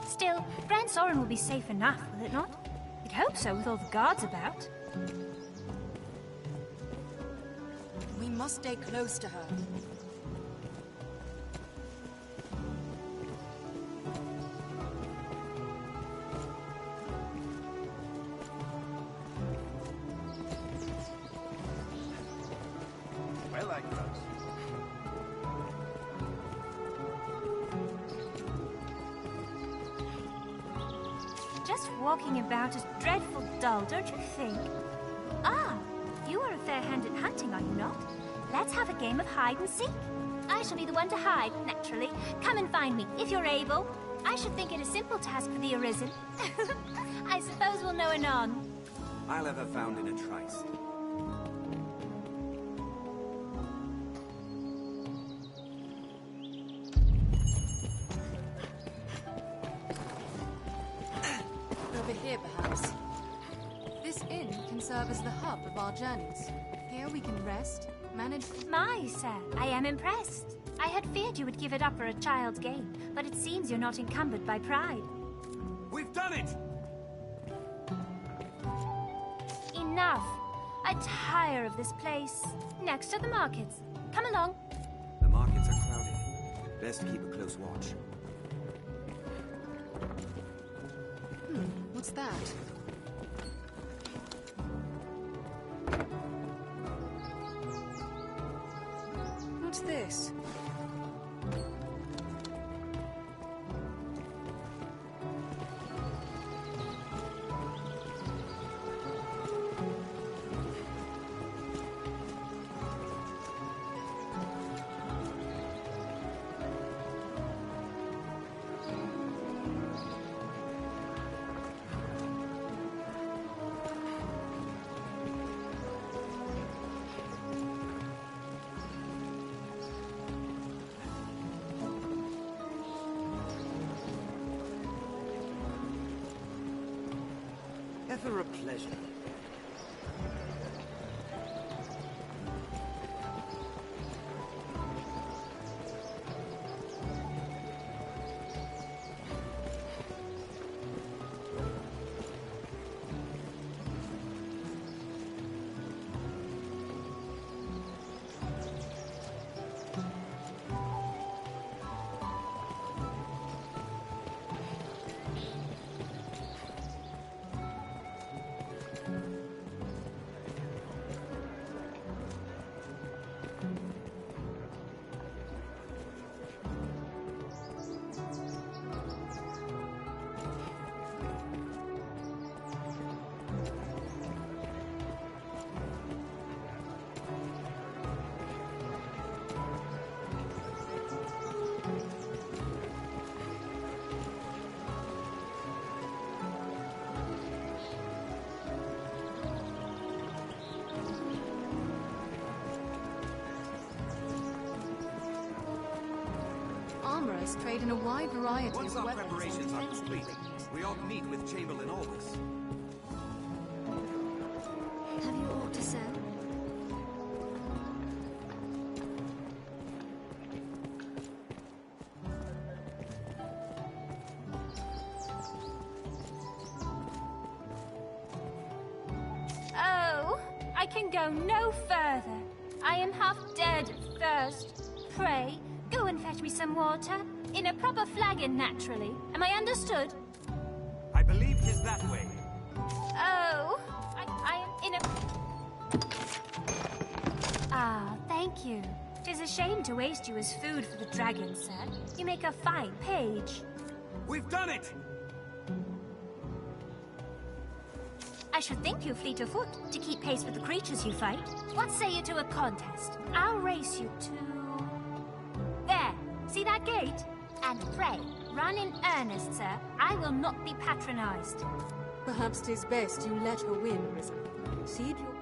M: Still, Grand Soren will be safe enough, will it not? You'd hope so, with all the guards about.
E: We must stay close to her.
D: Well, I trust.
M: Just walking about is dreadful dull, don't you think? Ah, you are a fair hand at hunting, are you not? Let's have a game of hide and seek. I shall be the one to hide, naturally. Come and find me, if you're able. I should think it a simple task for the Arisen. I suppose we'll know anon.
B: I'll have her found in a trice.
E: serve as the hub of our journeys. Here we can rest, manage...
M: My, sir, I am impressed. I had feared you would give it up for a child's game, but it seems you're not encumbered by pride.
B: We've done it!
M: Enough. I tire of this place. Next to the markets. Come along.
B: The markets are crowded. Best keep a close watch.
E: What's that? What's this?
B: Ever a pleasure.
E: Armorers trade in a wide variety
B: Once
E: of
B: our
E: weapons.
B: preparations are complete, we ought to meet with Chamberlain Aldous.
O: Have you aught to sell?
M: Oh, I can go no further. I am half dead of thirst. Pray, go and fetch me some water. In a proper flagon, naturally. Am I understood?
B: I believe 'tis that way.
M: Oh, I am in a... Ah, thank you. 'Tis a shame to waste you as food for the dragon, sir. You make a fine page.
B: We've done it!
M: I should think you fleet of foot to keep pace with the creatures you fight. What say you to a contest? I'll race you to... There! See that gate? And pray, run in earnest, sir. I will not be patronized.
E: Perhaps 'tis best you let her win, Arisen. Cede your pride.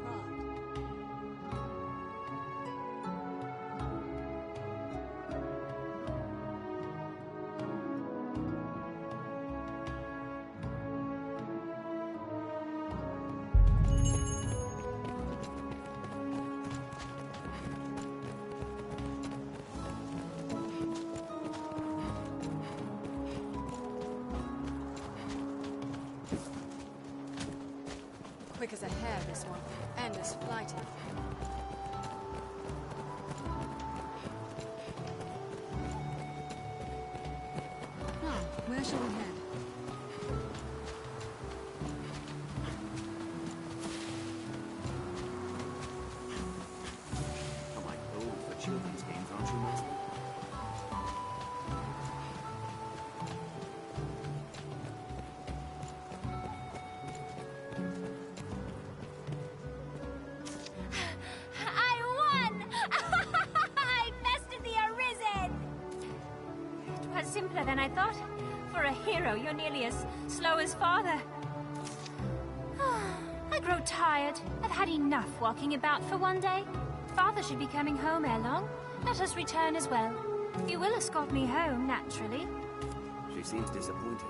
E: Quick as a hare, this one, and as flighty. Now, where shall we head?
B: Am I old for children's games, aren't you, Master?
M: I won! I bested the Arisen! It was simpler than I thought. For a hero, you're nearly as slow as father. I grow tired. I've had enough walking about for one day. Father should be coming home ere long. Let us return as well. You will escort me home, naturally.
B: She seems disappointed.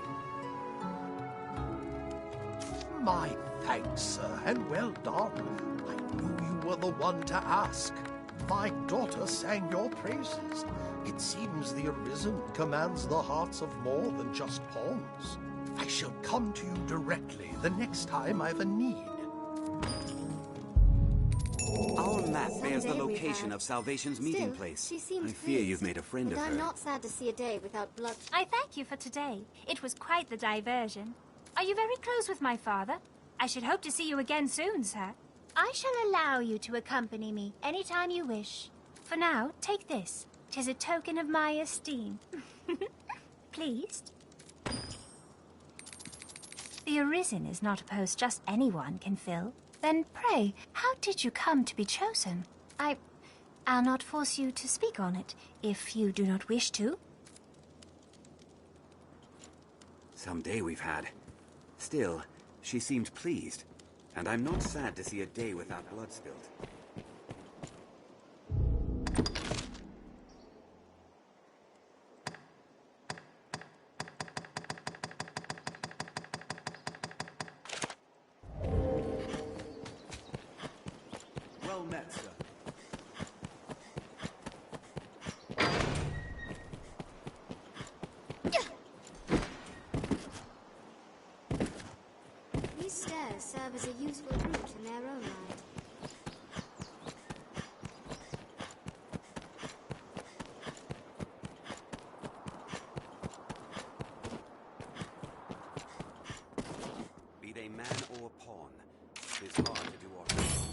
A: My Thanks, sir, and well done. I knew you were the one to ask. My daughter sang your praises. It seems the Arisen commands the hearts of more than just pawns. I shall come to you directly the next time I've a need.
B: Our map bears the location of Salvation's meeting place.
U: She seemed
B: I fear you've
U: pleased,
B: made a friend
U: but
B: of her.
U: I'm not sad to see a day without blood.
M: I thank you for today. It was quite the diversion. Are you very close with my father? I should hope to see you again soon, sir. I shall allow you to accompany me anytime you wish. For now, take this. 'Tis a token of my esteem. Pleased? The Arisen is not a post just anyone can fill. Then pray, how did you come to be chosen? I'll not force you to speak on it, if you do not wish to.
B: Some day we've had. Still, she seemed pleased. And I'm not sad to see a day without blood spilled. Well met, sir.
U: These stairs serve as a useful route in their own right.
B: Be they man or pawn, 'tis hard to do our best.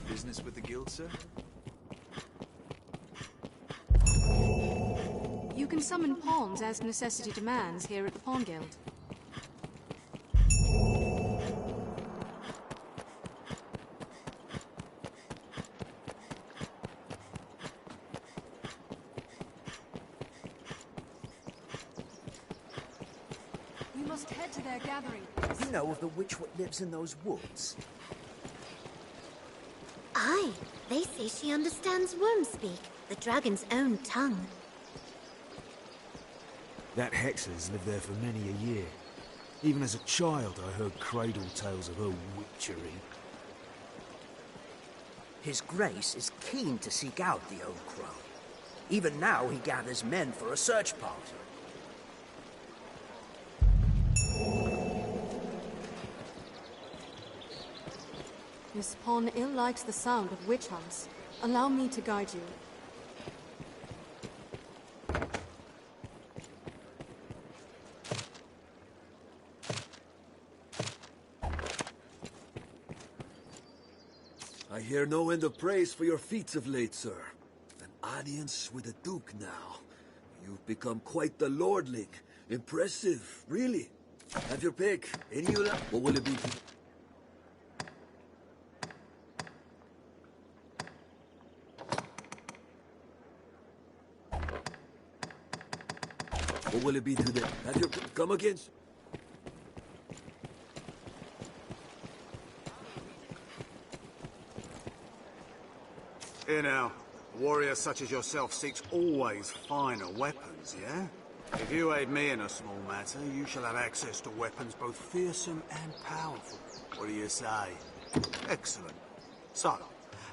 L: Business with the guild, sir?
E: You can summon pawns as necessity demands here at the Pawn Guild. We must head to their gathering.
C: You know of the witch what lives in those woods?
O: Aye, they say she understands worm speak, the dragon's own tongue.
P: That Hexer's lived there for many a year. Even as a child, I heard cradle tales of her witchery.
C: His Grace is keen to seek out the old crow. Even now, he gathers men for a search party.
E: This pawn ill likes the sound of witch hunts. Allow me to guide you.
T: I hear no end of praise for your feats of late, sir. An audience with a duke now. You've become quite the lordling. Impressive, really. Have your pick. Any you like? What will it be? What will it be today? Have your pick. Come again.
P: Here now, a warrior such as yourself seeks always finer weapons, yeah? If you aid me in a small matter, you shall have access to weapons both fearsome and powerful. What do you say? Excellent. So,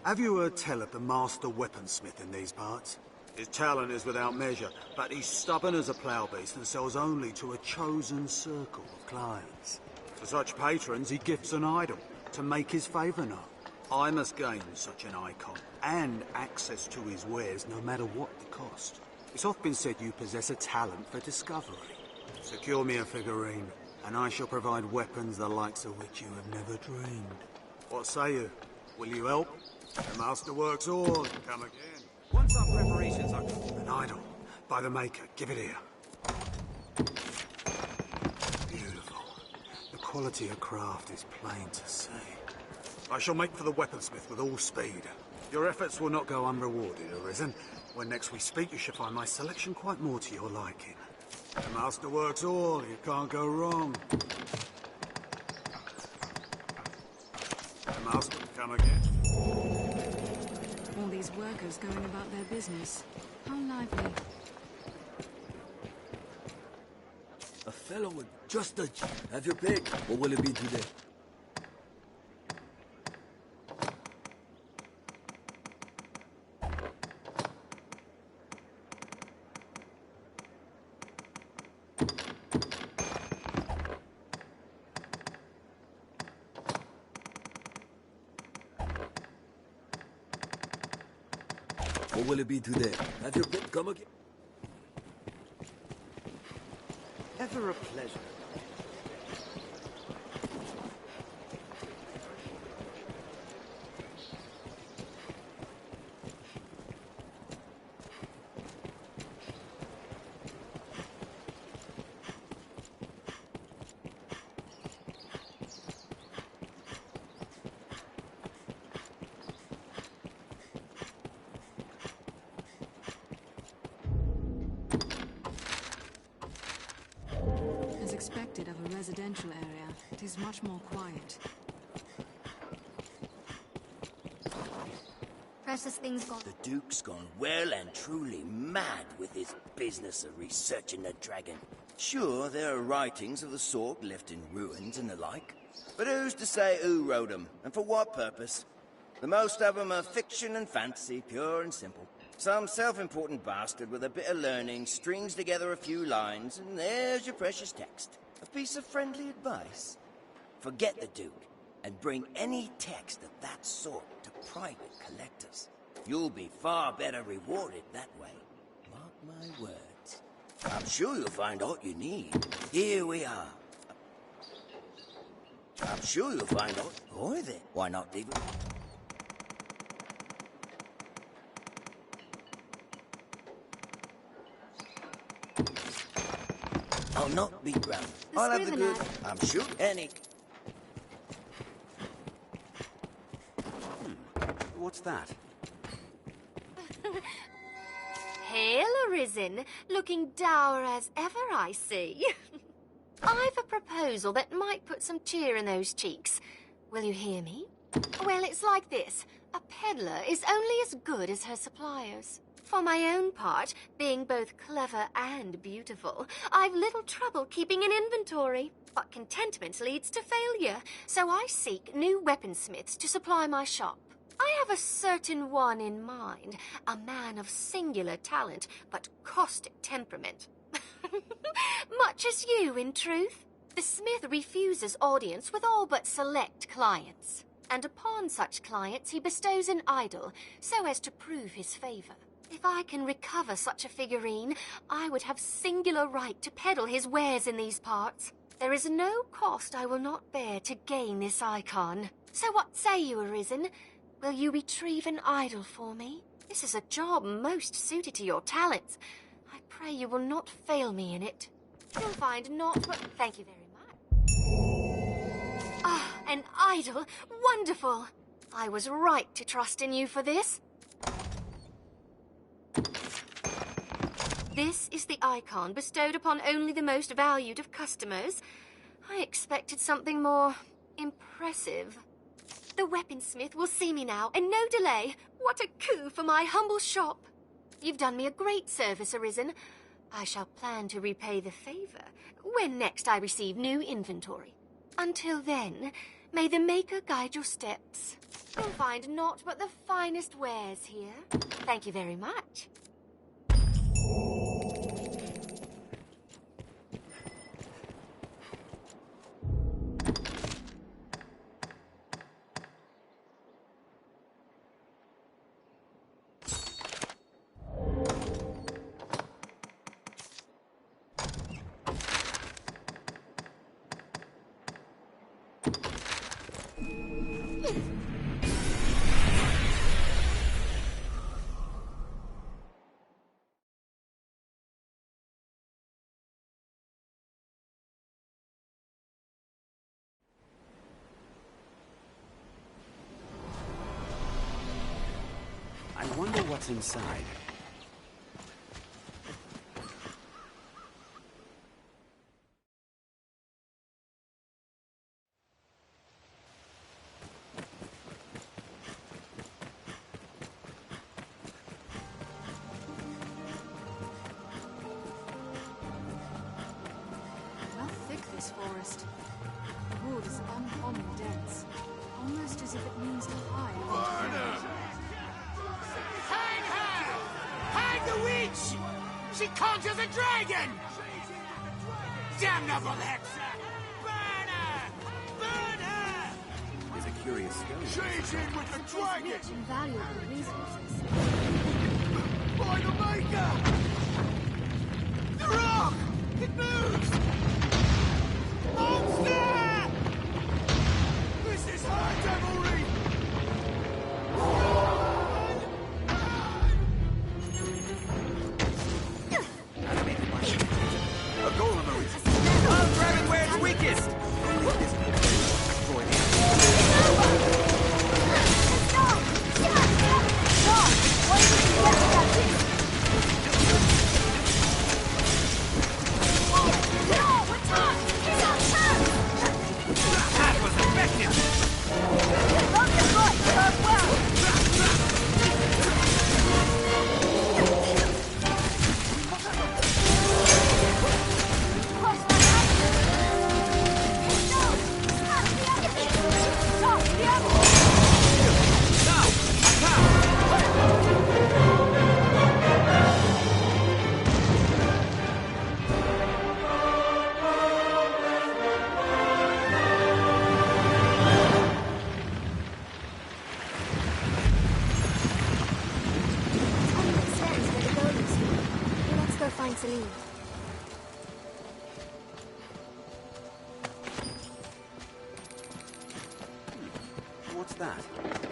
P: have you heard tell of the master weaponsmith in these parts? His talent is without measure, but he's stubborn as a plough beast and sells only to a chosen circle of clients. To such patrons, he gifts an idol to make his favour known. I must gain such an icon and access to his wares no matter what the cost. It's often been said you possess a talent for discovery. Secure me a figurine, and I shall provide weapons the likes of which you have never dreamed. What say you? Will you help? The master works all. Come again.
B: Once our preparations are...
P: An idol. By the maker. Give it here. Beautiful. The quality of craft is plain to see. I shall make for the weaponsmith with all speed. Your efforts will not go unrewarded, Arisen. When next we speak, you shall find my selection quite more to your liking. The master works all. You can't go wrong. The master, come again.
E: All these workers going about their business. How lively.
T: fellow, just a... Have your pick. What will it be today? What will it be today? Have your pick. Come again.
J: Ever a pleasure.
E: As expected of a residential area, it is much more quiet.
O: Precious things gone.
C: The Duke's gone well and truly mad with his business of researching the dragon. Sure, there are writings of the sort left in ruins and the like, but who's to say who wrote them, and for what purpose? The most of them are fiction and fantasy, pure and simple. Some self-important bastard with a bit of learning strings together a few lines, and there's your precious text. A piece of friendly advice. Forget the Duke, and bring any text of that sort to private collectors. You'll be far better rewarded that way. Mark my words. I'm sure you'll find all you need. Here we are. I'm sure you'll find all... Or then, why not leave it? I'll not be ground. I'll have the good. I'm sure any...
B: What's that?
U: Hail, Arisen. Looking dour as ever, I see. I've a proposal that might put some cheer in those cheeks. Will you hear me? Well, it's like this. A peddler is only as good as her suppliers. For my own part, being both clever and beautiful, I've little trouble keeping an inventory. But contentment leads to failure, so I seek new weaponsmiths to supply my shop. I have a certain one in mind, a man of singular talent, but caustic temperament. Much as you, in truth. The smith refuses audience with all but select clients, and upon such clients he bestows an idol, so as to prove his favor. If I can recover such a figurine, I would have singular right to peddle his wares in these parts. There is no cost I will not bear to gain this icon. So what say you, Arisen? Will you retrieve an idol for me? This is a job most suited to your talents. I pray you will not fail me in it. You'll find naught but... Thank you very much. Ah, an idol! Wonderful! I was right to trust in you for this. This is the icon bestowed upon only the most valued of customers. I expected something more impressive. The weaponsmith will see me now, and no delay. What a coup for my humble shop. You've done me a great service, Arisen. I shall plan to repay the favor when next I receive new inventory. Until then, may the Maker guide your steps. You'll find naught but the finest wares here. Thank you very much.
B: I wonder what's inside.
E: forest. The wood is uncommon dense, almost as if it means to hide.
I: Hang her! Hang the witch! She conjures a dragon! Damnable Hexa! Burn her! Burn her!
B: There's a curious stone.
I: She's in with the dragon!
E: Rich and valuable resources.
I: By the Maker! The rock! It moves! Monster! This is her devilry!
B: A golem arisen. I'll grab it where it's weakest!
I: That was effective!
O: Let's go find Celine.
B: What's that?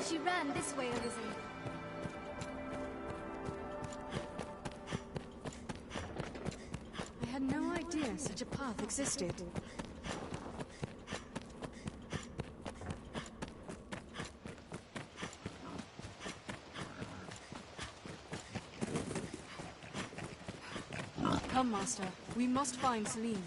E: She ran this way, Arisen. I had no idea such a path existed. Come, Master. We must find Celine.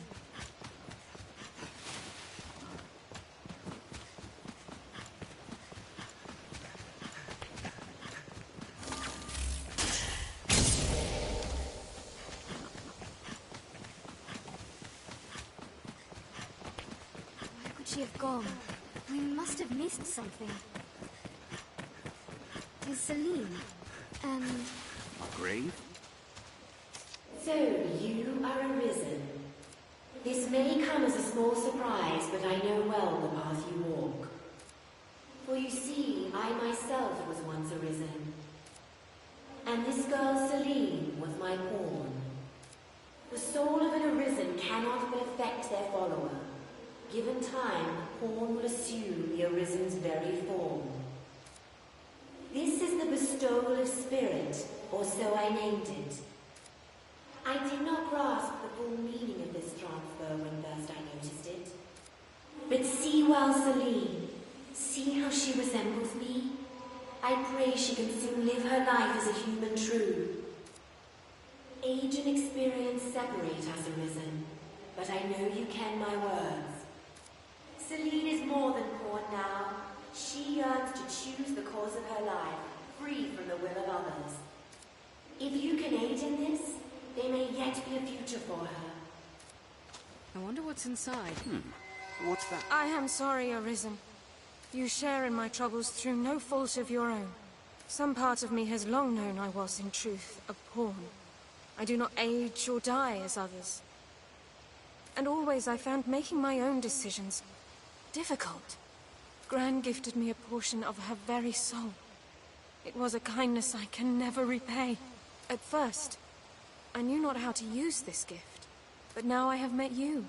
O: Where could she have gone? We must have missed something. Is Celine, and...
B: A grave?
H: So, you are Arisen. This may come as a small surprise, but I know well the path you walk. For you see, I myself was once Arisen. And this girl Celine was my pawn. The soul of an Arisen cannot but affect their follower. Given time, the pawn will assume the Arisen's very form. This is the bestowal of spirit, or so I named it. I did not grasp the full meaning of this transfer when first I noticed it. But see well Celine. See how she resembles me? I pray she can soon live her life as a human true. Age and experience separate us, Arisen, but I know you ken my words. Celine is more than pawn now. She yearns to choose the course of her life, free from the will of others. If you can aid in this, there may yet be a future for her.
E: I wonder what's inside.
B: What's that?
F: I am sorry, Arisen. You share in my troubles through no fault of your own. Some part of me has long known I was, in truth, a pawn. I do not age or die as others. And always I found making my own decisions difficult. Gran gifted me a portion of her very soul. It was a kindness I can never repay. At first, I knew not how to use this gift, but now I have met you.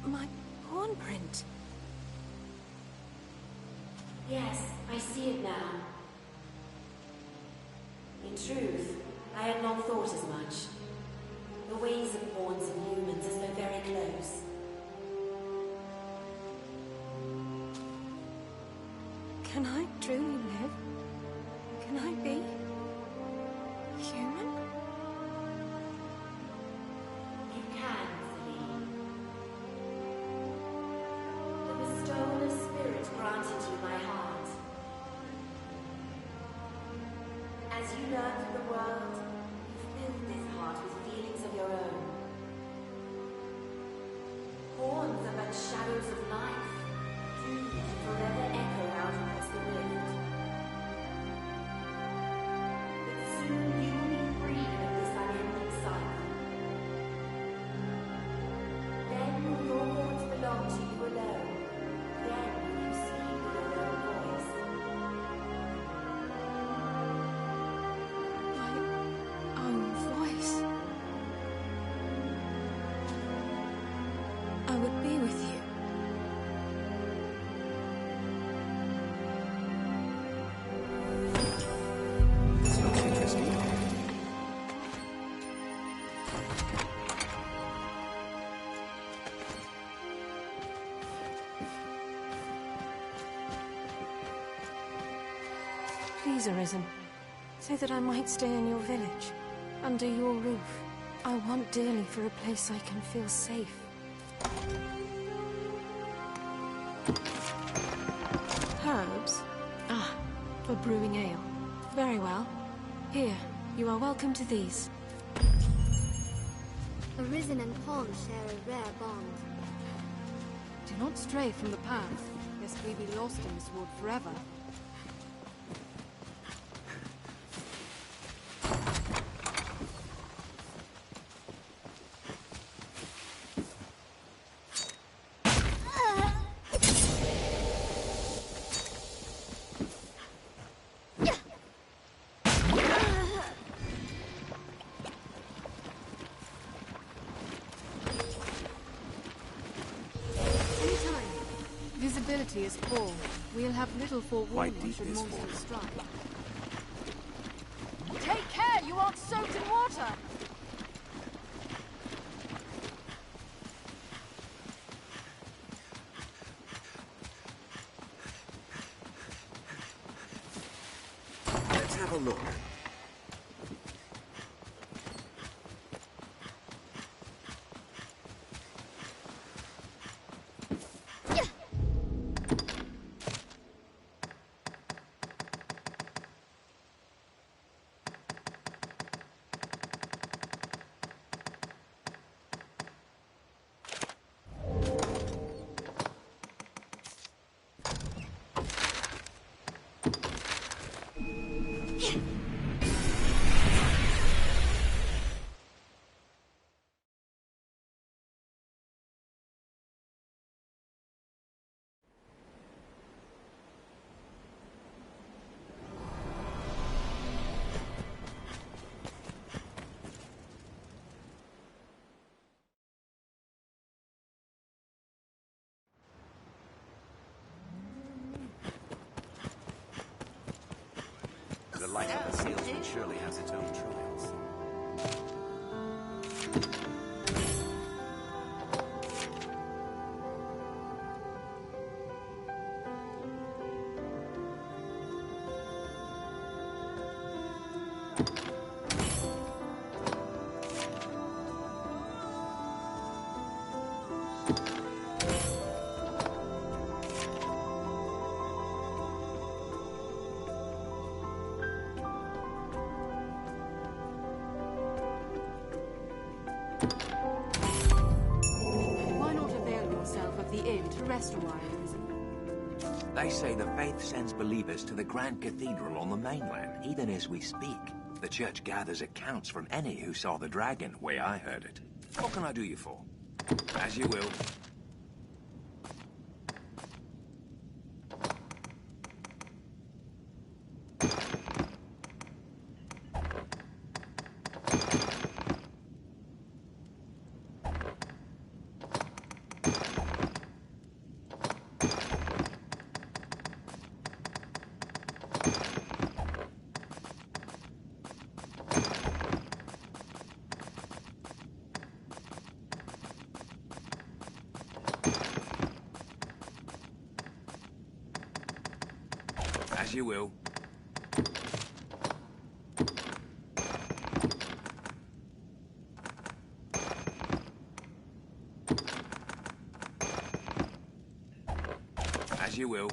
F: My pawn print.
H: Yes, I see it now. In truth, I had not thought as much. The ways of pawns and humans are so very close.
F: Can I truly live? Can I be human?
H: You can, Celine. The bestowal of spirit granted you my heart. As you learned of the world, you filled this heart with feelings of your own.
F: Please, Arisen. Say that I might stay in your village, under your roof. I want dearly for a place I can feel safe. Herbs? Ah, for brewing ale. Very well. Here, you are welcome to these.
S: Arisen and Pond share a rare bond.
E: Do not stray from the path, lest we be lost in this wood forever. Visibility is poor. We'll have little forewarning should monsters strike. Take care! You aren't soaked in water!
B: Let's have a look. The light of the salesman surely has its own trials.
E: Why not avail yourself of the inn to rest a while, Arisen?
V: They say the faith sends believers to the Grand Cathedral on the mainland, even as we speak. The church gathers accounts from any who saw the dragon, way I heard it. What can I do you for? As you will. As you will. As you will.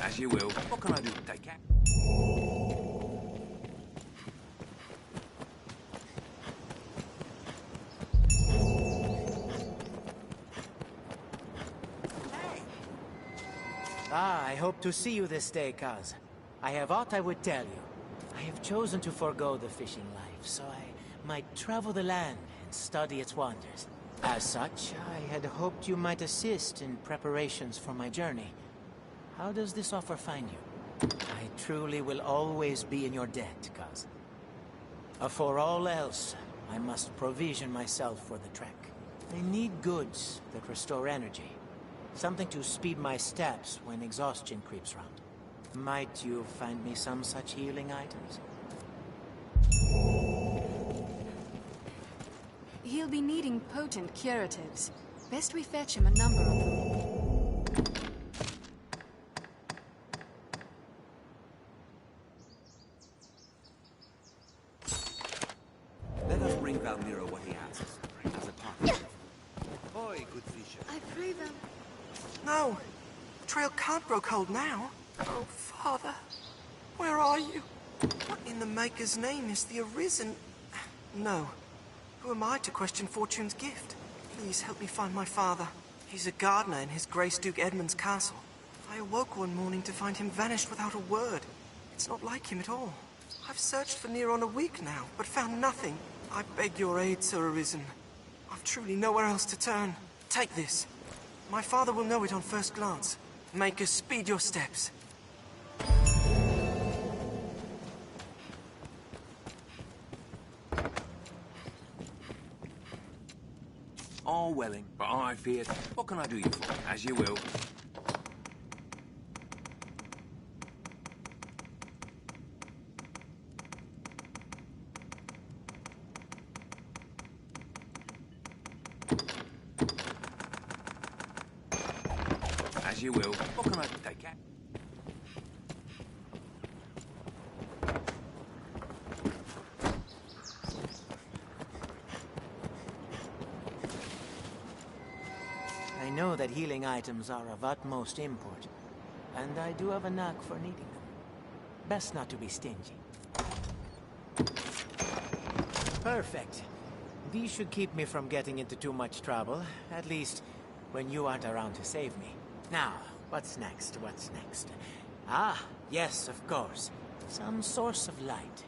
V: As you will. What can I do to take care?
G: I hope to see you this day, Kaz. I have aught I would tell you. I have chosen to forego the fishing life, so I might travel the land and study its wonders. As such, I had hoped you might assist in preparations for my journey. How does this offer find you? I truly will always be in your debt, Kaz. For all else, I must provision myself for the trek. I need goods that restore energy. Something to speed my steps when exhaustion creeps round. Might you find me some such healing items?
E: He'll be needing potent curatives. Best we fetch him a number of them.
B: Let us bring Valmira what he asks, as a partner.
Q: Oi, good fisher.
K: I pray them.
W: No! The trail can't grow cold now. Oh, Father. Where are you? What in the Maker's name is the Arisen? No. Who am I to question Fortune's gift? Please help me find my father. He's a gardener in His Grace Duke Edmund's castle. I awoke one morning to find him vanished without a word. It's not like him at all. I've searched for near on a week now, but found nothing. I beg your aid, Sir Arisen. I've truly nowhere else to turn. Take this. My father will know it on first glance. Maker, speed your steps.
V: All welling, but I feared. What can I do you for? As you will. As you will. What can I take care?
G: I know that healing items are of utmost import, and I do have a knack for needing them. Best not to be stingy. Perfect. These should keep me from getting into too much trouble, at least when you aren't around to save me. Now, what's next? What's next? Ah, yes, of course. Some source of light.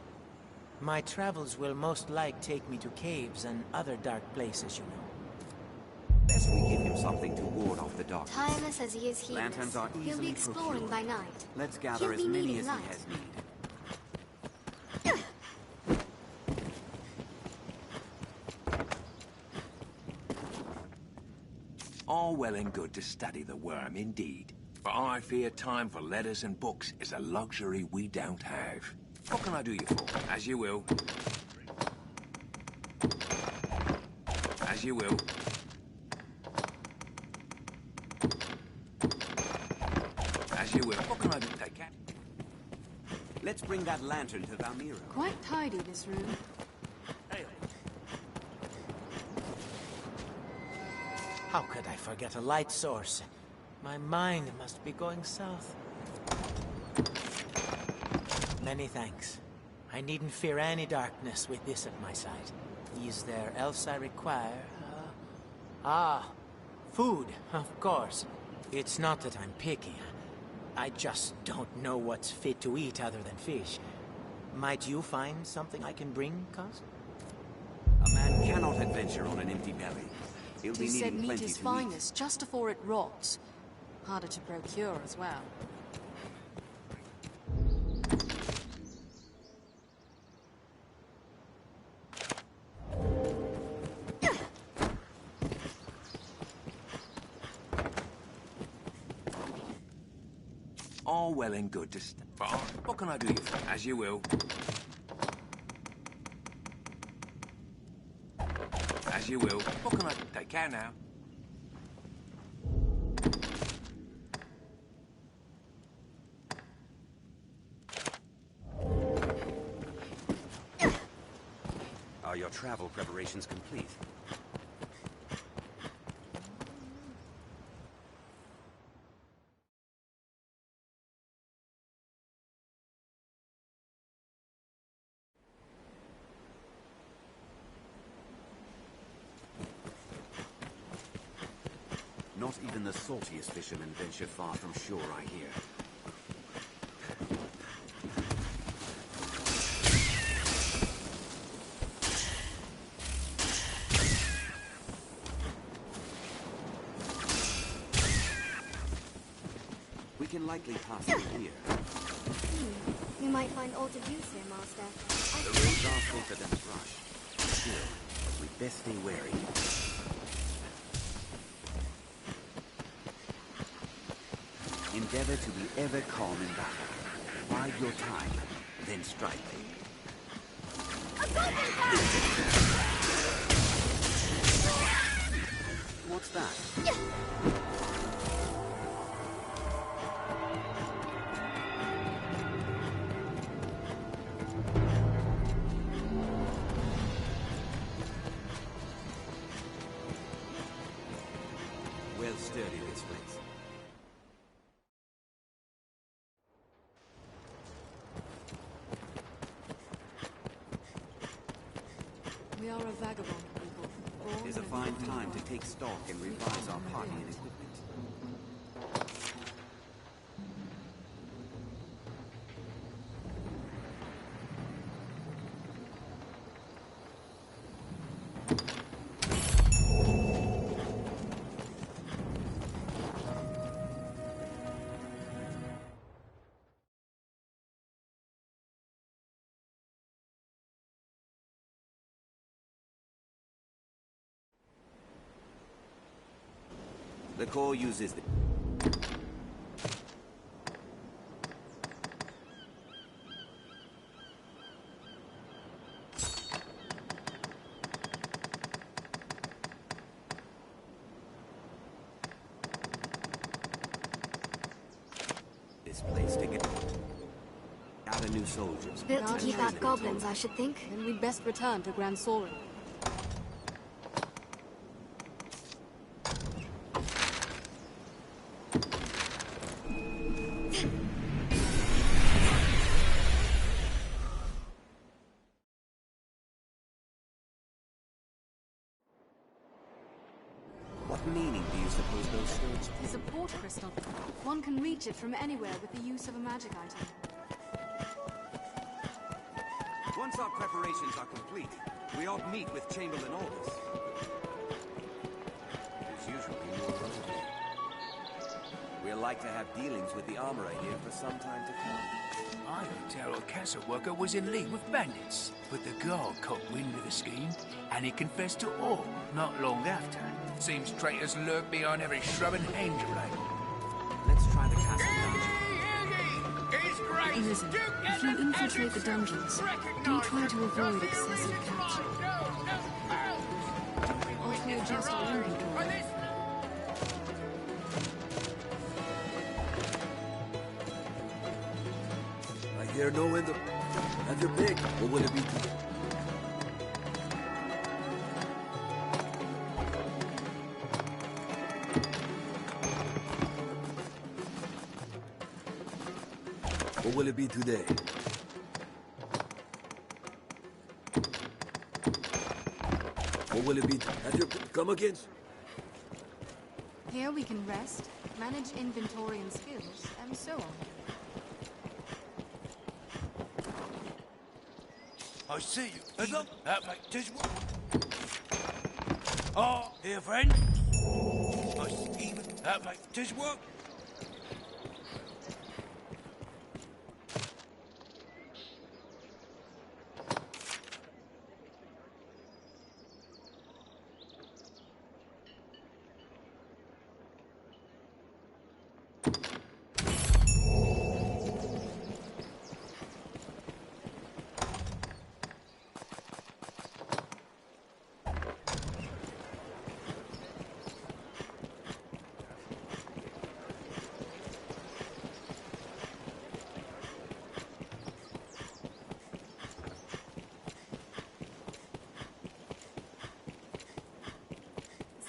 G: My travels will most like take me to caves and other dark places, you know.
B: Best we give him something to ward off the darkness.
S: Tireless as he is heedless,
B: Lanterns are
S: he'll be
B: easily
S: exploring
B: procured.
S: by night.
B: Let's gather
S: He'll
B: as
S: be
B: many
S: needing
B: as
S: light.
B: he has need.
V: All well and good to study the worm, indeed. But I fear time for letters and books is a luxury we don't have. What can I do you for? As you will. As you will. As you will. What can I do? Take care.
B: Let's bring that lantern to Valmira.
E: Quite tidy, this room.
G: How could I forget a light source? My mind must be going south. Many thanks. I needn't fear any darkness with this at my side. Is there else I require? Food, of course. It's not that I'm picky. I just don't know what's fit to eat other than fish. Might you find something I can bring, Cos?
B: A man cannot adventure on an empty belly. He'll be
E: Tis said
B: needing
E: meat
B: plenty
E: is
B: to
E: finest just afore it rots. Harder to procure as well.
V: All well and good to but what can I do you for? As you will. As you will. What can I take care now?
B: Are your travel preparations complete? Not even the saltiest fishermen venture far from shore, I hear. We can likely pass through here.
S: We might find aught of use here, Master.
B: The roads are safer than the brush. Still, we'd best stay wary. Endeavor to be ever calm in battle. Bide your time, then strike. What's that? Well sturdy, this place.
E: We are a vagabond people.
B: It is a fine time to take stock and revise our party and equipment. The Corps uses the... this place to get... gather new soldiers.
S: Built to keep out goblins, I should think.
E: Then we'd best return to Grand Sorin.
B: What meaning do you suppose those stones
E: It is a port crystal. One can reach it from anywhere with the use of a magic item.
B: Once our preparations are complete, we ought meet with Chamberlain Aldous. There's usually more room. We'll like to have dealings with the armorer here for some time to come.
I: I heard tell a castle worker was in league with bandits, but the guard caught wind of the scheme, and he confessed to all not long after. Seems traitors lurk behind every shrub and hedgerow.
B: Let's try the castle dungeon.
E: Arisen, if you infiltrate the dungeons, do try to avoid excessive capture. Ought we adjust our inventory?
T: I hear no end of... Have your pick, or will it be today? What will it be today? What will it be? Have your... Come again?
E: Here we can rest, manage inventory and skills, and so on.
I: I see you. Hello? That makes this one. Oh, here, friend. I see even. That makes this work.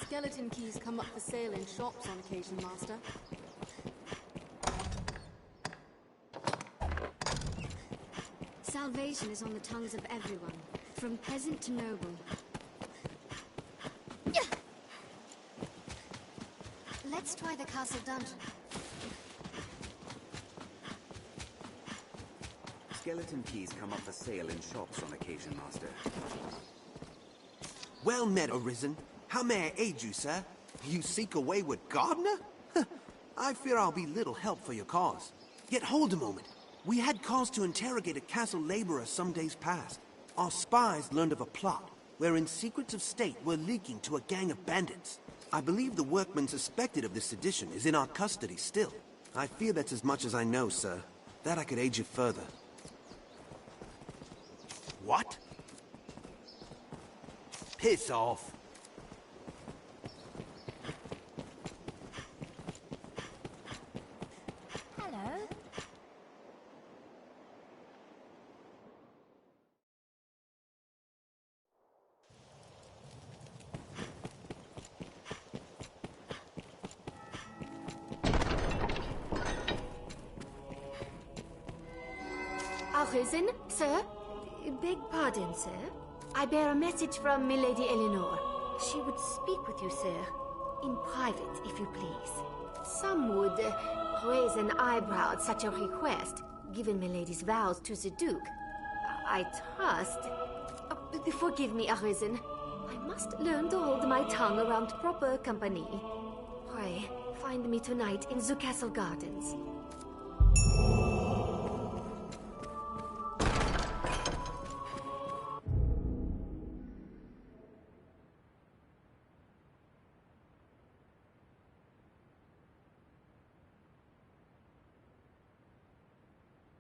E: Skeleton keys come up for sale in shops on occasion, Master.
S: Salvation is on the tongues of everyone, from peasant to noble. Let's try the castle dungeon.
B: Skeleton keys come up for sale in shops on occasion, Master.
K: Well met, Arisen. How may I aid you, sir? You seek a wayward gardener? I fear I'll be little help for your cause. Yet hold a moment. We had cause to interrogate a castle laborer some days past. Our spies learned of a plot, wherein secrets of state were leaking to a gang of bandits. I believe the workman suspected of this sedition is in our custody still. I fear that's as much as I know, sir. That I could aid you further. What? Piss off.
M: Hello.
U: Arisen, sir? Beg pardon, sir. I bear a message from Milady Eleanor. She would speak with you, sir. In private, if you please. Some would raise an eyebrow at such a request, given Milady's vows to the Duke. I trust... forgive me, Arisen. I must learn to hold my tongue around proper company. Pray, find me tonight in the castle gardens.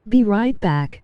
N: Be right back.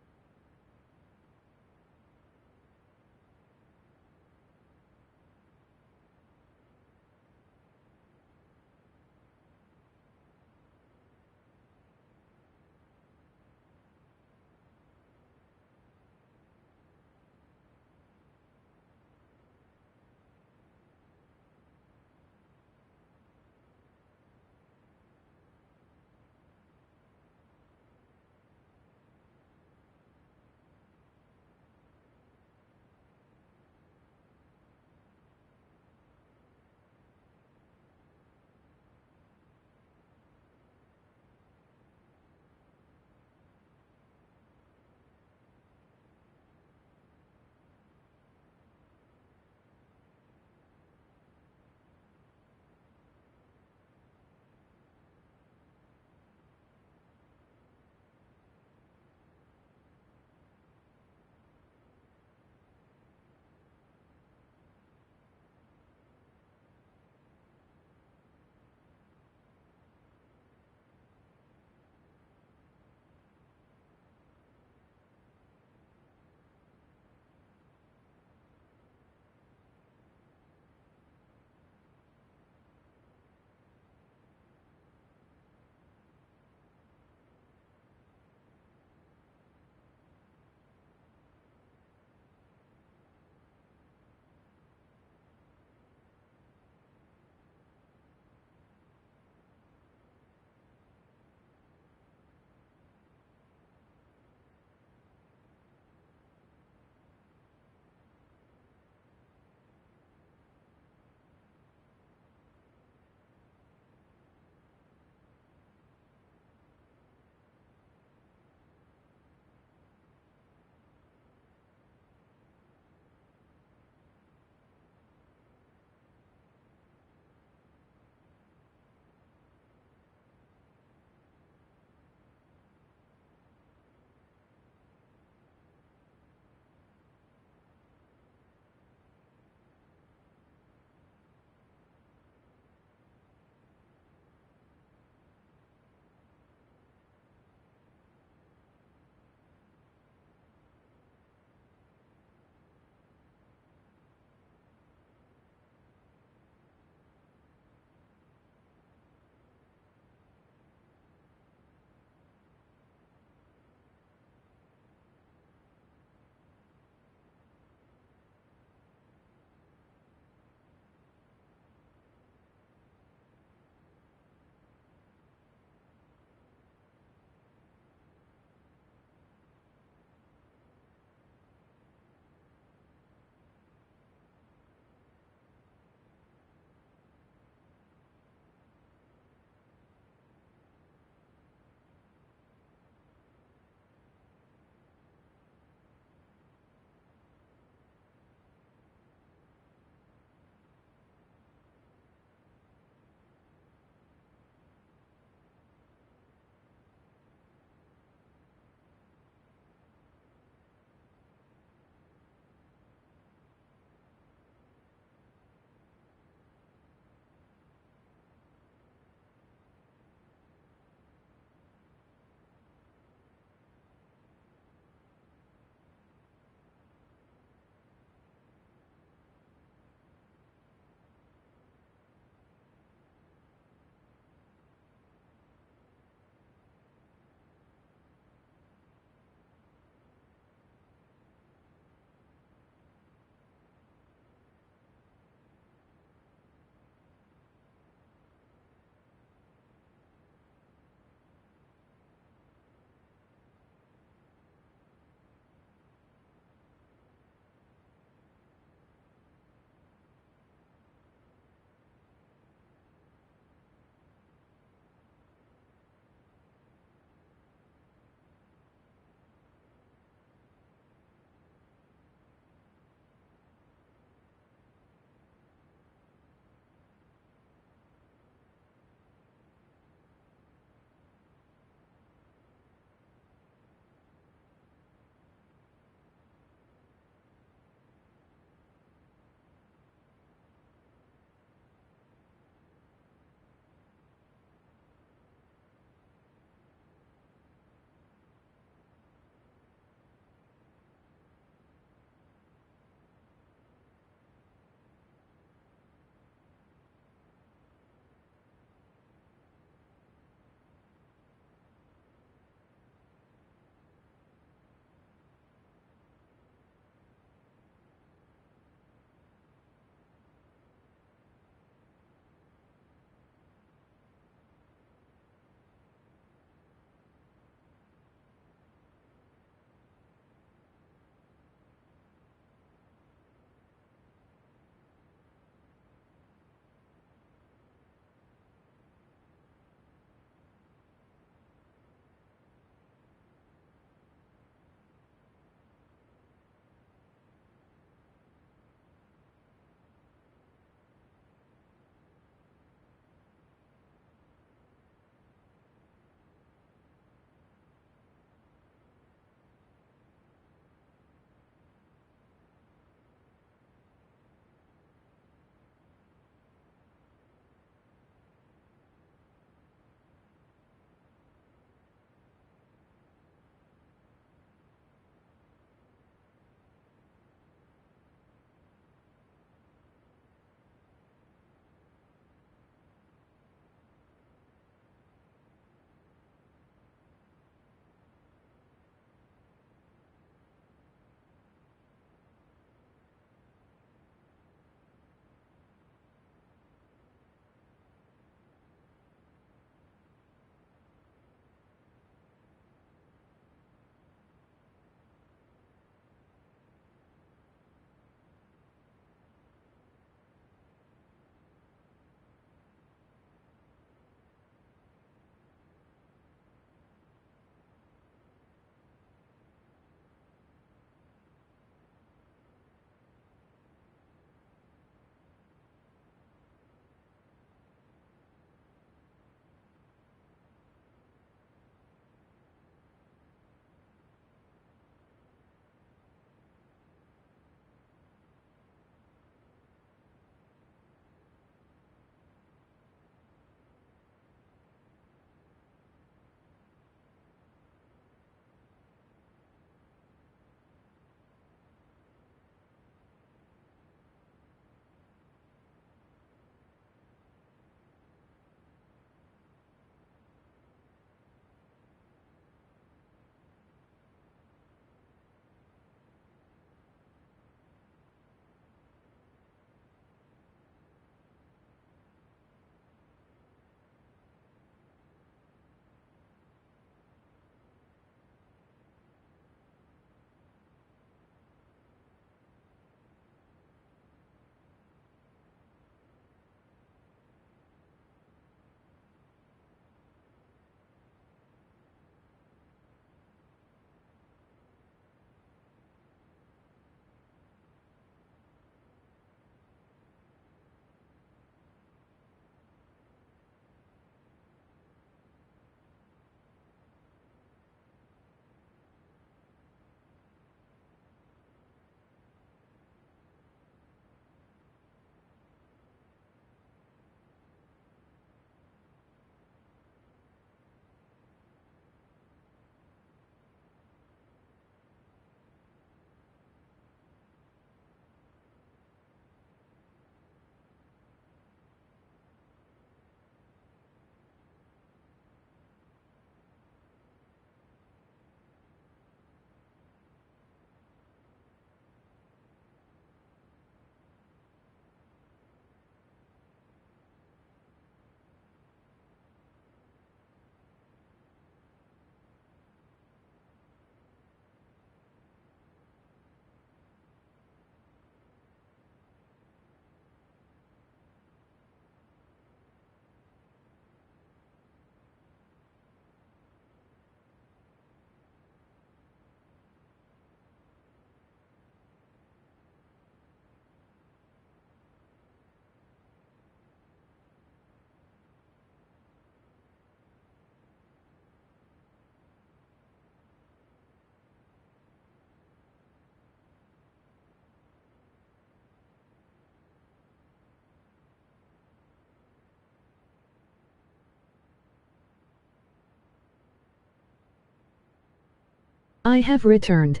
N: I have returned.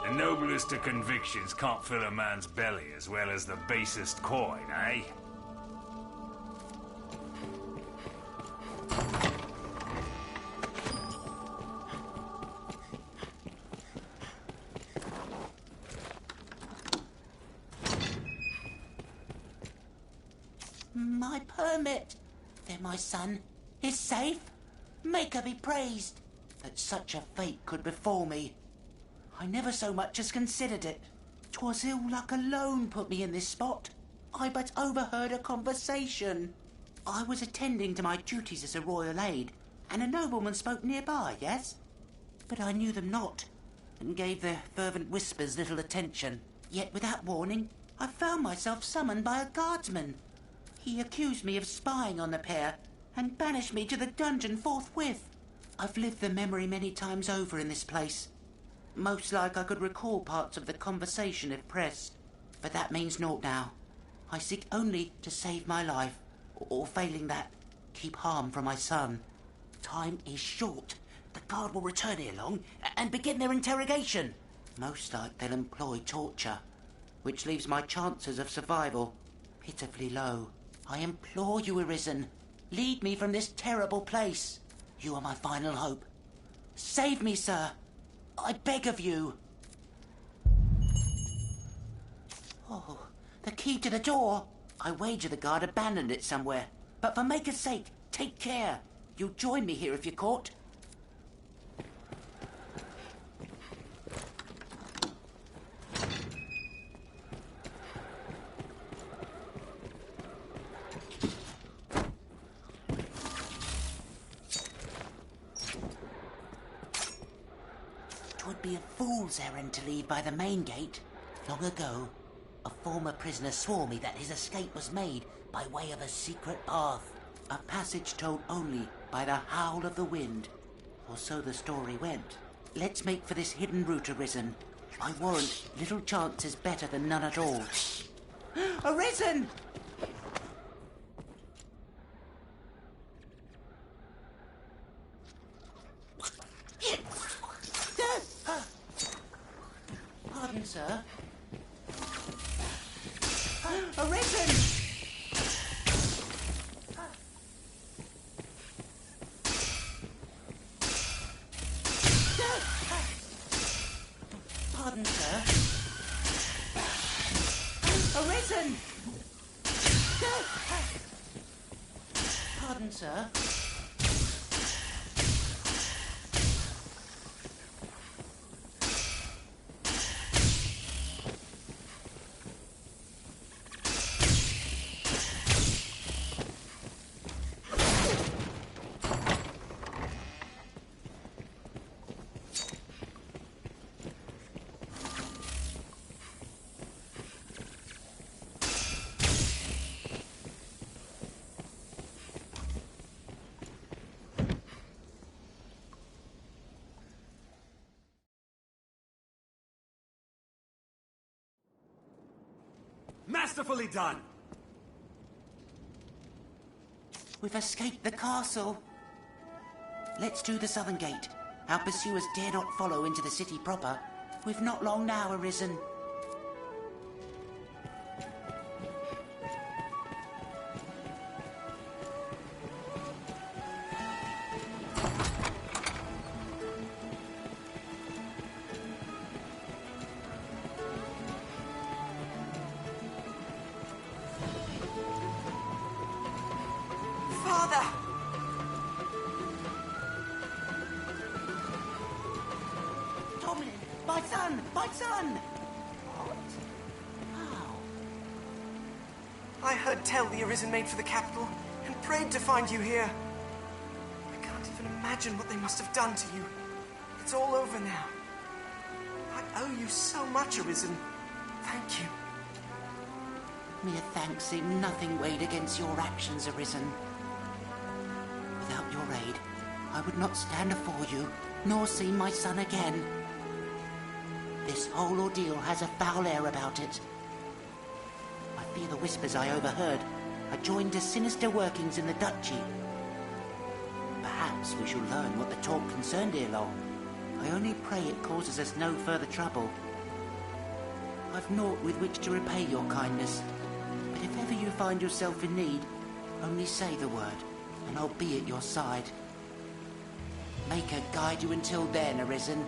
A: The noblest of convictions can't fill a man's belly as well as the basest coin, eh?
D: My permit, there, my son, is safe. Maker be praised that such a fate could befall me. I never so much as considered it. 'Twas ill luck alone put me in this spot. I but overheard a conversation. I was attending to my duties as a royal aide, and a nobleman spoke nearby, yes? But I knew them not, and gave their fervent whispers little attention. Yet without warning, I found myself summoned by a guardsman. He accused me of spying on the pair, and banished me to the dungeon forthwith. I've lived the memory many times over in this place. Most like I could recall parts of the conversation if pressed. But that means naught now. I seek only to save my life, or failing that, keep harm from my son. Time is short. The guard will return ere long, and begin their interrogation. Most like they'll employ torture, which leaves my chances of survival pitifully low. I implore you, Arisen, lead me from this terrible place. You are my final hope. Save me, sir. I beg of you. Oh, the key to the door. I wager the guard abandoned it somewhere. But for Maker's sake, take care. You'll join me here if you're caught. 'Twould be a fool's errand to leave by the main gate. Long ago, a former prisoner swore me that his escape was made by way of a secret path. A passage told only by the howl of the wind. Or so the story went. Let's make for this hidden route, Arisen. I warrant little chance is better than none at all. Arisen! Pardon, sir. Arisen! Pardon, sir. Arisen! Pardon, sir.
L: Masterfully done!
D: We've escaped the castle. Let's do the southern gate. Our pursuers dare not follow into the city proper. We've not long now arisen.
W: Father!
D: Tomlin! My son! My son! What? How?
W: I heard tell the Arisen made for the capital, and prayed to find you here. I can't even imagine what they must have done to you. It's all over now. I owe you so much, Arisen. Thank you.
D: Mere thanks seem nothing weighed against your actions, Arisen. Without your aid, I would not stand afore you, nor see my son again. This whole ordeal has a foul air about it. I fear the whispers I overheard are joined to sinister workings in the duchy. Perhaps we shall learn what the talk concerned ere long. I only pray it causes us no further trouble. I've naught with which to repay your kindness, but if ever you find yourself in need, only say the word, and I'll be at your side. Make her guide you until then, Arisen.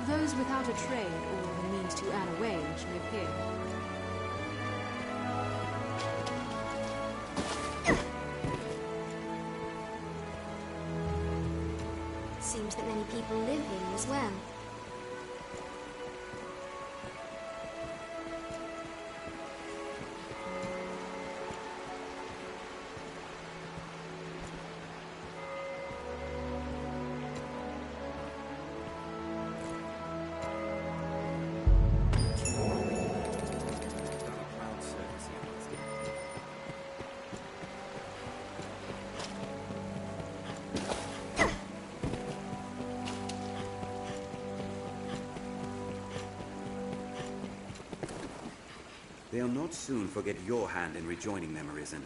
E: Those without a trade or the means to earn a wage live here.
S: Seems that many people live here as well.
B: They'll not soon forget your hand in rejoining them, Arisen.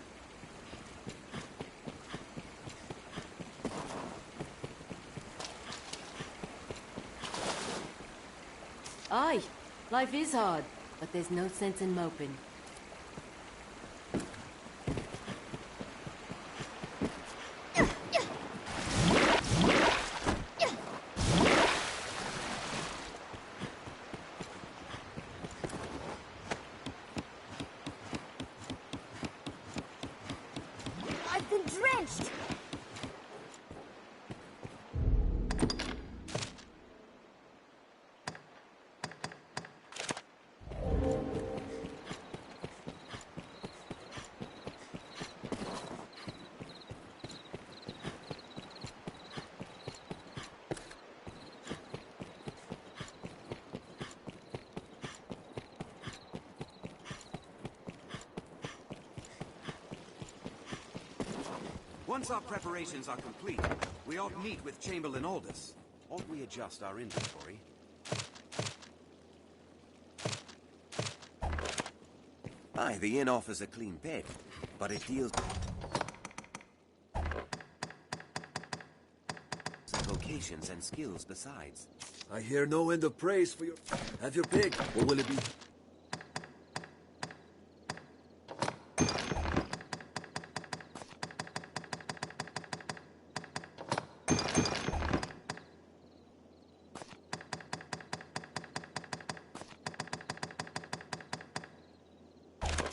J: Aye, life is hard, but there's no sense in moping.
O: I've been drenched!
B: Once our preparations are complete, we ought meet with Chamberlain Aldous. Ought we adjust our inventory?
C: Aye, the inn offers a clean bed, but it deals with vocations and skills besides.
T: I hear no end of praise for your... Have your pick. What will it be?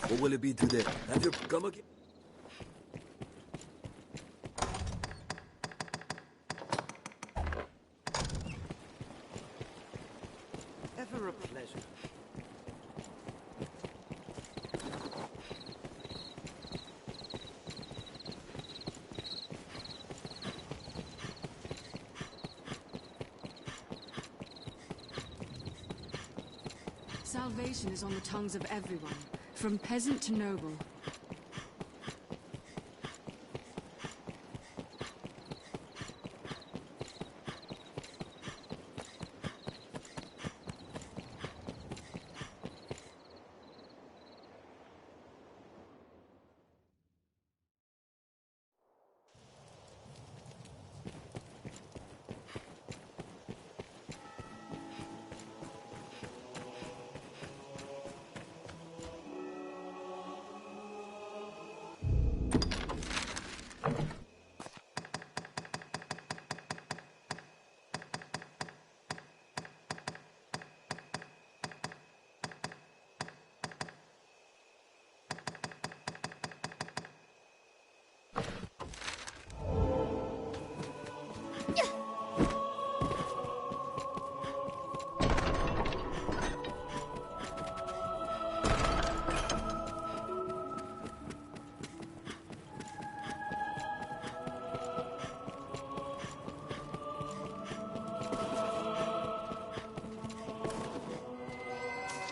T: What will it be today? Have your... Come again?
G: Ever a pleasure.
E: Salvation is on the tongues of everyone, from peasant to noble.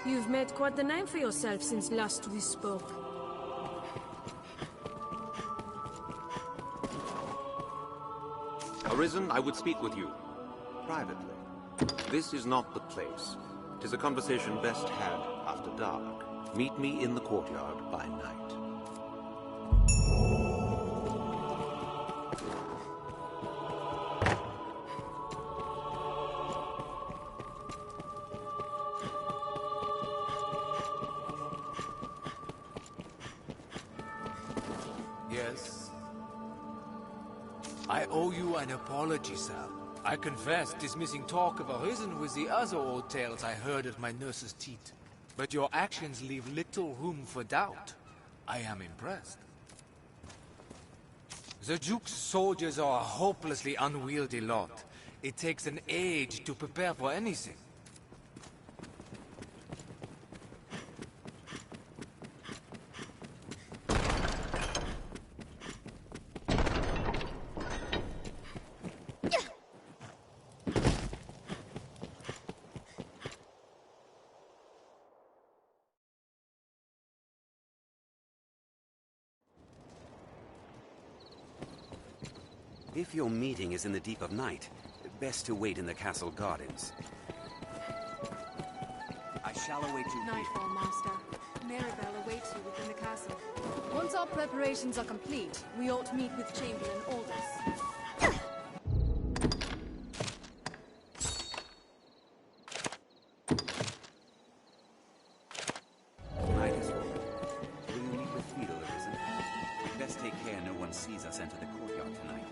F: You've made quite the name for yourself since last we spoke.
H: Arisen, I would speak with you. Privately. This is not the place. 'Tis a conversation best had after dark. Meet me in the courtyard by night.
P: Yes? I owe you an apology, sir. I confess dismissing talk of Arisen with the other old tales I heard at my nurse's teat. But your actions leave little room for doubt. I am impressed. The Duke's soldiers are a hopelessly unwieldy lot. It takes an age to prepare for anything.
B: If your meeting is in the deep of night, best to wait in the castle gardens. I shall await you here.
E: Nightfall, Master. Maribel awaits you within the castle. Once our preparations are complete, we ought to meet with Chamberlain Aldous.
B: Night is falling. Will you meet with Fiedel, Arisen? Best take care no one sees us enter the courtyard tonight.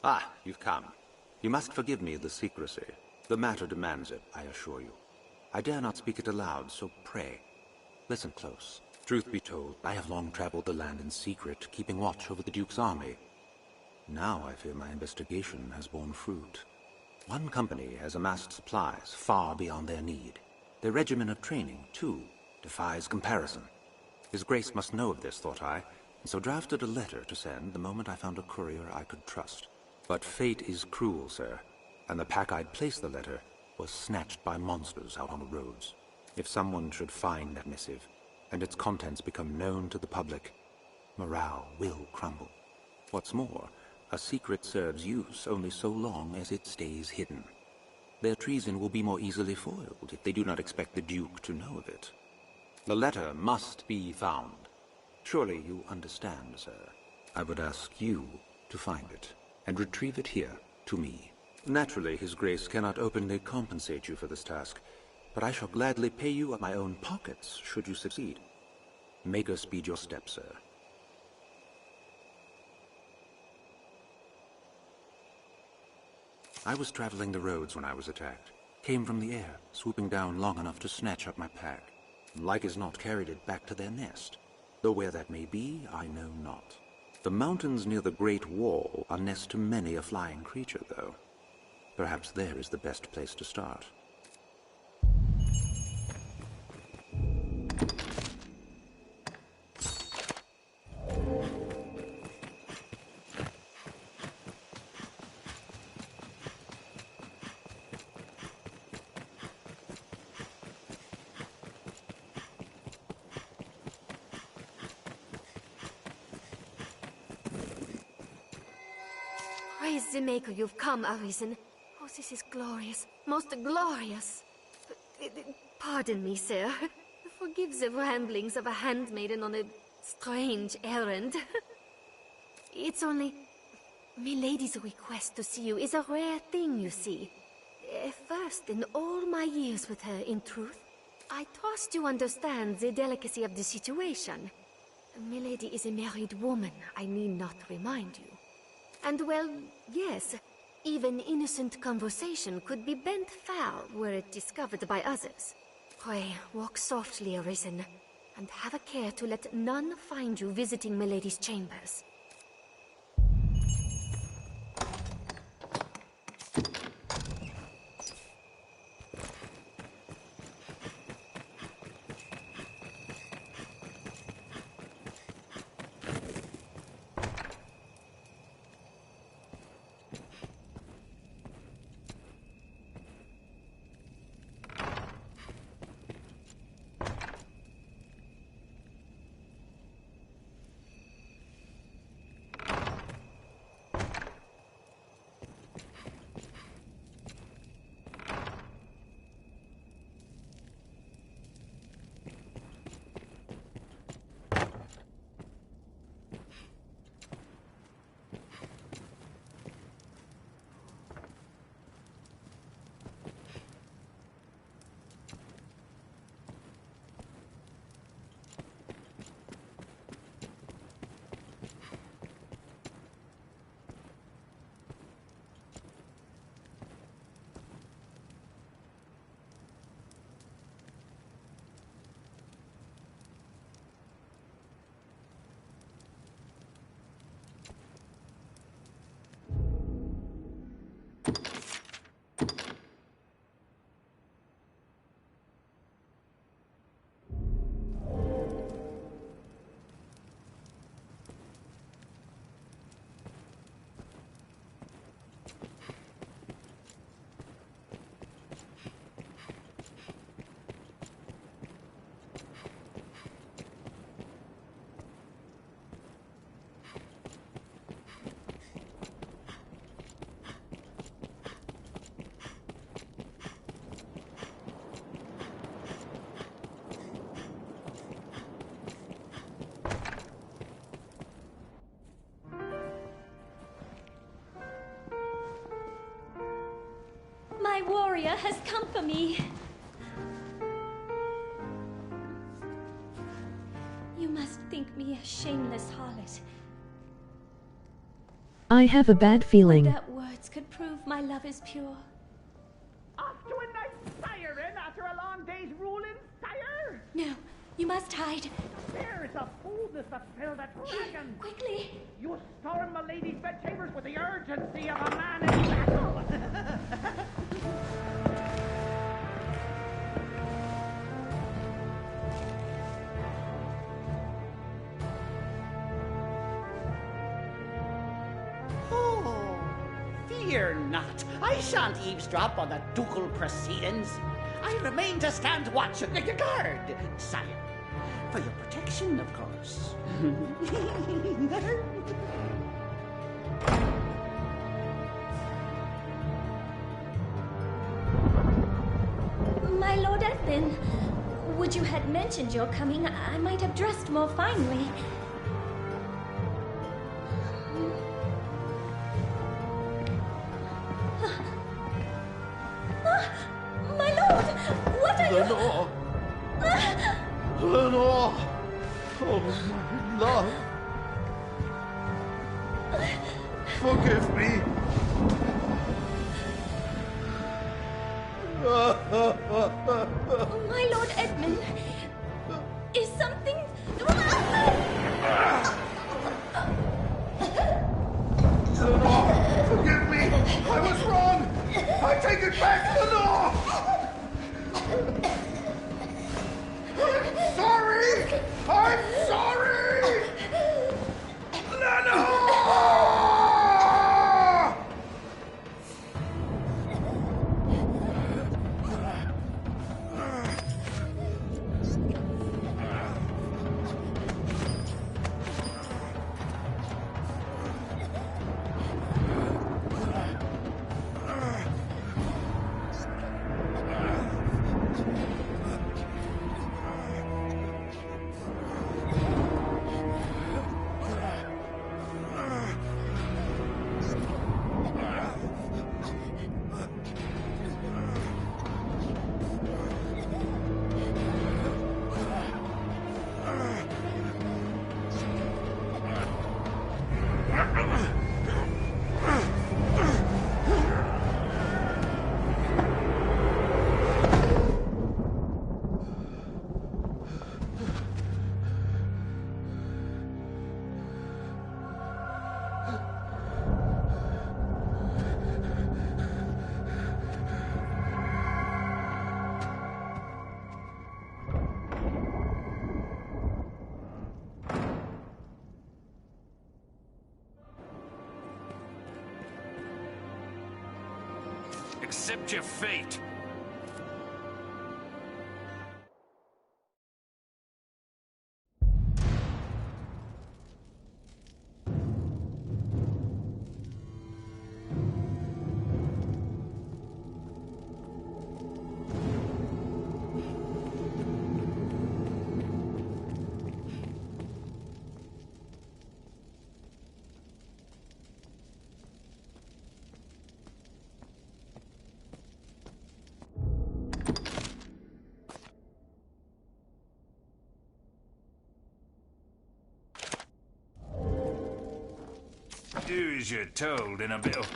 H: Ah, you've come. You must forgive me the secrecy. The matter demands it, I assure you. I dare not speak it aloud, so pray, listen close. Truth be told, I have long traveled the land in secret, keeping watch over the Duke's army. Now I fear my investigation has borne fruit. One company has amassed supplies far beyond their need. Their regimen of training, too, defies comparison. His Grace must know of this, thought I, and so drafted a letter to send the moment I found a courier I could trust. But fate is cruel, sir, and the pack I'd placed the letter was snatched by monsters out on the roads. If someone should find that missive, and its contents become known to the public, morale will crumble. What's more, A secret serves use only so long as it stays hidden. Their treason will be more easily foiled if they do not expect the Duke to know of it. The letter must be found. Surely you understand, sir. I would ask you to find it, and retrieve it here, to me. Naturally, His Grace cannot openly compensate you for this task, but I shall gladly pay you out of my own pockets, should you succeed. Make us speed your steps, sir. I was traveling the roads when I was attacked. Came from the air, swooping down long enough to snatch up my pack. Like as not carried it back to their nest. Though where that may be, I know not. The mountains near the Great Wall are nest to many a flying creature, though. Perhaps there is the best place to start.
U: Praise the Maker you've come, Arisen. Oh, this is glorious. Most glorious. Pardon me, sir. Forgive the ramblings of a handmaiden on a strange errand. It's only... Milady's request to see you is a rare thing, you see. First in all my years with her, in truth. I trust you understand the delicacy of the situation. Milady is a married woman, I need not remind you. And well, yes, even innocent conversation could be bent foul were it discovered by others. Pray, walk softly, Arisen, and have a care to let none find you visiting Milady's chambers.
O: My warrior has come for me. You must think me a shameless harlot.
N: I have a bad feeling.
O: That words could prove my love is pure.
Q: Off to a nice siren after a long day's ruling, sire?
O: No, you must hide.
Q: There's a boldness that filled a dragon.
O: Quickly!
Q: You storm my lady's bedchambers with the urgency of a man in battle.
D: Fear not. I shan't eavesdrop on the ducal proceedings. I remain to stand watch and guard, sire. For your protection, of course.
O: Lord Edmund. Would you had mentioned your coming, I might have dressed more finely. My lord! What are
T: Lenore! Lenore! Oh, my love! Forgive me!
O: My Lord Edmund, is something...
T: Lenore, forgive me! I was wrong! I take it back, Lenore! I'm sorry! I'm sorry! Lenore!
A: Accept your fate. Do as you're told in a bit of...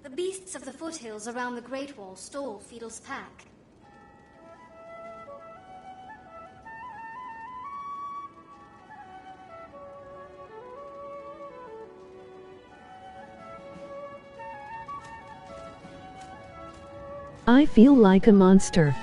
I: The beasts of the foothills around the Great Wall stole Fiedel's pack.
N: I feel like a monster.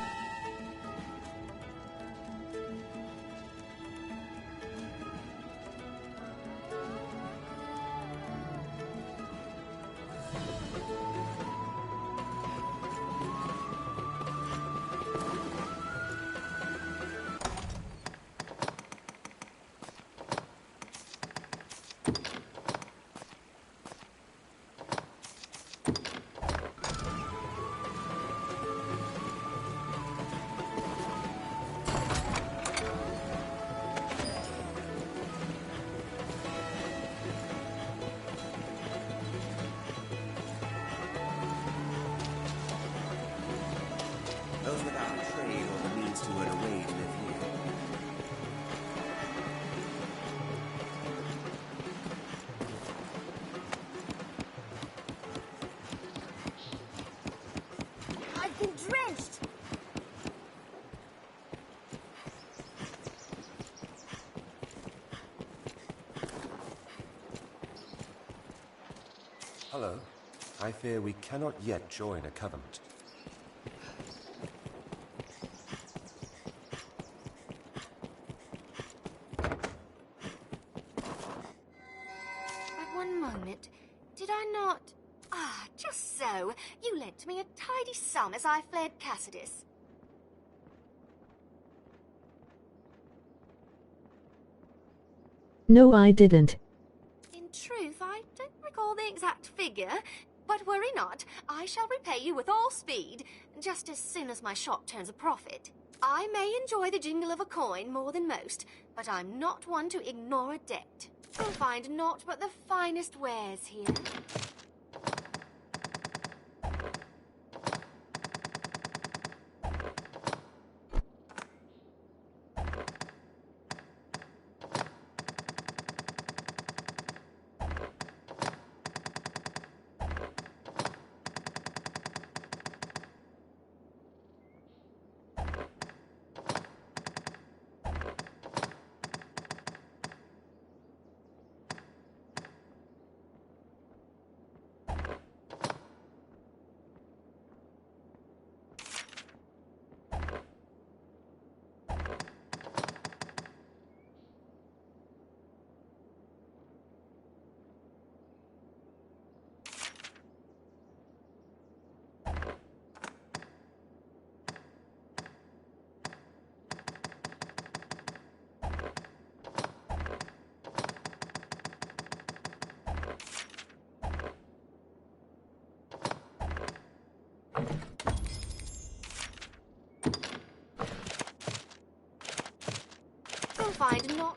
K: Hello. I fear we cannot yet join a covenant.
U: But one moment. Did I not... Ah, just so. You lent me a tidy sum as I fled Cassidus.
N: No, I didn't.
U: In truth, I don't recall the exact figure, but worry not. I shall repay you with all speed, just as soon as my shop turns a profit. I may enjoy the jingle of a coin more than most, but I'm not one to ignore a debt. You'll find naught but the finest wares here. You'll find not...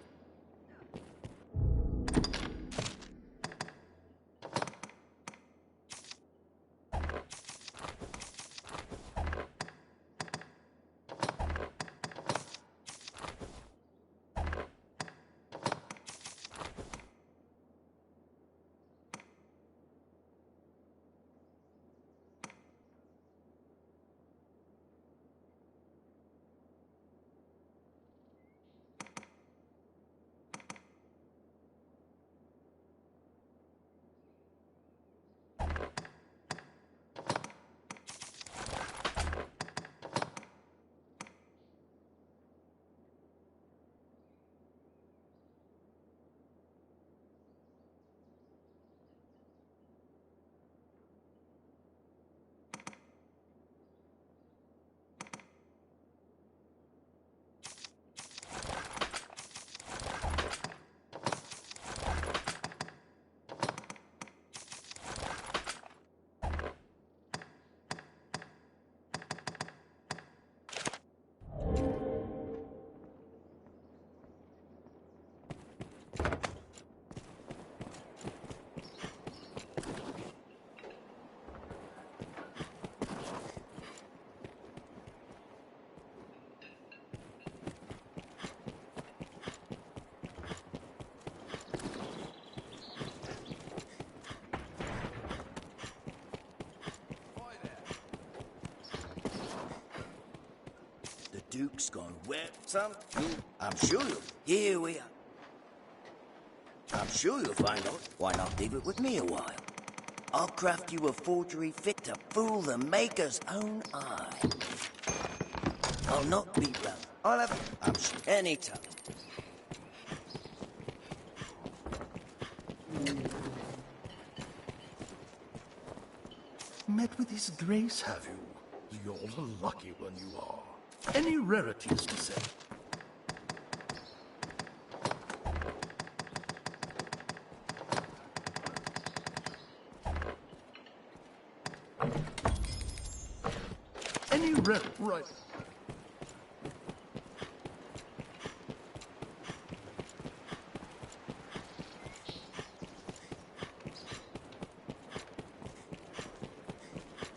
C: Duke's gone where? Some? I'm sure you'll... Here we are. I'm sure you'll find out. Why not leave it with me a while? I'll craft you a forgery fit to fool the Maker's own eye. I'll not be round. I'll have it. I'm any time.
R: Met with his grace, have you? You're the lucky one, you are. Any rarities to say? Any right.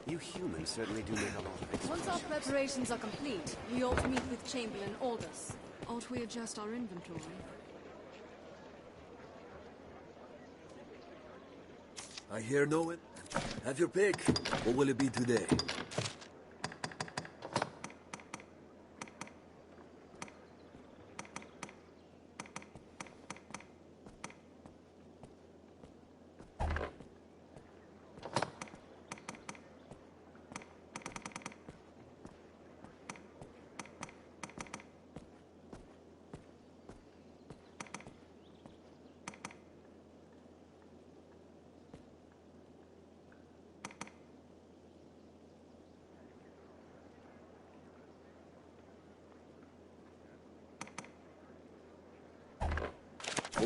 B: You humans certainly do make a lot of expressions.
E: Once our preparations are complete, we ought to meet with Chamberlain Aldous. Ought we adjust our inventory?
T: I hear no one. Have your pick. What will it be today?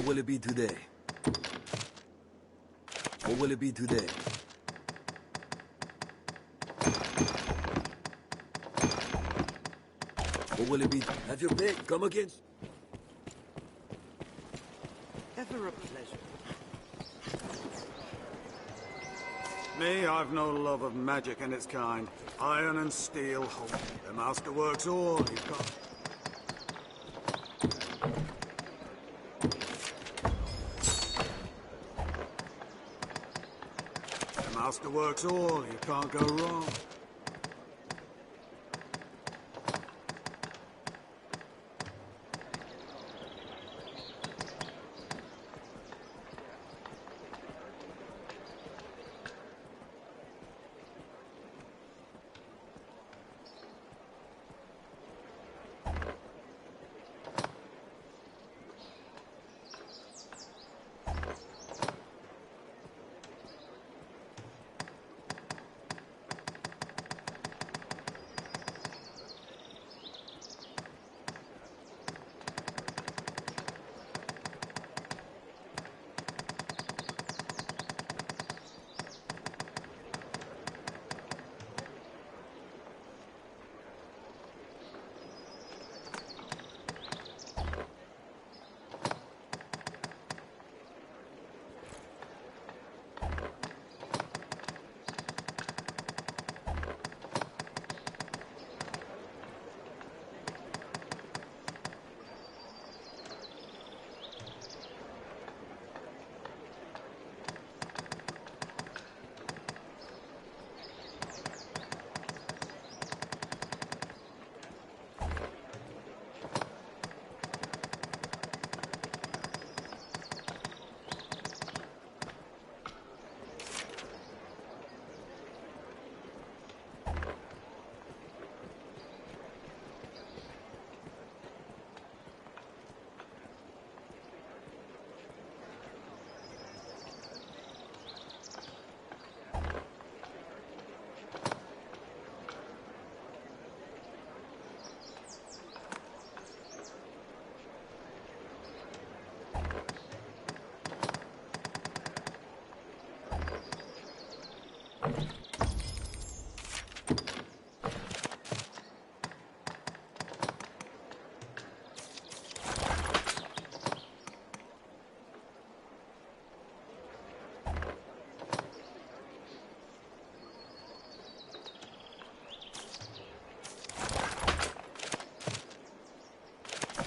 T: What will it be today? What will it be today? What will it be? Have your pick. Come again.
W: Ever a pleasure.
L: Me, I've no love of magic and its kind. Iron and steel hold. The master works all you've got. The master works all, you can't go wrong.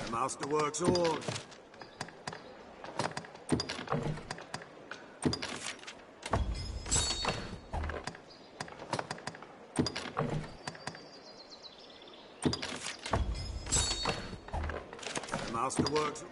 L: The master works all. The master works.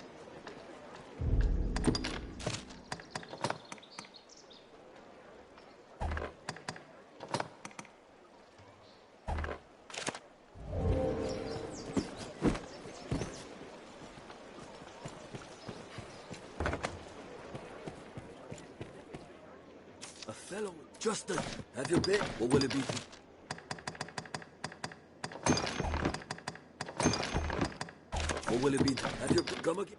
T: A fellow, Justin, have your pick. What will it be? What will it be? Have your pick. Come again.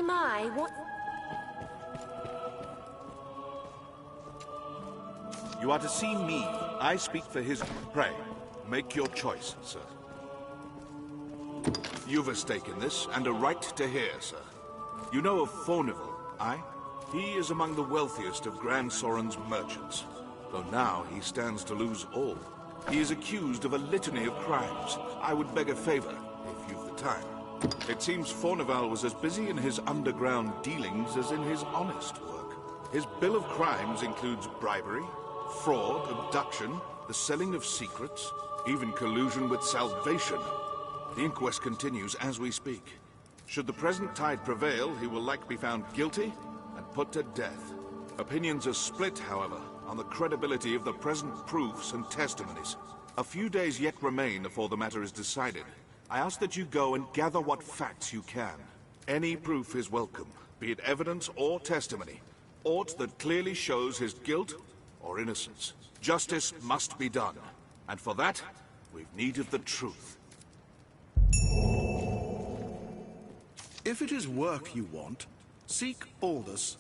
J: my, what...
M: You are to see me. I speak for his... Pray, make your choice, sir. You've a stake in this, and a right to hear, sir. You know of Fornival, aye? He is among the wealthiest of Grand Soren's merchants, though now he stands to lose all. He is accused of a litany of crimes. I would beg a favor, if you've the time. It seems Fornival was as busy in his underground dealings as in his honest work. His bill of crimes includes bribery, fraud, abduction, the selling of secrets, even collusion with Salvation. The inquest continues as we speak. Should the present tide prevail, he will likely be found guilty and put to death. Opinions are split, however, on the credibility of the present proofs and testimonies. A few days yet remain before the matter is decided. I ask that you go and gather what facts you can. Any proof is welcome, be it evidence or testimony. Aught that clearly shows his guilt or innocence. Justice must be done, and for that, we've need of the truth.
R: If it is work you want, seek Aldous.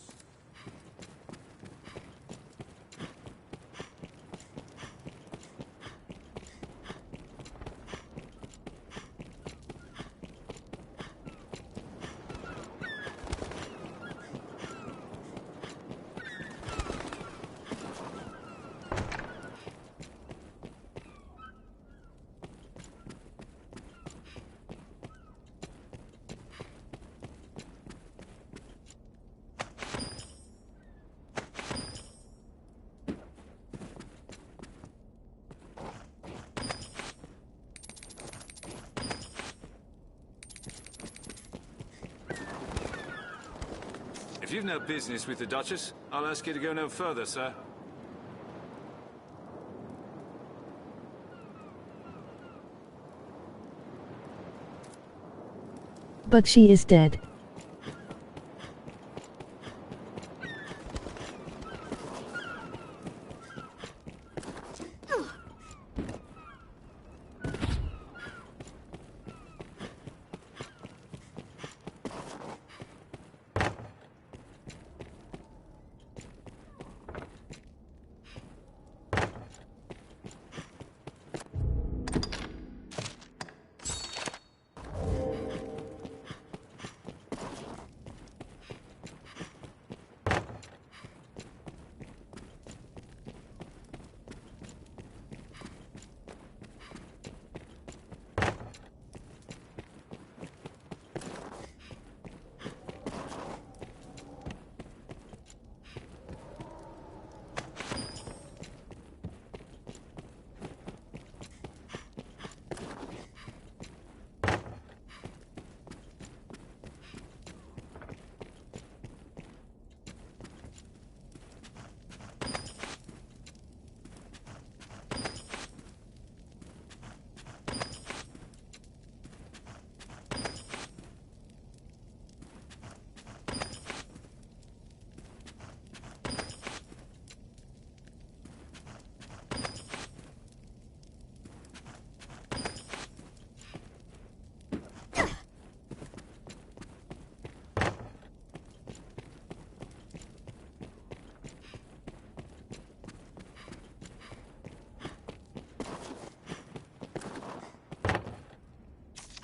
S: If you've no business with the Duchess, I'll ask you to go no further, sir.
N: But she is dead.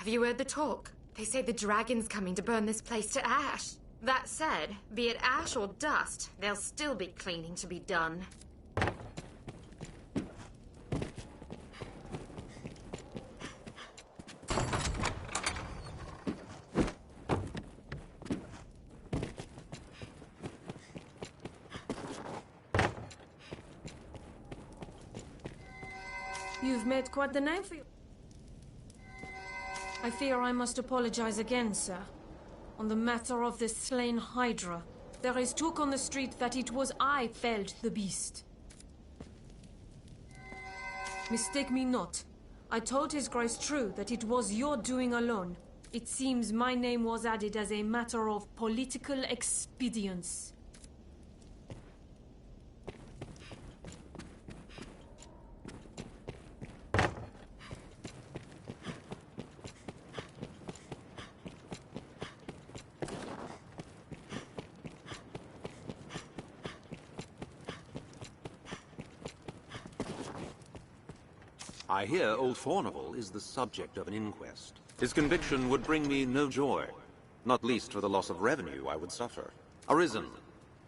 V: Have you heard the talk? They say the dragon's coming to burn this place to ash. That said, be it ash or dust, there'll still be cleaning to be done.
F: You've made quite the name for you. I fear I must apologize again, sir. On the matter of the slain Hydra, there is talk on the street that it was I felled the beast. Mistake me not. I told His Grace true that it was your doing alone. It seems my name was added as a matter of political expedience.
G: I hear old Fornival is the subject of an inquest. His conviction would bring me no joy, not least for the loss of revenue I would suffer. Arisen,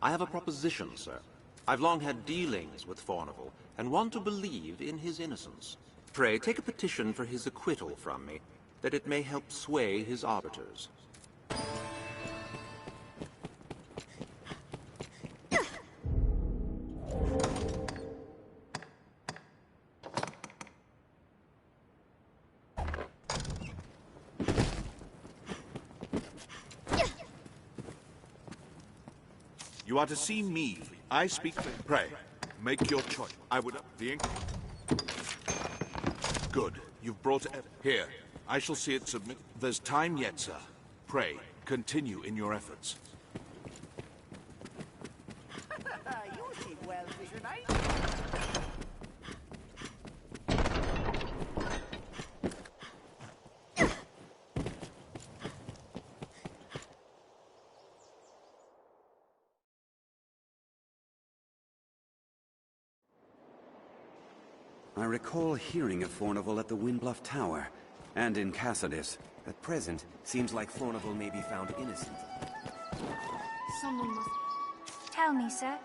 G: I have a proposition, sir. I've long had dealings with Fornival, and want to believe in his innocence. Pray, take a petition for his acquittal from me, that it may help sway his arbiters.
M: You are to see me. I speak for... Pray, make your choice. I would... The ink... Good. You've brought... Here. I shall see it submit... There's time yet, sir. Pray, continue in your efforts.
Q: You seem well visualized.
B: I recall hearing of Fornival at the Windbluff Tower, and in Cassidus. At present, seems like Fornival may be found innocent.
I: Someone must... Tell me, sir,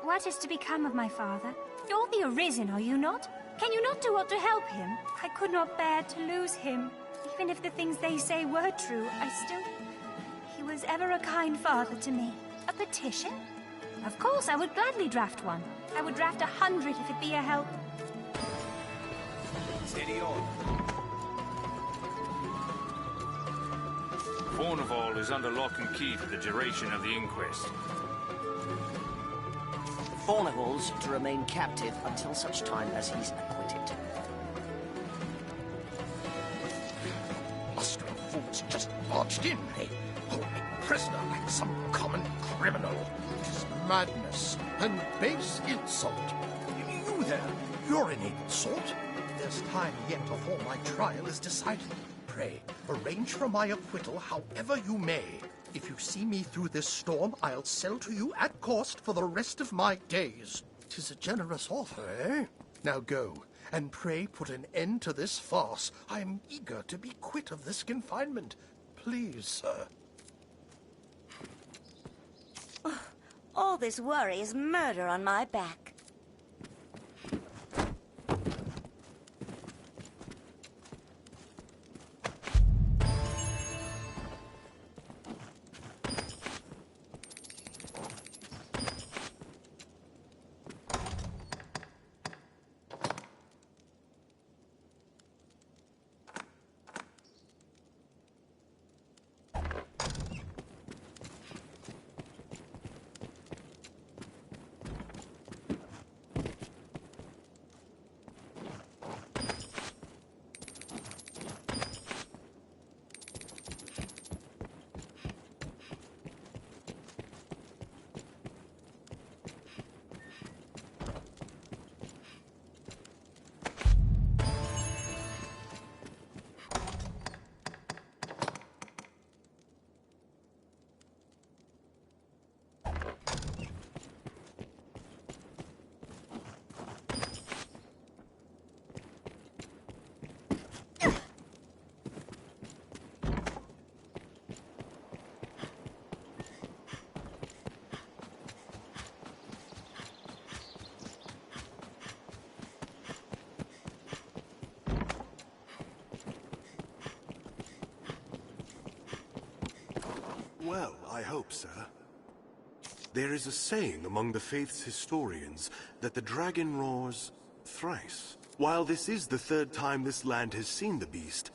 I: what is to become of my father? You're the Arisen, are you not? Can you not do aught to help him? I could not bear to lose him. Even if the things they say were true, I still... He was ever a kind father to me. A petition? Of course, I would gladly draft one. I would draft 100 if it be a help.
B: Steady on.
A: Fornival is under lock and key for the duration of the inquest.
H: Fornival's to remain captive until such time as he's acquitted.
R: Mustering fools just barged in, eh? Hold me prisoner like some common criminal. It is madness and base insult. You there, you're an able sort. There's time yet before my trial is decided. Pray, arrange for my acquittal however you may. If you see me through this storm, I'll sell to you at cost for the rest of my days. 'Tis a generous offer, eh? Now go, and pray put an end to this farce. I am eager to be quit of this confinement. Please, sir.
P: All this worry is murder on my back.
K: Well, I hope, sir. There is a saying among the Faith's historians that the dragon roars thrice. While this is the third time this land has seen the beast,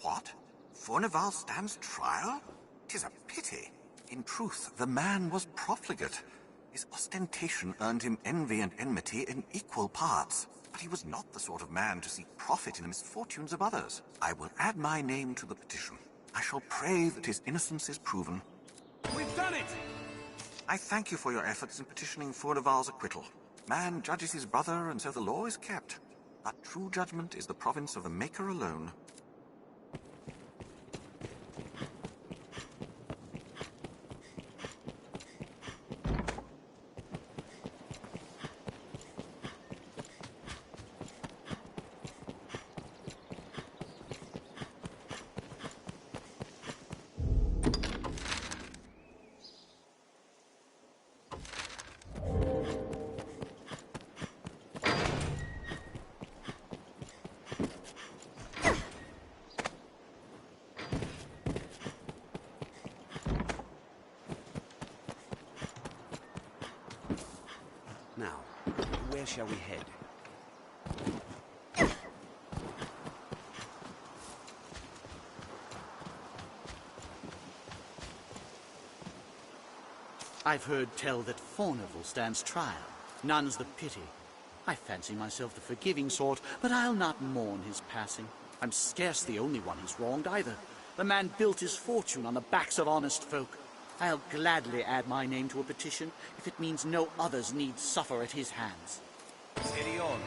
X: What? Fornival stands trial? 'Tis a pity. In truth, the man was profligate. His ostentation earned him envy and enmity in equal parts. But he was not the sort of man to seek profit in the misfortunes of others. I will add my name to the petition. I shall pray that his innocence is proven.
B: We've done it!
X: I thank you for your efforts in petitioning Fornival's acquittal. Man judges his brother, and so the law is kept. But true judgment is the province of the Maker alone.
B: Where shall we head?
C: I've heard tell that Fornival stands trial. None's the pity. I fancy myself the forgiving sort, but I'll not mourn his passing. I'm scarce the only one he's wronged either. The man built his fortune on the backs of honest folk. I'll gladly add my name to a petition if it means no others need suffer at his hands.
B: Steady on.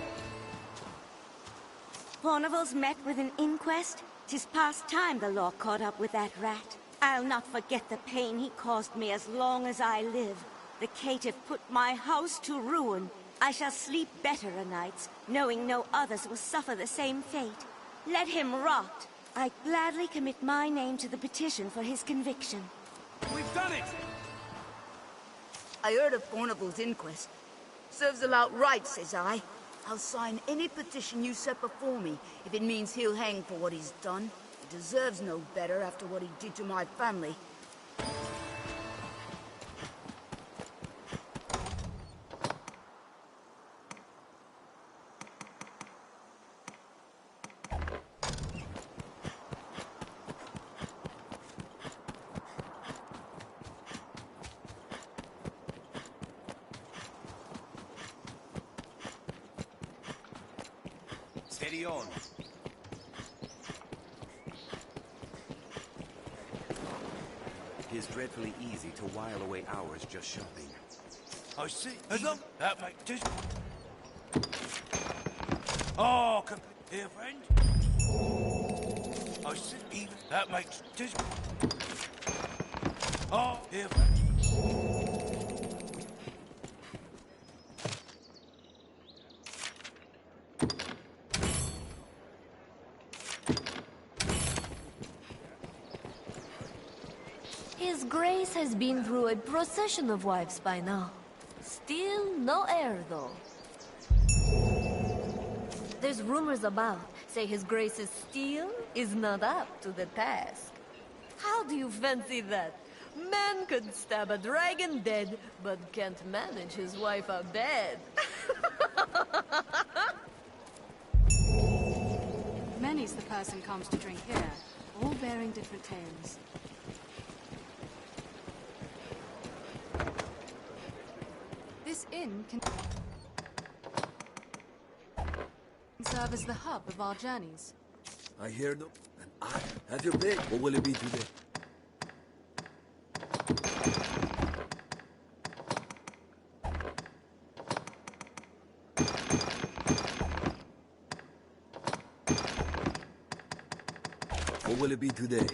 P: Fornival's met with an inquest. 'Tis past time the law caught up with that rat. I'll not forget the pain he caused me as long as I live. The caitiff put my house to ruin. I shall sleep better o' nights, knowing no others will suffer the same fate. Let him rot. I gladly commit my name to the petition for his conviction.
B: We've done it!
D: I heard of Fornival's inquest. Serves the lout right, says I. I'll sign any petition you set before me, if it means he'll hang for what he's done. He deserves no better after what he did to my family.
B: Steady on. It is dreadfully easy to while away hours just shopping.
A: I see. As long that makes this. Oh, come here, friend. I see. Even that makes this. Oh, here, friend.
J: His Grace has been through a procession of wives by now. Still no heir, though. There's rumors about, say His Grace's steel is not up to the task. How do you fancy that? Man could stab a dragon dead, but can't manage his wife a bed.
E: Many's the person comes to drink here, all bearing different tales. This inn can serve as the hub of our journeys.
T: I hear no... And I have your pick. What will it be today? What will it be today?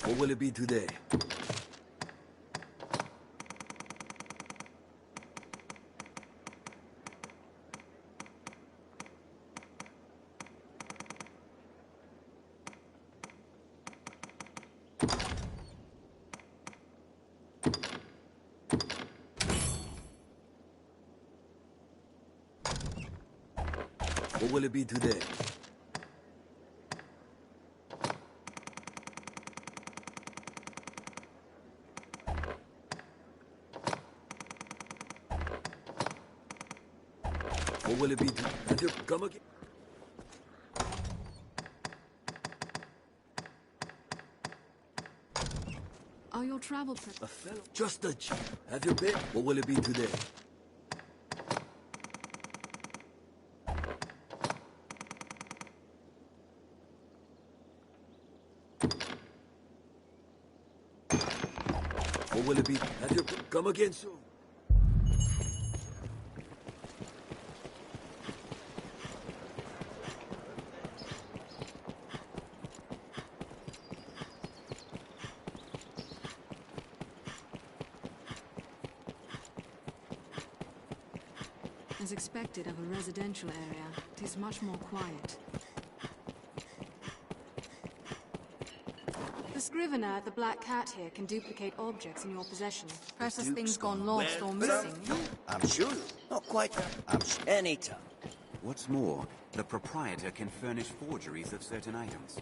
T: What will it be today? What will it be today? What will it be today? Have you come again?
E: Are your travel
T: A fellow? Just a Have you been? What will it be today? What will it be? Have you come again soon?
E: As expected of a residential area, it is much more quiet. The scrivener at the Black Cat here can duplicate objects in your possession. Precious things gone lost or missing.
B: I'm sure. Not quite. Anytime. What's more, the proprietor can furnish forgeries of certain items.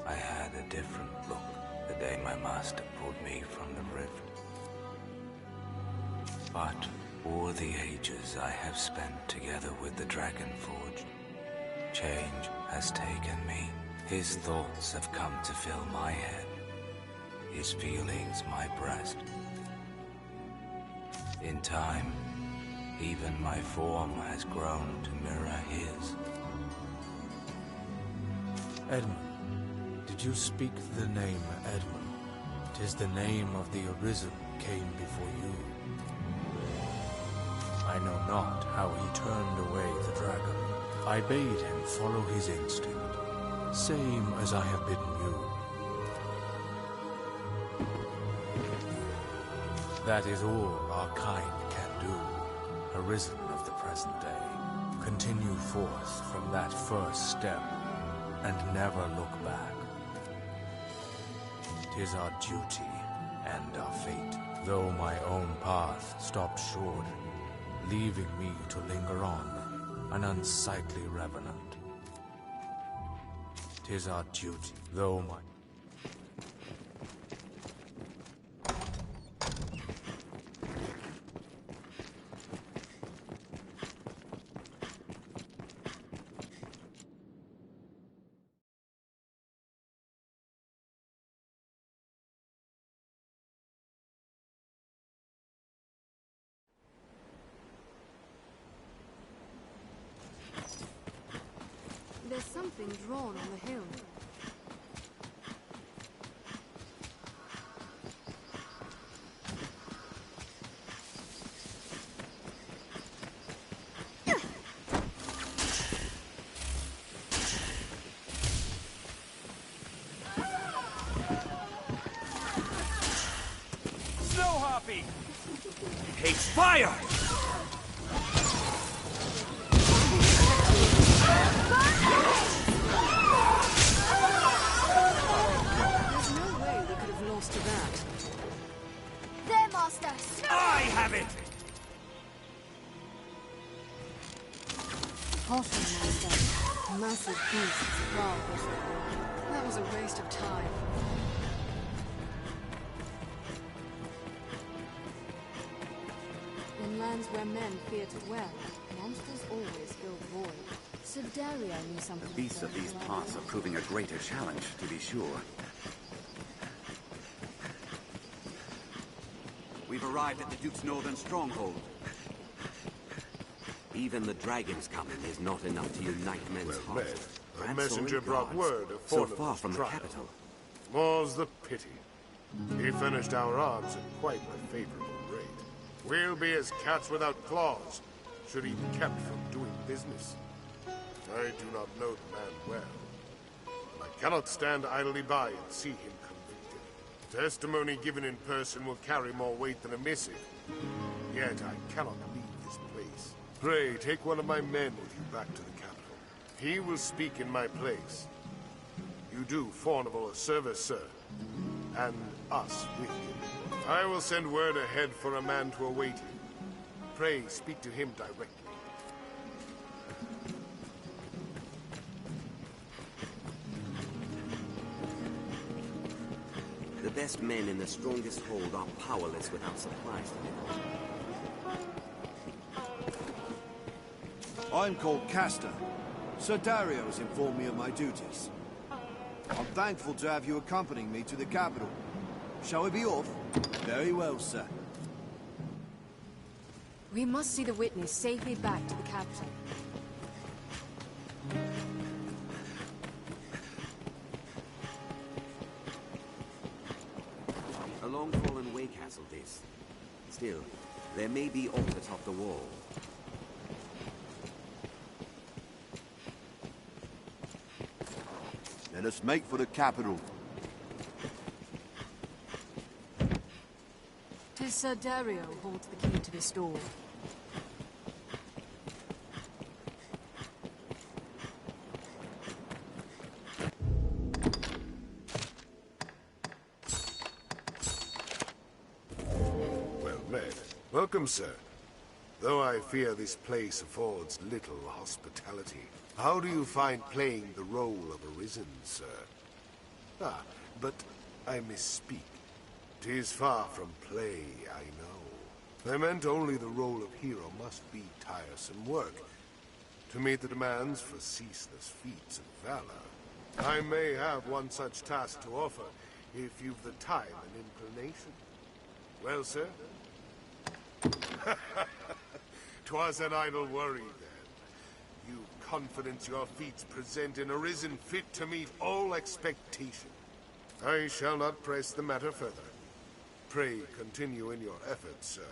L: I had a different look the day my master pulled me from the rift. But all the ages I have spent together with the Dragon Forge, change has taken me. His thoughts have come to fill my head, his feelings my breast. In time, even my form has grown to mirror his.
O: Edmund, did you speak the name Edmund? 'Tis the name of the Arisen came before you. I know not how he turned away the dragon. I bade him follow his instinct, same as I have bidden you. That is all our kind can do, Arisen of the present day. Continue forth from that first step, and never look back. 'Tis our duty and our fate, though my own path stopped short, leaving me to linger on, an unsightly revenant. 'Tis our duty, though my...
E: There's something drawn on the hill.
A: feet. It hates fire!
E: There's no way we could have lost to that.
N: There, Master!
A: I have it!
E: Caution, Master. Massive beasts prowl before. That was a waste of time. In lands where men fear to dwell, monsters always fill the void. Sir Dario knew something.
B: The beasts of these parts are proving a greater challenge, to be sure. We've arrived at the Duke's northern stronghold. Even the dragons coming is not enough to unite men's hearts.
K: A messenger brought word of
B: so far
K: Fornival's
B: from the
K: trial.
B: capital.
K: More's the pity. He furnished our arms at quite a favorable rate. We'll be as cats without claws, should he be kept from doing business. I do not know the man well, and I cannot stand idly by and see him convicted. Testimony given in person will carry more weight than a missive. Yet I cannot leave this place. Pray, take one of my men with you back to the capital. He will speak in my place. You do Fornival a service, sir, and us with him. I will send word ahead for a man to await him. Pray, speak to him directly.
B: The best men in the strongest hold are powerless without supplies to live on.
S: I'm called Castor. Sir Dario has informed me of my duties. I'm thankful to have you accompanying me to the capital. Shall we be off? Very well, sir.
E: We must see the witness safely back to the capital.
B: A long-fallen way castle, this. Still, there may be aught atop the wall.
S: Let us make for the capital.
E: 'Tis Sir Dario holds the key to this door.
K: Well met. Welcome, sir. Though I fear this place affords little hospitality. How do you find playing the role of Arisen, sir? Ah, but I misspeak. 'Tis far from play, I know. I meant only the role of hero must be tiresome work, to meet the demands for ceaseless feats of valor. I may have one such task to offer, if you've the time and inclination. Well, sir? 'Twas an idle worry, then. You confidence your feats present in Arisen fit to meet all expectation. I shall not press the matter further. Pray continue in your efforts, sir.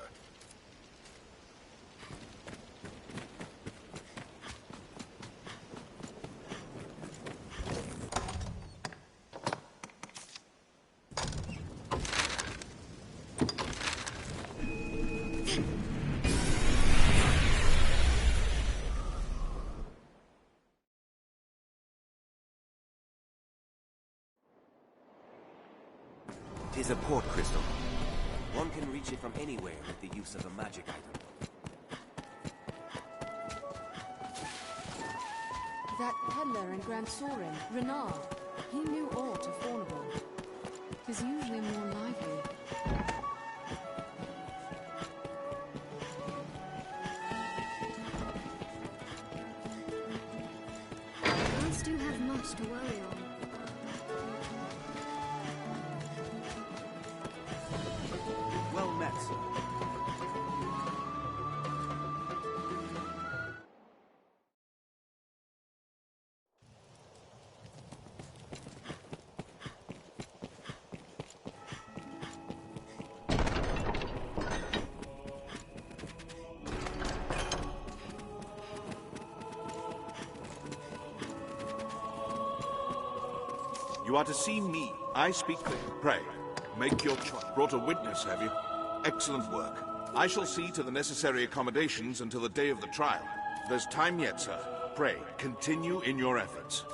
B: Tis a port crystal. One can reach it from anywhere with the use of a magic item.
E: That peddler in Grand Sorin, Renard, he knew aught of Fornival. 'Tis usually more lively.
N: I still have much to worry on.
S: Well met, sir.
M: You are to see me. I speak clear. Pray, make your choice. Brought a witness, have you? Excellent work. I shall see to the necessary accommodations until the day of the trial. There's time yet, sir. Pray, continue in your efforts.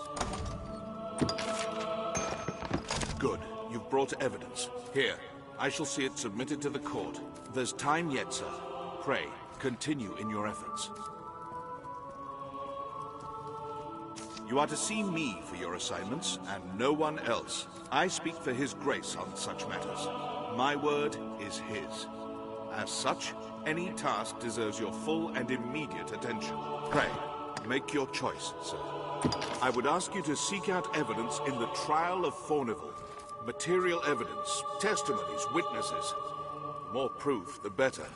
M: Good. You've brought evidence. Here, I shall see it submitted to the court. There's time yet, sir. Pray, continue in your efforts. You are to see me for your assignments, and no one else. I speak for His Grace on such matters. My word is his. As such, any task deserves your full and immediate attention. Pray, make your choice, sir. I would ask you to seek out evidence in the trial of Fornival. Material evidence, testimonies, witnesses. The more proof, the better.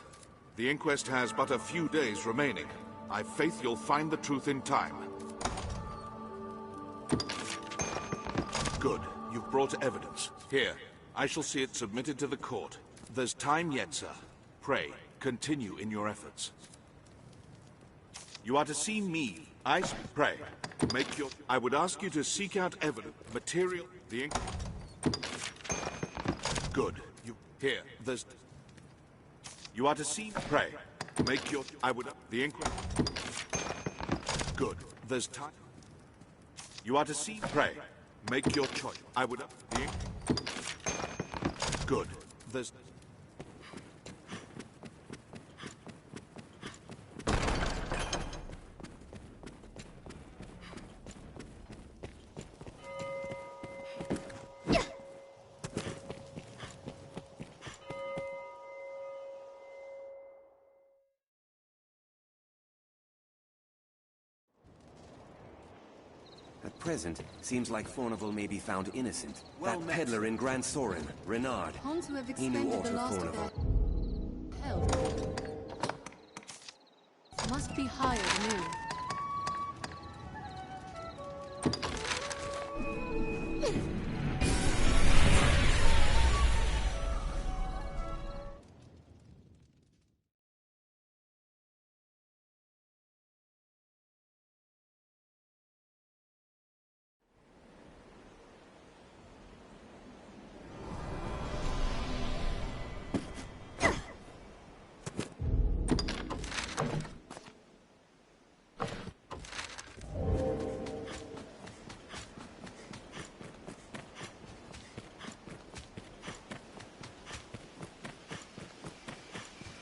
M: The inquest has but a few days remaining. I've faith you'll find the truth in time. Good. You've brought evidence. Here, I shall see it submitted to the court. There's time yet, sir. Pray, continue in your efforts. You are to see me. Pray, make your... I would ask you to seek out evidence, material... The ink... Good. Here, there's... You are to see... Pray, make your... I would... The ink... Good. There's time... You are to see... Pray, make your choice. I would... The ink... Good. There's...
B: At present, seems like Fornival may be found innocent. That peddler in Grand Sorin, Renard,
E: Ponds who have
B: he knew
E: expended
B: aught
E: the
B: of
E: last of
B: Fornival.
E: their health must be hired anew.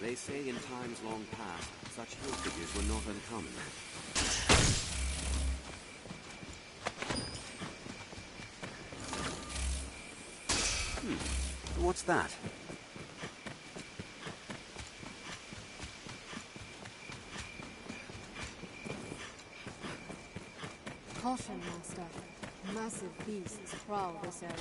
B: They say in times long past, such pilgrimages were not uncommon. What's that?
E: Caution, Master. Massive beasts prowl this area.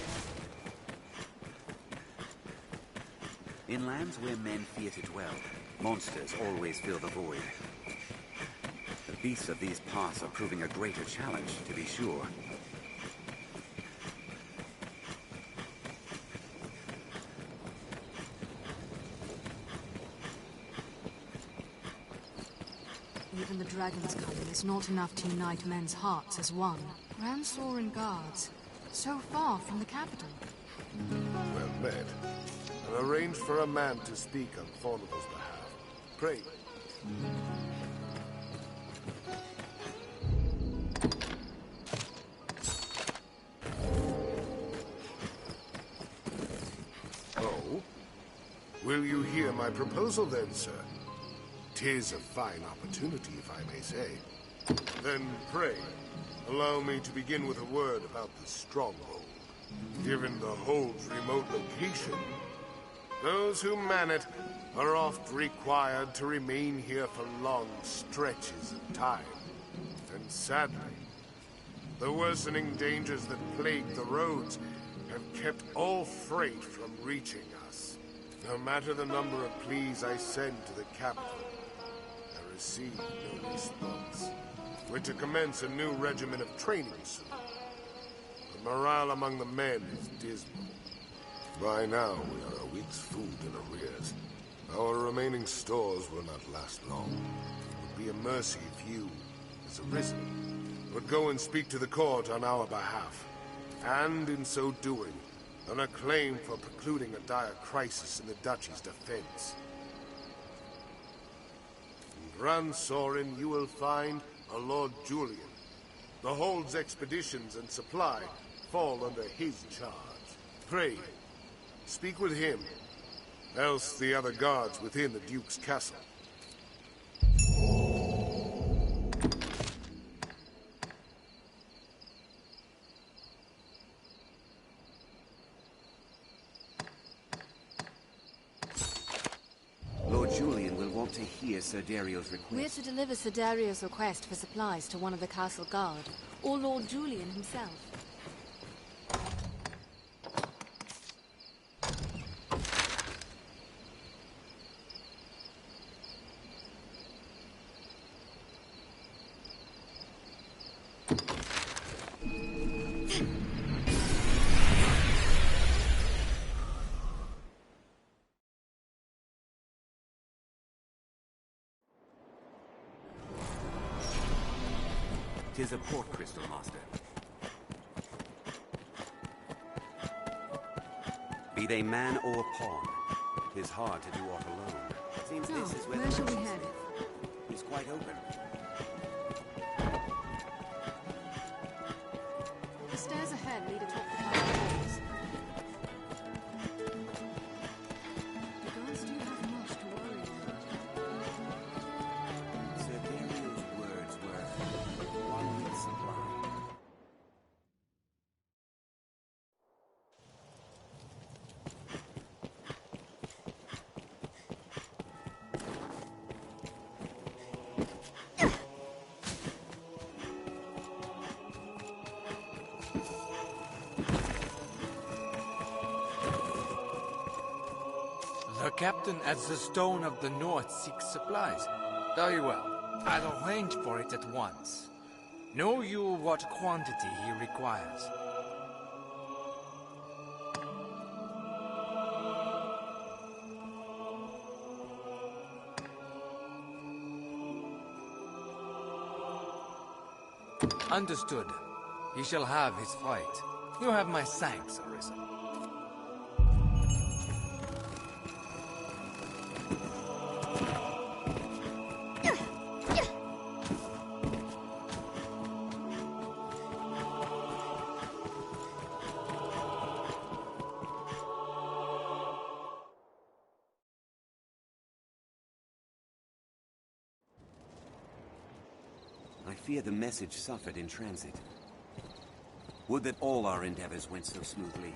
B: In lands where men fear to dwell, monsters always fill the void. The beasts of these paths are proving a greater challenge, to be sure.
E: Even the dragon's coming is not enough to unite men's hearts as one. Grand Sorin guards, so far from the capital.
K: Well met. And arranged for a man to speak on Fornival's behalf. Pray. Oh? Will you hear my proposal then, sir? 'Tis a fine opportunity, if I may say. Then pray, allow me to begin with a word about the stronghold. Given the hold's remote location, those who man it are oft required to remain here for long stretches of time. And sadly, the worsening dangers that plague the roads have kept all freight from reaching us. No matter the number of pleas I send to the capital, I receive no response. We're to commence a new regimen of training soon. The morale among the men is dismal. By now, we are a week's food in arrears. Our remaining stores will not last long. It would be a mercy if you, as Arisen, would go and speak to the court on our behalf. And in so doing, an acclaim for precluding a dire crisis in the Duchy's defense. In Gran Sorin you will find a Lord Julian. The Hold's expeditions and supply fall under his charge. Pray, speak with him, else the other guards within the Duke's castle.
B: Lord Julian will want to hear Sir Dario's request.
E: We're to deliver Sir Dario's request for supplies to one of the castle guard, or Lord Julian himself.
B: Tis a port crystal, Master. Be they man or pawn, tis hard to do aught alone. Seems
E: Now,
B: this is where
E: where
B: the
E: shall we
B: merchants
E: head?
B: live. It's quite open.
E: The stairs ahead lead atop the castle walls. The guards do have much to worry about.
B: Sir Dario's words were one week supply.
O: The captain at the Stone of the North seeks supplies. Very well. I'll arrange for it at once. Know you what quantity he requires. Understood. He shall have his fight. You have my thanks, Arisen.
B: I fear the message suffered in transit. Would that all our endeavors went so smoothly.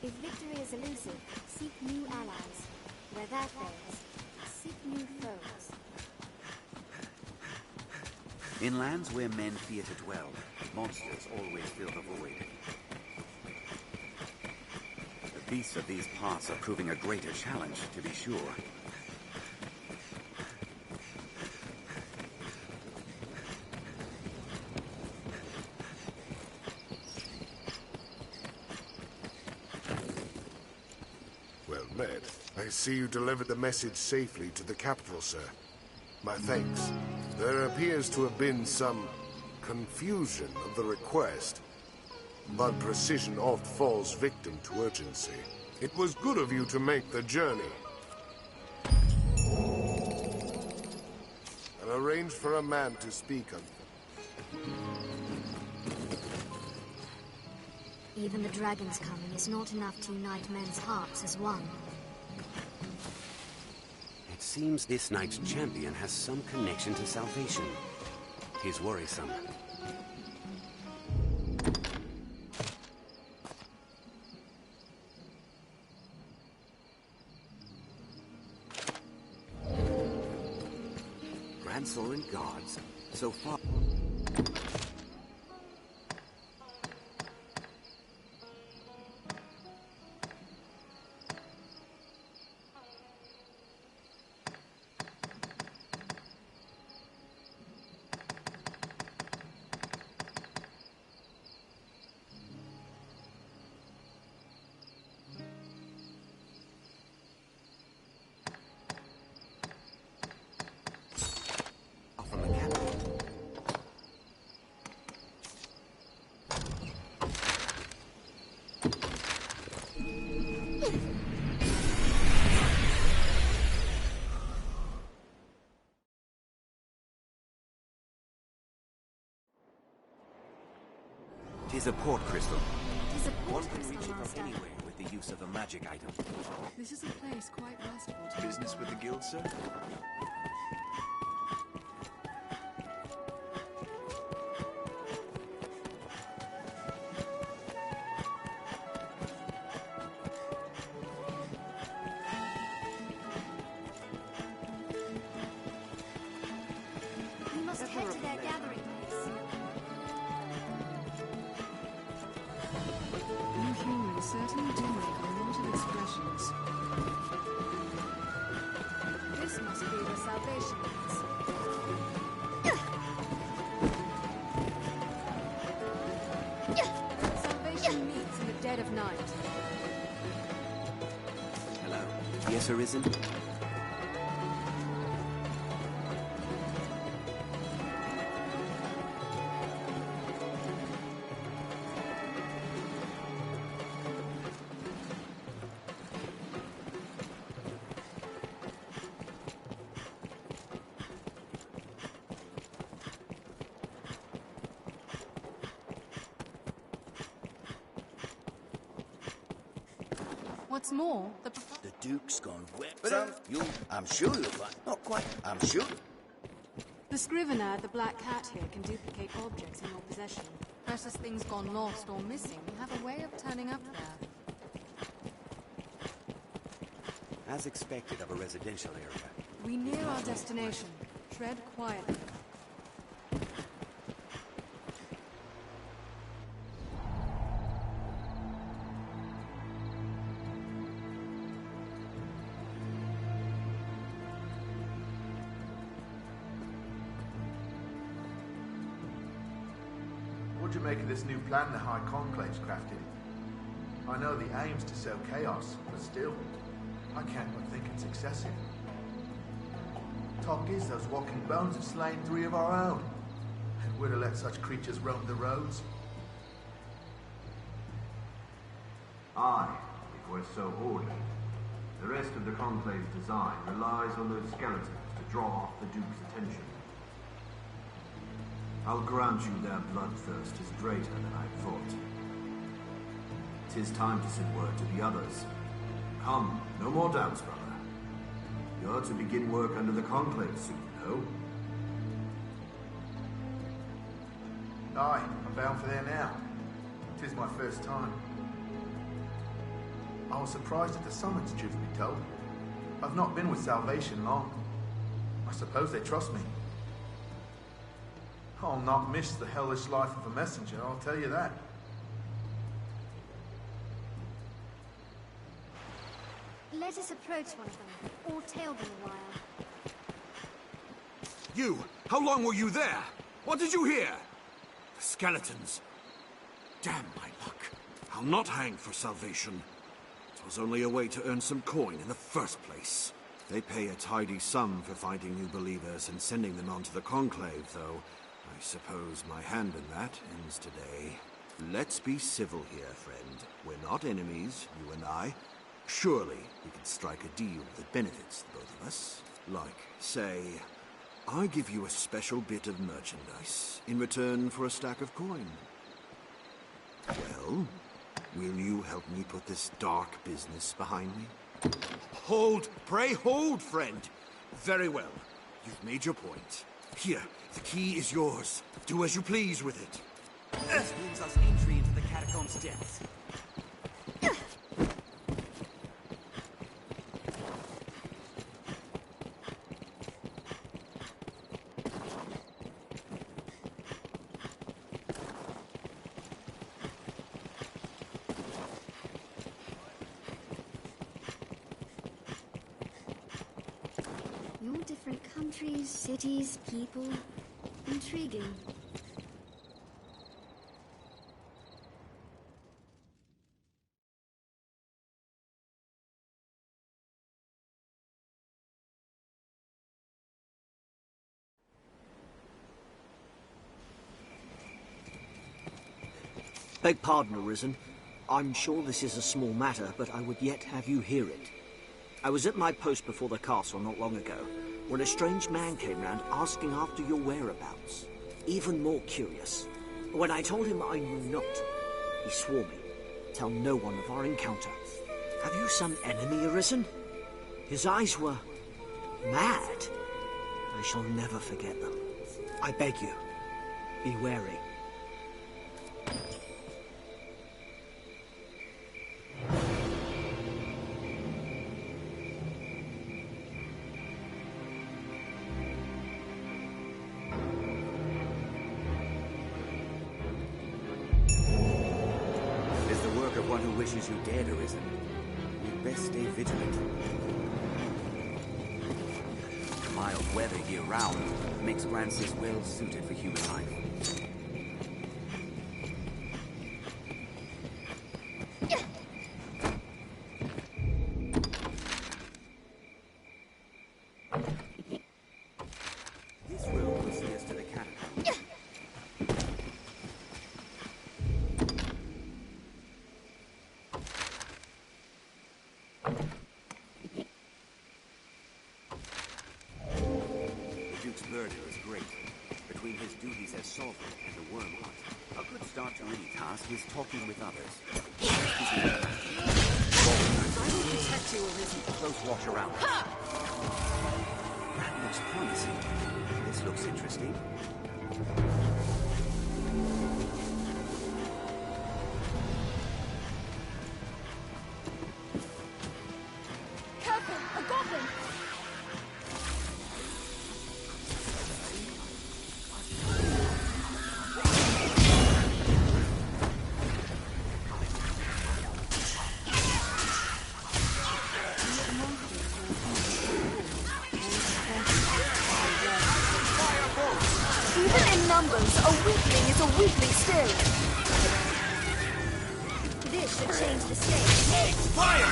N: If victory is elusive, seek new allies. Where that fails, seek new foes.
B: In lands where men fear to dwell, monsters always fill the void. The beasts of these parts are proving a greater challenge, to be sure.
K: Well met. I see you delivered the message safely to the capital, sir. My thanks. There appears to have been some confusion of the request, but precision oft falls victim to urgency. It was good of you to make the journey. And arrange for a man to speak of.
N: Even the dragon's coming is not enough to unite men's hearts as one.
B: It seems this knight's champion has some connection to salvation. 'Tis worrisome. Grand Soren guards. So far... Tis a port crystal.
E: Tis a port
B: One can
E: crystal,
B: reach it from
E: Master.
B: anywhere with the use of a magic item.
E: This is a place quite restful to
F: Business with the guild, sir?
N: We must head to their gathering place.
E: You humans certainly do make a lot of expressions. This must be the Salvation Meets. Salvation meets in the dead of night.
B: Hello. Yes, Arisen?
E: What's more, the
R: Duke's gone wet. I'm sure you'll find. Not quite. I'm sure.
E: The scrivener, the Black Cat here, can duplicate objects in your possession. Precious things gone lost or missing have a way of turning up there.
B: As expected of a residential area.
E: We near our destination. Tread quietly.
F: What do you make of this new plan the High Conclave's crafted? I know the aim's to sow chaos, but still, I can't but think it's excessive. Talk is those walking bones have slain 3 of our own. And we're to let such creatures roam the roads?
U: Aye, if we're so ordered. The rest of the Conclave's design relies on those skeletons to draw off the Duke's attention. I'll grant you their bloodthirst is greater than I thought. 'Tis time to send word to the others. Come, no more doubts, brother. You're to begin work under the Conclave soon, no?
F: Aye, I'm bound for there now. 'Tis my first time. I was surprised at the summons, truth be told. I've not been with Salvation long. I suppose they trust me. I'll not miss the hellish life of a messenger, I'll tell you that.
N: Let us approach one of them, or tail them a while.
V: You! How long were you there? What did you hear? The skeletons. Damn my luck. I'll not hang for Salvation. It was only a way to earn some coin in the first place. They pay a tidy sum for finding new believers and sending them on to the Conclave, though. I suppose my hand in that ends today. Let's be civil here, friend. We're not enemies, you and I. Surely we can strike a deal that benefits the both of us. Like, say, I give you a special bit of merchandise in return for a stack of coin. Well, will you help me put this dark business behind me? Hold! Pray hold, friend! Very well. You've made your point. Here, the key is yours. Do as you please with it.
B: This wins us entry into the catacombs' depths.
N: Different countries, cities, people. Intriguing.
H: Beg pardon, Arisen. I'm sure this is a small matter, but I would yet have you hear it. I was at my post before the castle not long ago, when a strange man came round asking after your whereabouts. Even more curious. When I told him I knew not, he swore me, tell no one of our encounter. Have you some enemy, Arisen? His eyes were mad. I shall never forget them. I beg you, be wary.
B: Wishes you dead, Arisen. We'd best stay vigilant. Mild weather year-round makes Grancis well suited for human life. This road will see us to the catacombs. Between his duties as sovereign and the worm hunt, a good start to any task is talking with others. I will protect you, Arisen. Close watch around. That looks promising. This looks interesting.
E: Careful! A goblin!
J: Numbers, a weakling is a weakling still.
N: This should change the stage.
E: Fire!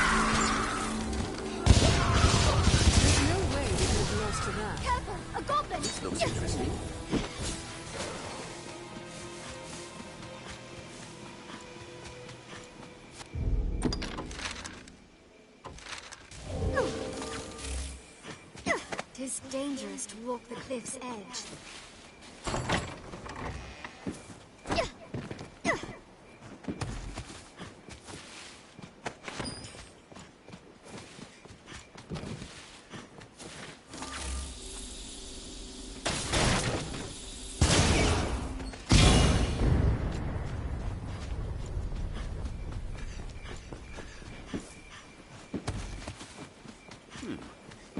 E: There's no way we could have lost to that.
N: Careful! A goblin!
B: This looks interesting.
N: Tis dangerous to walk the cliff's edge.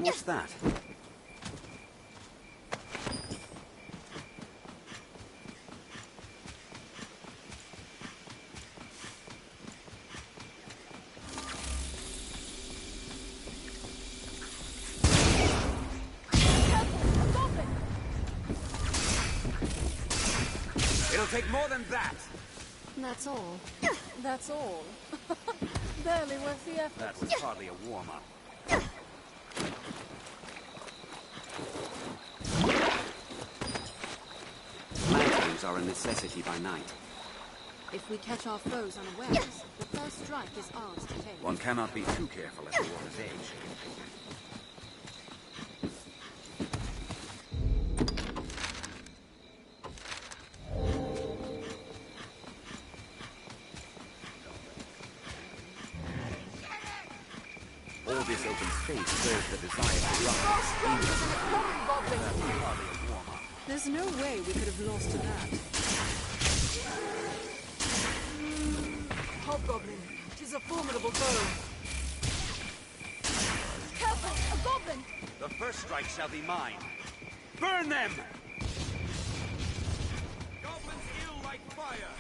B: What's that? It'll take more than that.
E: That's all. That's all. Barely worth the effort.
B: That was hardly a warm-up. Lanterns are a necessity by night.
E: If we catch our foes unawares, the first strike is ours to take.
B: One cannot be too careful at the water's edge. All this open space serves the desire to run.
E: There's no way we could have lost to that.
J: Hobgoblin, 'tis a formidable foe.
E: Careful! A goblin!
B: The first strike shall be mine. Burn them!
V: Goblins ill like fire.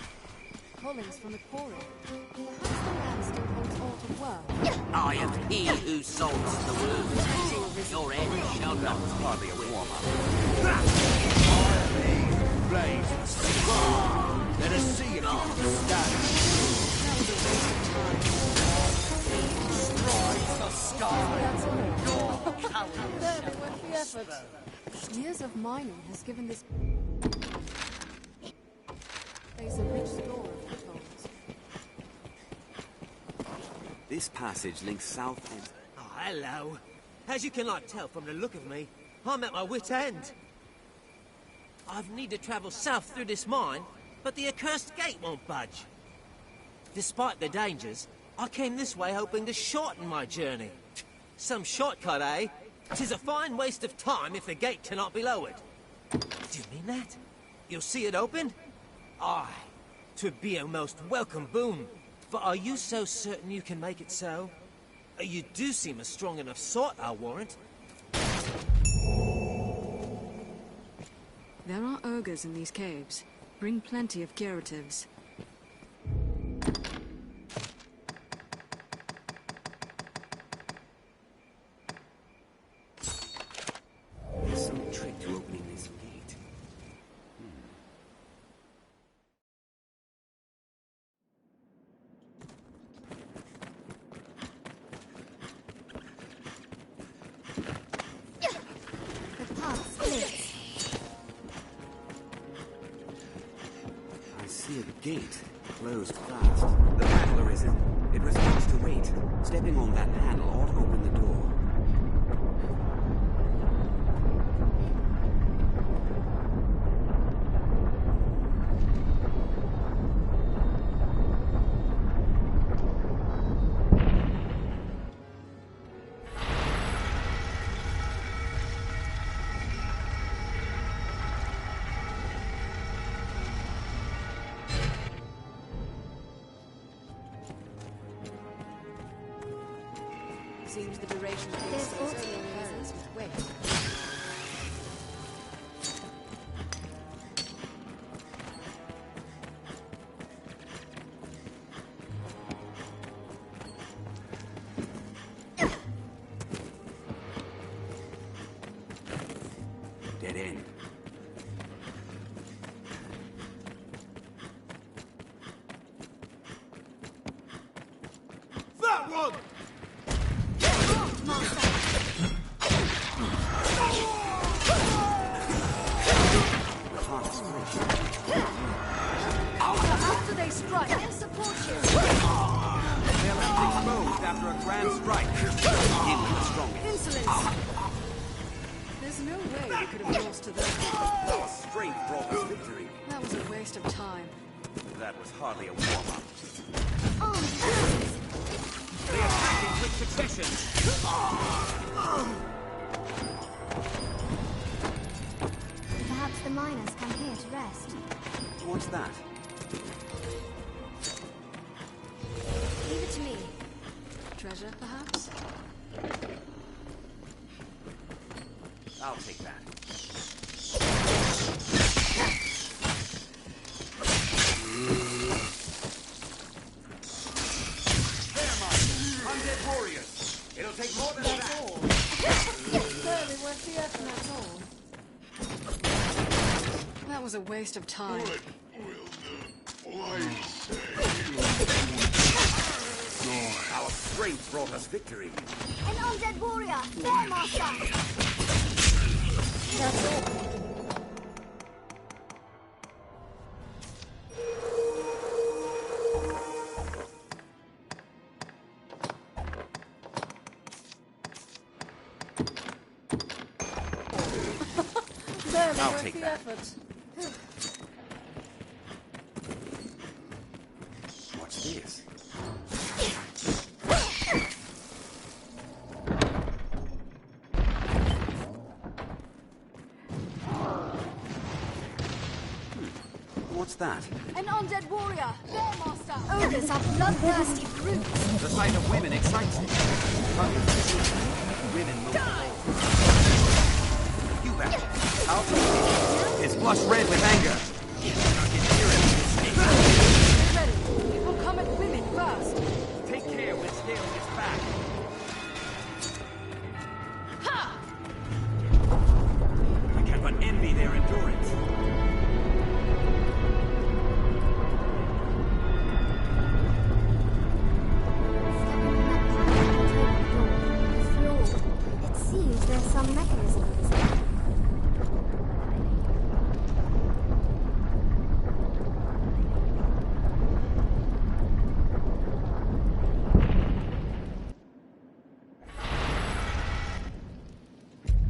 E: callings from the quarry. Perhaps the man still holds aught of worth.
B: I am he who solves the wounds. Your end shall not hardly a warm-up.
S: Blaze the stage. Let us see if you can stand.
E: That was a waste of time.
S: Strike the sky.
E: There, worth the effort. Years of mining has given this place a rich store of footholds.
B: This passage links south and...
G: Oh, hello. As you cannot tell from the look of me, I'm at my wit's end. I've need to travel south through this mine, but the accursed gate won't budge. Despite the dangers, I came this way hoping to shorten my journey. Some shortcut, eh? 'Tis a fine waste of time if the gate cannot be lowered. Do you mean that? You'll see it open? Aye, 'twould be a most welcome boon. But are you so certain you can make it so? You do seem a strong enough sort, I'll warrant.
E: There are ogres in these caves. Bring plenty of curatives.
B: There's some trick to opening this gate.
N: The path splits.
B: I see a gate closed fast. The panel, Arisen. It responds to weight. Stepping on that panel ought to open the door.
E: Seems the duration of these
N: There's
E: stays
N: also
E: only
N: a
E: increases with weight.
B: Dead end.
S: That one!
D: After they strike, they'll support you.
B: They're left exposed after a grand strike. Begin with the strongest.
E: Insolence! There's no way we could have lost to them.
B: Our strength brought us victory.
E: That was a waste of time.
B: That was hardly a warm-up.
G: They attack in quick succession.
N: Perhaps the miners come here to rest.
B: What's that?
N: Leave it to me.
E: Treasure, perhaps?
B: I'll take that. There, Master. Undead warriors. It'll take more than that.
E: Barely worth the effort, that's all. That was a waste of time.
B: Our strength brought us victory.
N: An undead warrior! There, Master! That's all.
E: Barely
B: I'll
E: worth
B: take
E: the
B: that.
E: effort.
B: What's this? What's that?
D: An undead warrior! There, Master! Ogres are bloodthirsty brutes!
B: The sight of women excites me. Women move You bet. I'll take it. It's flushed red with anger.
E: Get ready.
G: steel on its back.
J: Ha!
G: I can but envy their endurance.
N: It seems there's some mechanism of this.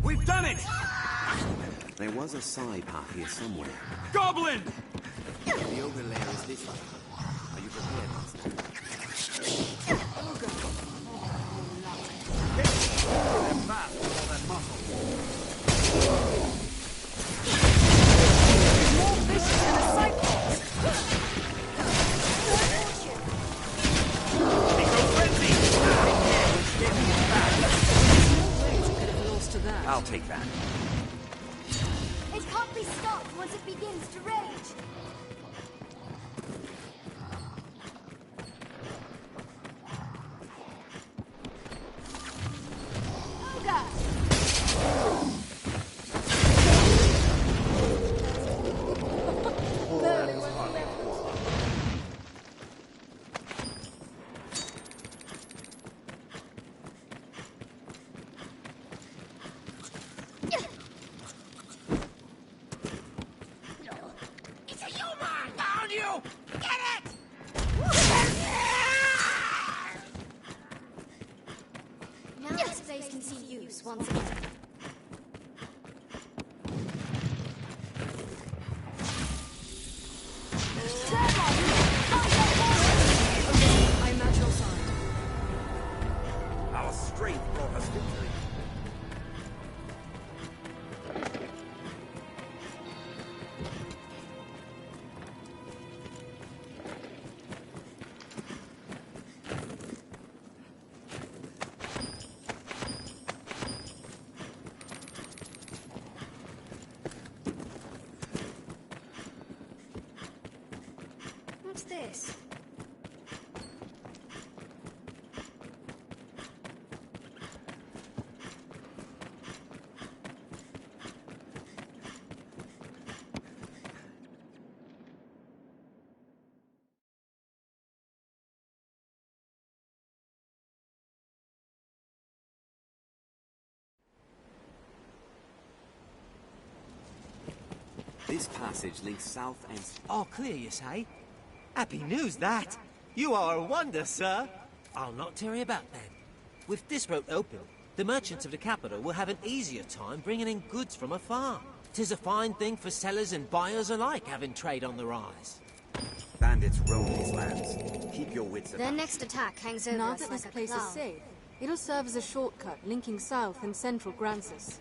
G: We've done it!
B: There was a side path here somewhere.
G: Goblin!
B: The ogre lair is this way. Are you prepared, Master?
G: They're fast with all that muscle.
J: More vicious than a cyclops!
B: I'll take that.
N: It can't be stopped once it begins to rage.
G: It's a human! Found you! Get it!
N: Now this place can see use once again.
E: I'm at your side.
B: Our strength brought us victory.
N: What's this?
B: This passage links south and...
G: All clear, you say? Happy news, that! You are a wonder, sir! I'll not tarry about then. With this road open, the merchants of the capital will have an easier time bringing in goods from afar. 'Tis a fine thing for sellers and buyers alike, having trade on the rise.
B: Bandits roam these lands. Keep your wits
N: Their
B: about.
N: next attack hangs over
E: Now
N: us
E: that
N: like
E: this
N: a
E: place is
N: cloud.
E: safe, it'll serve as a shortcut linking south and central Grancis.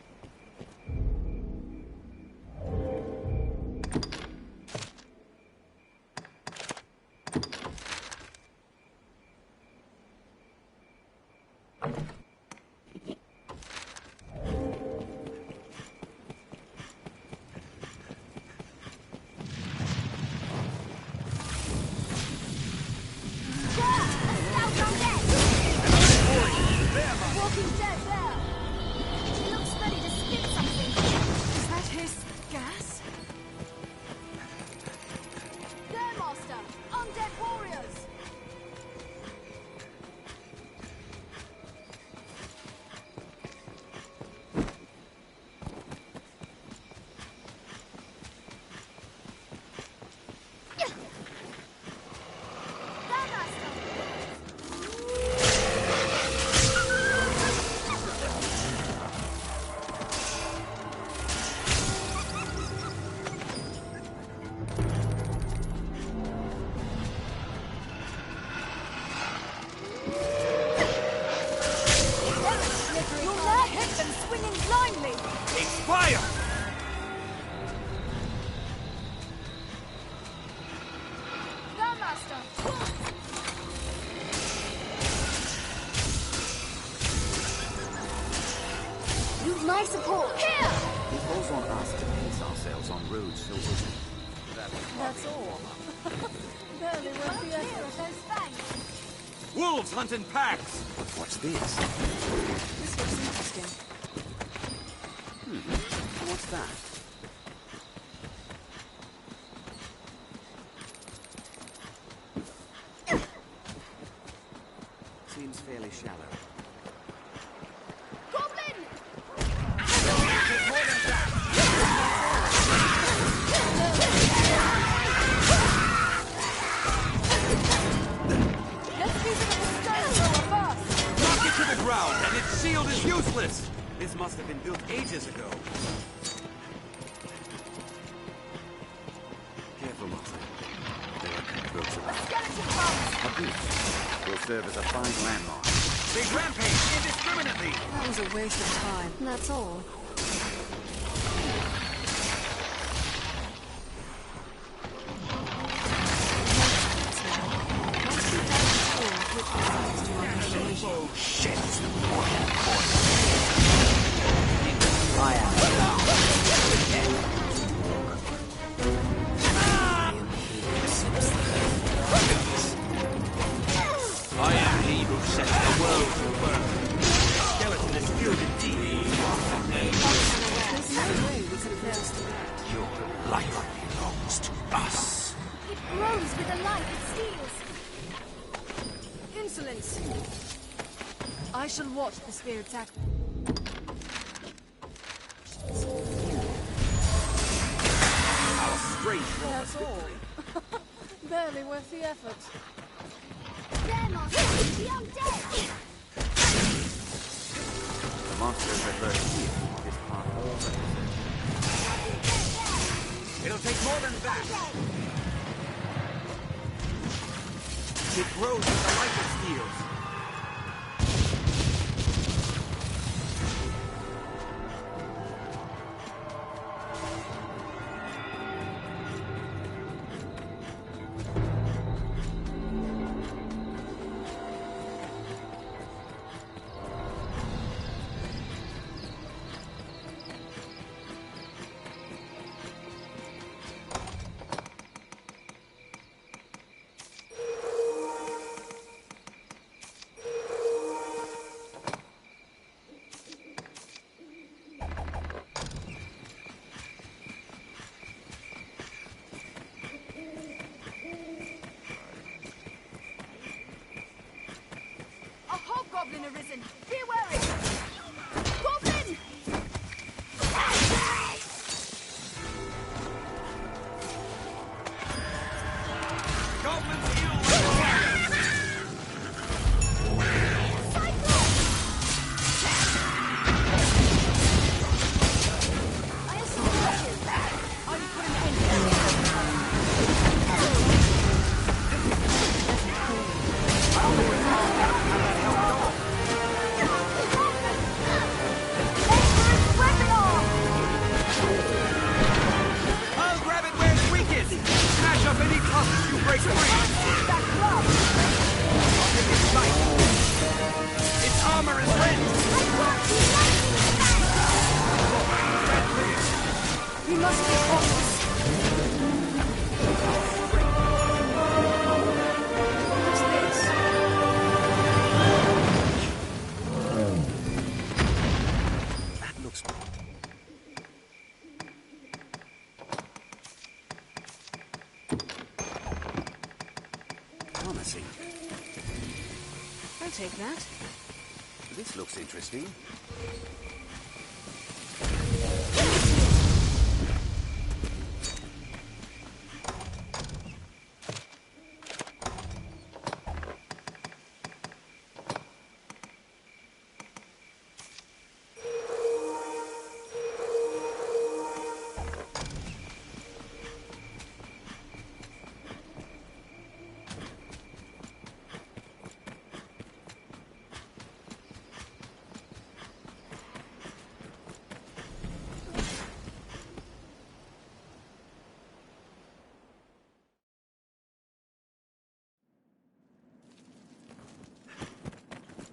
N: Walking dead there! He looks ready to spit something.
E: Is that his gas?
N: There, Master! Undead warriors!
J: You'll not hit them swinging blindly!
G: Expire!
N: There, Master! Use my support! Here!
B: It falls on us to pace ourselves on roads so open.
J: That's all.
N: Barely worth the effort. Those fangs!
V: Wolves hunt in packs!
B: What's this?
E: This looks interesting.
B: What's that? Seems fairly shallow.
V: And its shield is useless!
B: This must have been built ages ago. Careful, Martha. There are cutthroats about. A beach will serve as a fine landmark.
V: They rampage indiscriminately!
E: That was a waste of time.
J: That's all.
V: Oh, shit! I am he who sets the world to work. The skeleton is skilled indeed.
E: There's no way we could have noticed that.
L: Your life belongs to us.
N: It grows with the life it steals.
E: Insolence! I shall watch the spear attack.
B: Our strange
E: That's all. Barely worth the effort.
N: There, Master! The undead!
B: The monsters that lurk here is part all but deserted.
V: It'll take more than that. It grows with the life it steals.
D: Goblin Arisen! Be wary! Goblin!
V: Goblins heal like fire!
B: Promising.
E: I'll take that.
B: This looks interesting.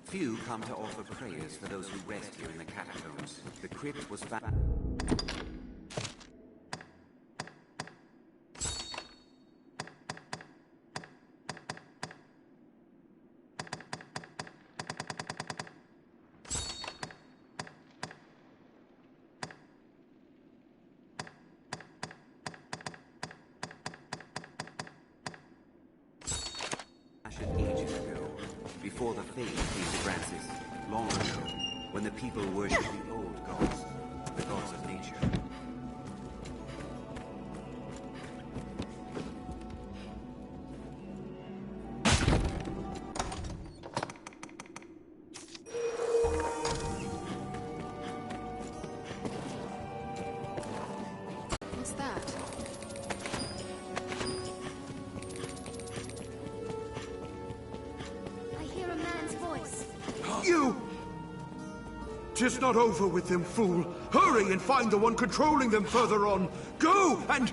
B: Few come to offer prayers for those who rest here in the catacombs. The crypt was found. before the faith came to Francis, long ago, when the people worshipped the old gods, the gods of nature.
E: What's that?
N: I hear a man's voice.
V: You! 'Tis not over with them, fool. Hurry and find the one controlling them further on. Go and...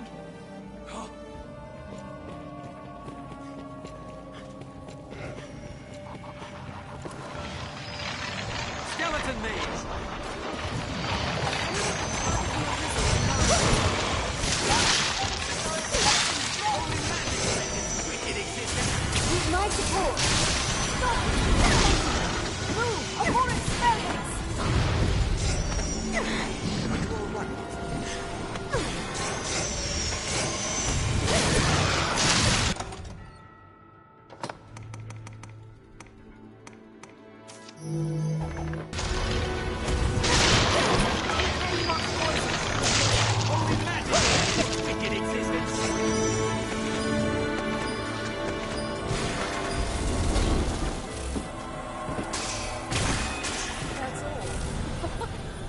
G: Skeleton mage!
N: Need my support. Move! Abhorrent spells!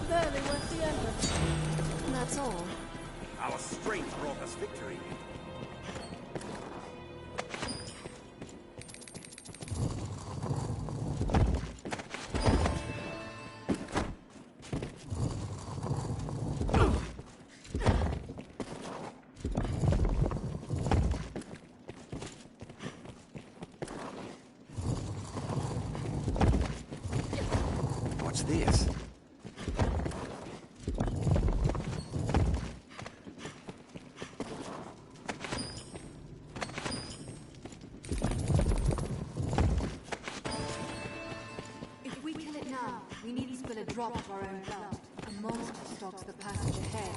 E: Barely worth the effort. That's all.
B: Our strength brought us victory. What's this?
E: If we kill it now, we need to spill a drop of our own blood. A monster stalks the passage ahead.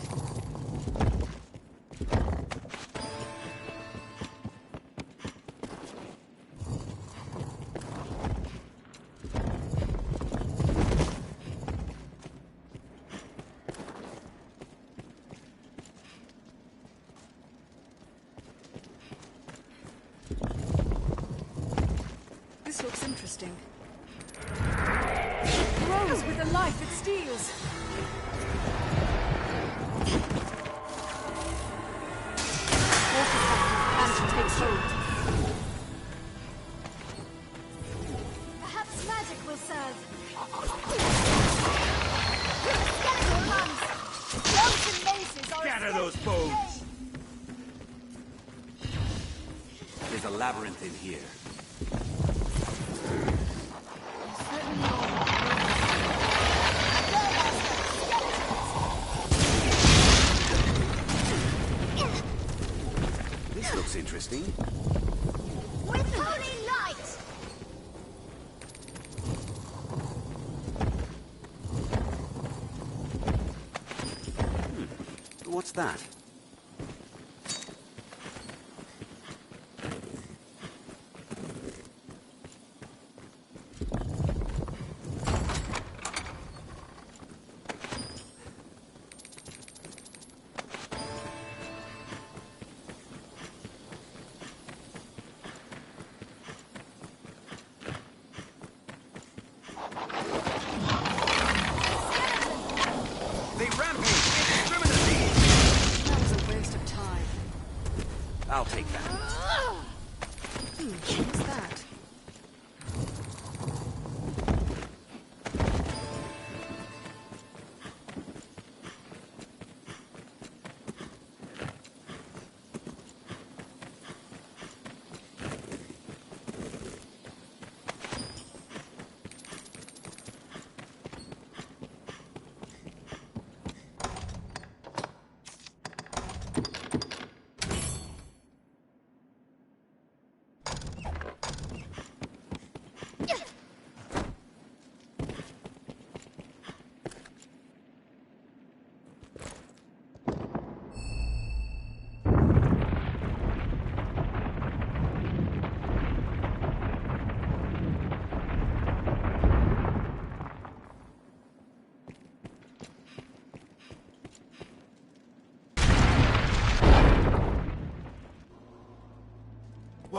E: This looks interesting. Grows with the life it steals. Artifact takes hold.
N: Perhaps magic will serve. Skeleton lungs! Bones and maces are
B: Scatter those bones! There's a labyrinth in here. This looks interesting.
N: With holy light!
B: What's that? They rampage indiscriminately!
E: That was a waste of time.
B: I'll take that.
E: What's that?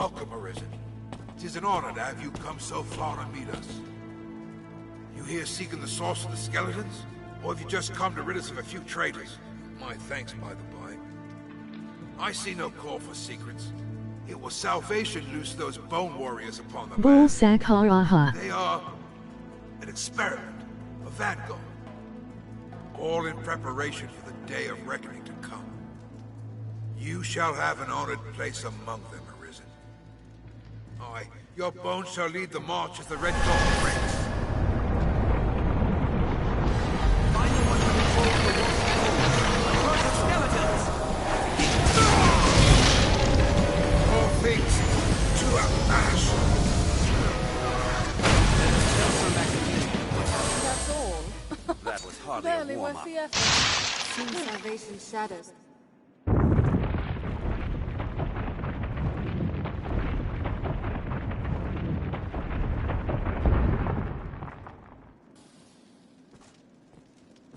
I: Welcome, Arisen. It is an honor to have you come so far and meet us. You here seeking the source of the skeletons? Or have you just come to rid us of a few traitors? My thanks, by the by. I see no call for secrets. It was salvation loosed those bone warriors upon the
Q: Bull
I: land.
Q: sack ha ha ha.
I: They are an experiment, a vanguard. All in preparation for the day of reckoning to come. You shall have an honored place among them, Arisen. Aye, your bones shall lead the march as the Red Dawn breaks. All things to a mash.
E: That's all.
B: That was hardly a
E: Barely
B: warm-up.
E: worth the effort. Seeing Salvation's shadows.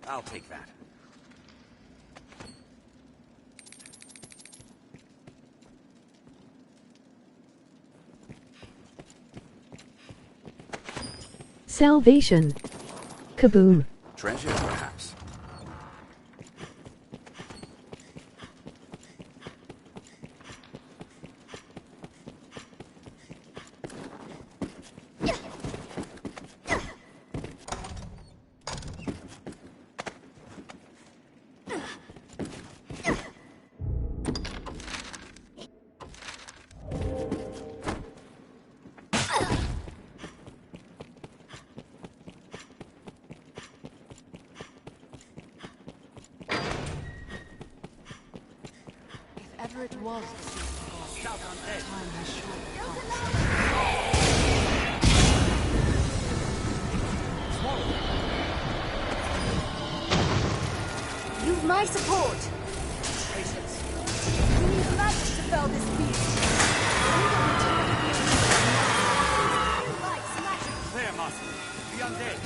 B: I'll take that.
Q: Salvation. Kaboom.
B: Treasure, perhaps.
E: Whatever it was that time has surely passed.
N: You've my support.
D: Patience. We need magic to fell this beast.
C: There, Master. The undead.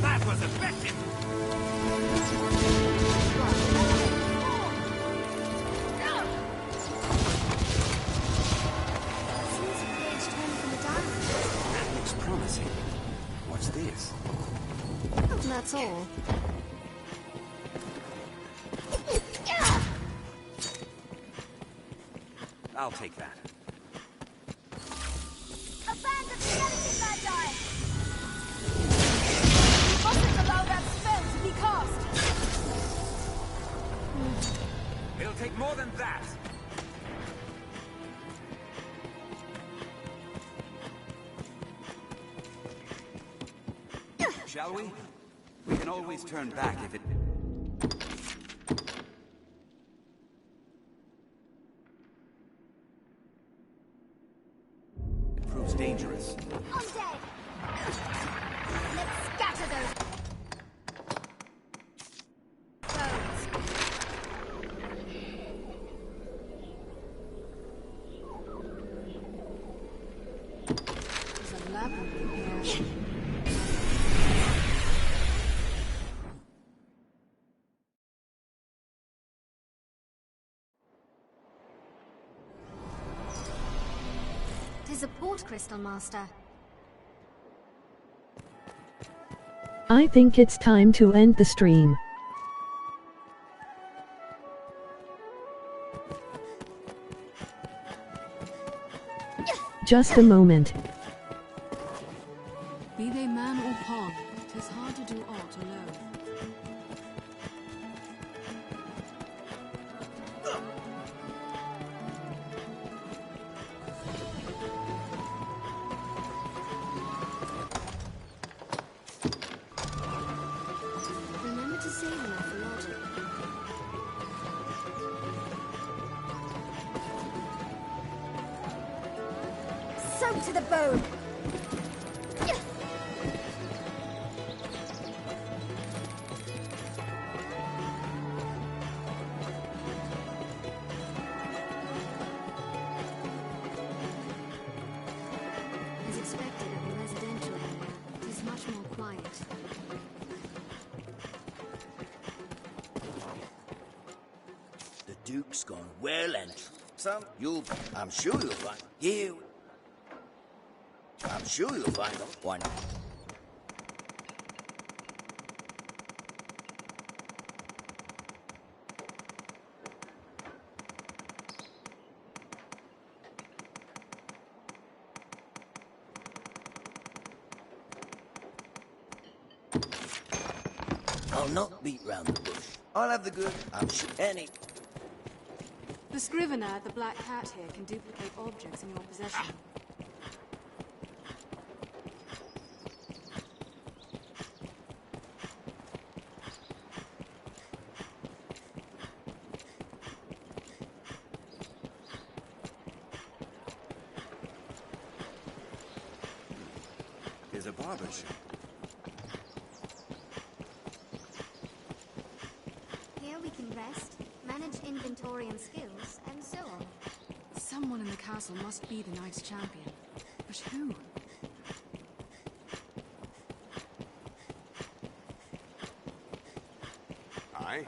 G: That was effective!
B: That looks promising. What's this?
E: That's all.
B: I'll take that.
N: A band of skeleton magi! You mustn't allow that spell to be cast!
B: It'll take more than that. Shall we? We can always turn back if it... It proves dangerous.
N: Undead! Let's scatter those bones.
E: There's a labyrinth in here.
N: Tis a port crystal, Master.
Q: I think it's time to end the stream. Just a moment.
E: Be they man or pawn, 'tis hard to do aught alone.
N: Remember to save enough for logic. So to the bone!
E: As expected of a residential area, it is much more quiet.
P: Duke's gone well and I'm sure you'll find. Yeah. I'm sure you'll find out. Why not? I'll not beat round the bush. I'll have the good. I'm sure. Any.
E: The scrivener at the Black Hat here can duplicate objects in your possession.
B: There's a barber shop.
N: Here we can rest, manage inventory and skills, and so on.
E: Someone in the castle must be the Knights Champion. But who?
K: Aye.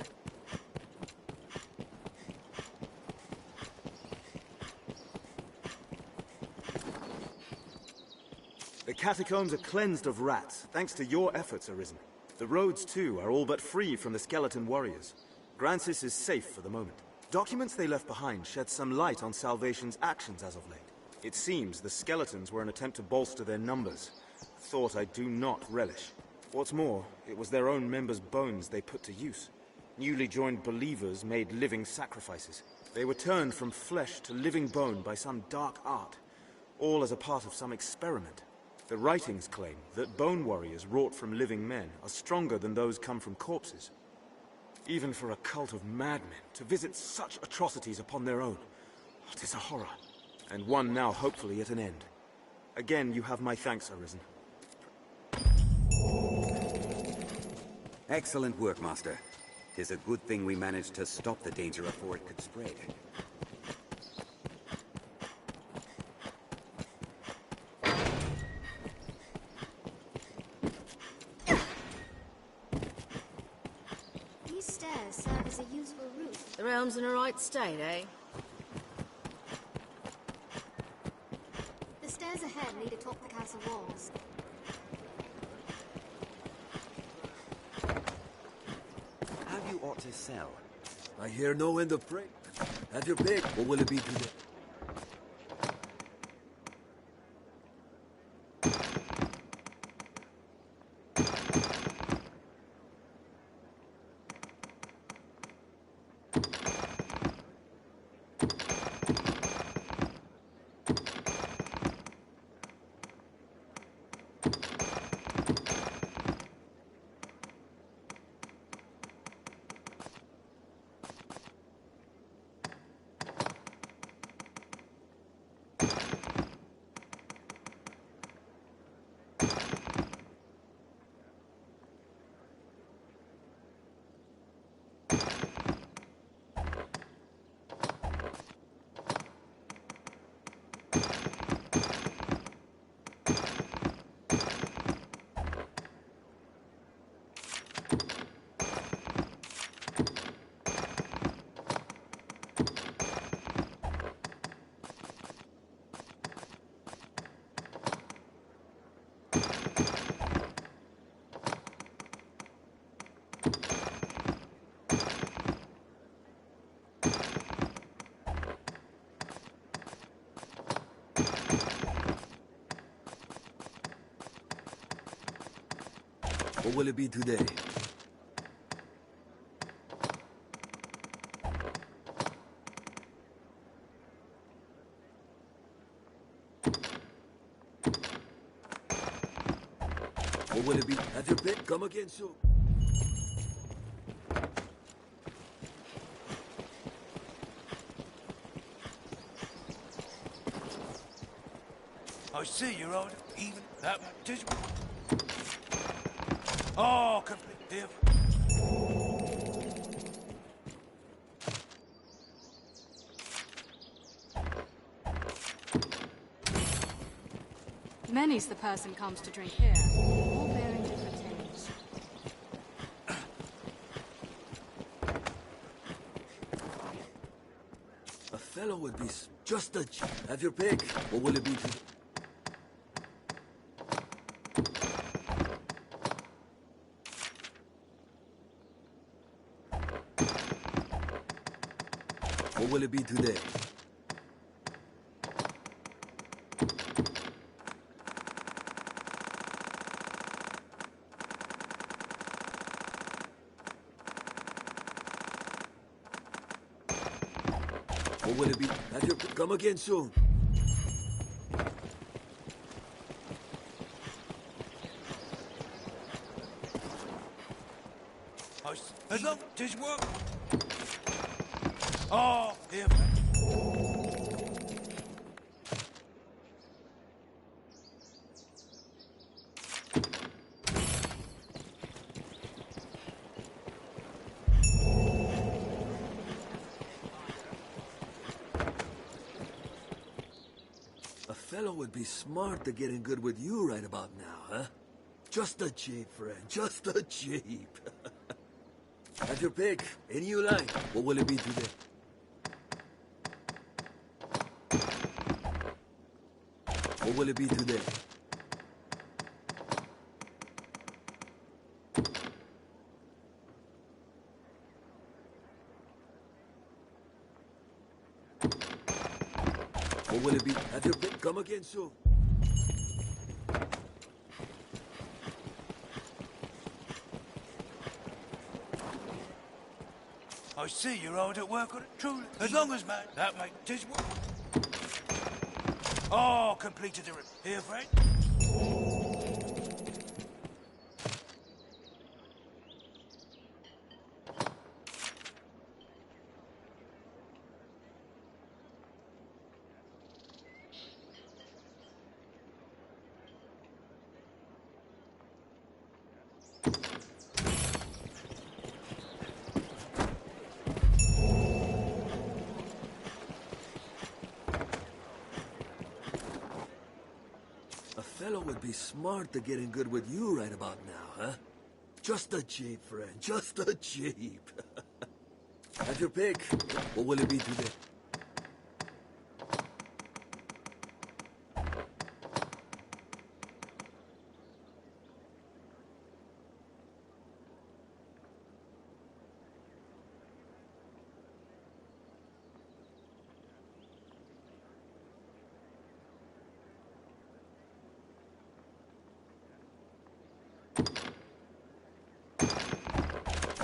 T: The catacombs are cleansed of rats, thanks to your efforts, Arisen. The roads, too, are all but free from the skeleton warriors. Grancis is safe for the moment. Documents they left behind shed some light on Salvation's actions as of late. It seems the skeletons were an attempt to bolster their numbers. A thought I do not relish. What's more, it was their own members' bones they put to use. Newly joined believers made living sacrifices. They were turned from flesh to living bone by some dark art, all as a part of some experiment. The writings claim that bone warriors wrought from living men are stronger than those come from corpses. Even for a cult of madmen to visit such atrocities upon their own, it is a horror, and one now hopefully at an end. Again, you have my thanks, Arisen.
B: Excellent work, Master. 'Tis a good thing we managed to stop the danger before it could spread.
N: These stairs serve as a useful route.
D: The realm's in a right state, eh?
N: The stairs ahead lead atop the castle walls.
B: Have you aught to sell?
W: I hear no end of praise. Have your pick, or will it be today? Or will it be today? Or will it be? Have your pick, come again soon.
I: I see you're on even that much. Oh, complete different.
E: Many's the person comes to drink here, all bearing different tales.
W: fellow would be just a... Have your pick. What will it be to... What will it be today? What will it be? Have your... Come again soon. As long... Tis work. Oh, here. A fellow would be smart to get in good with you right about now, huh? Just a cheap, friend. Just a cheap. Have your pick. Any you like. What will it be today? What will it be today? What will it be? Have your pick. Come again soon.
A: I see you're hard at work on it, truly. As long as, man, that mate, tis work. Oh, completed the... Here, Fred.
W: A fellow would be smart to get in good with you right about now, huh? Just a cheap, friend. Just a cheap. Have your pick. What will it be today?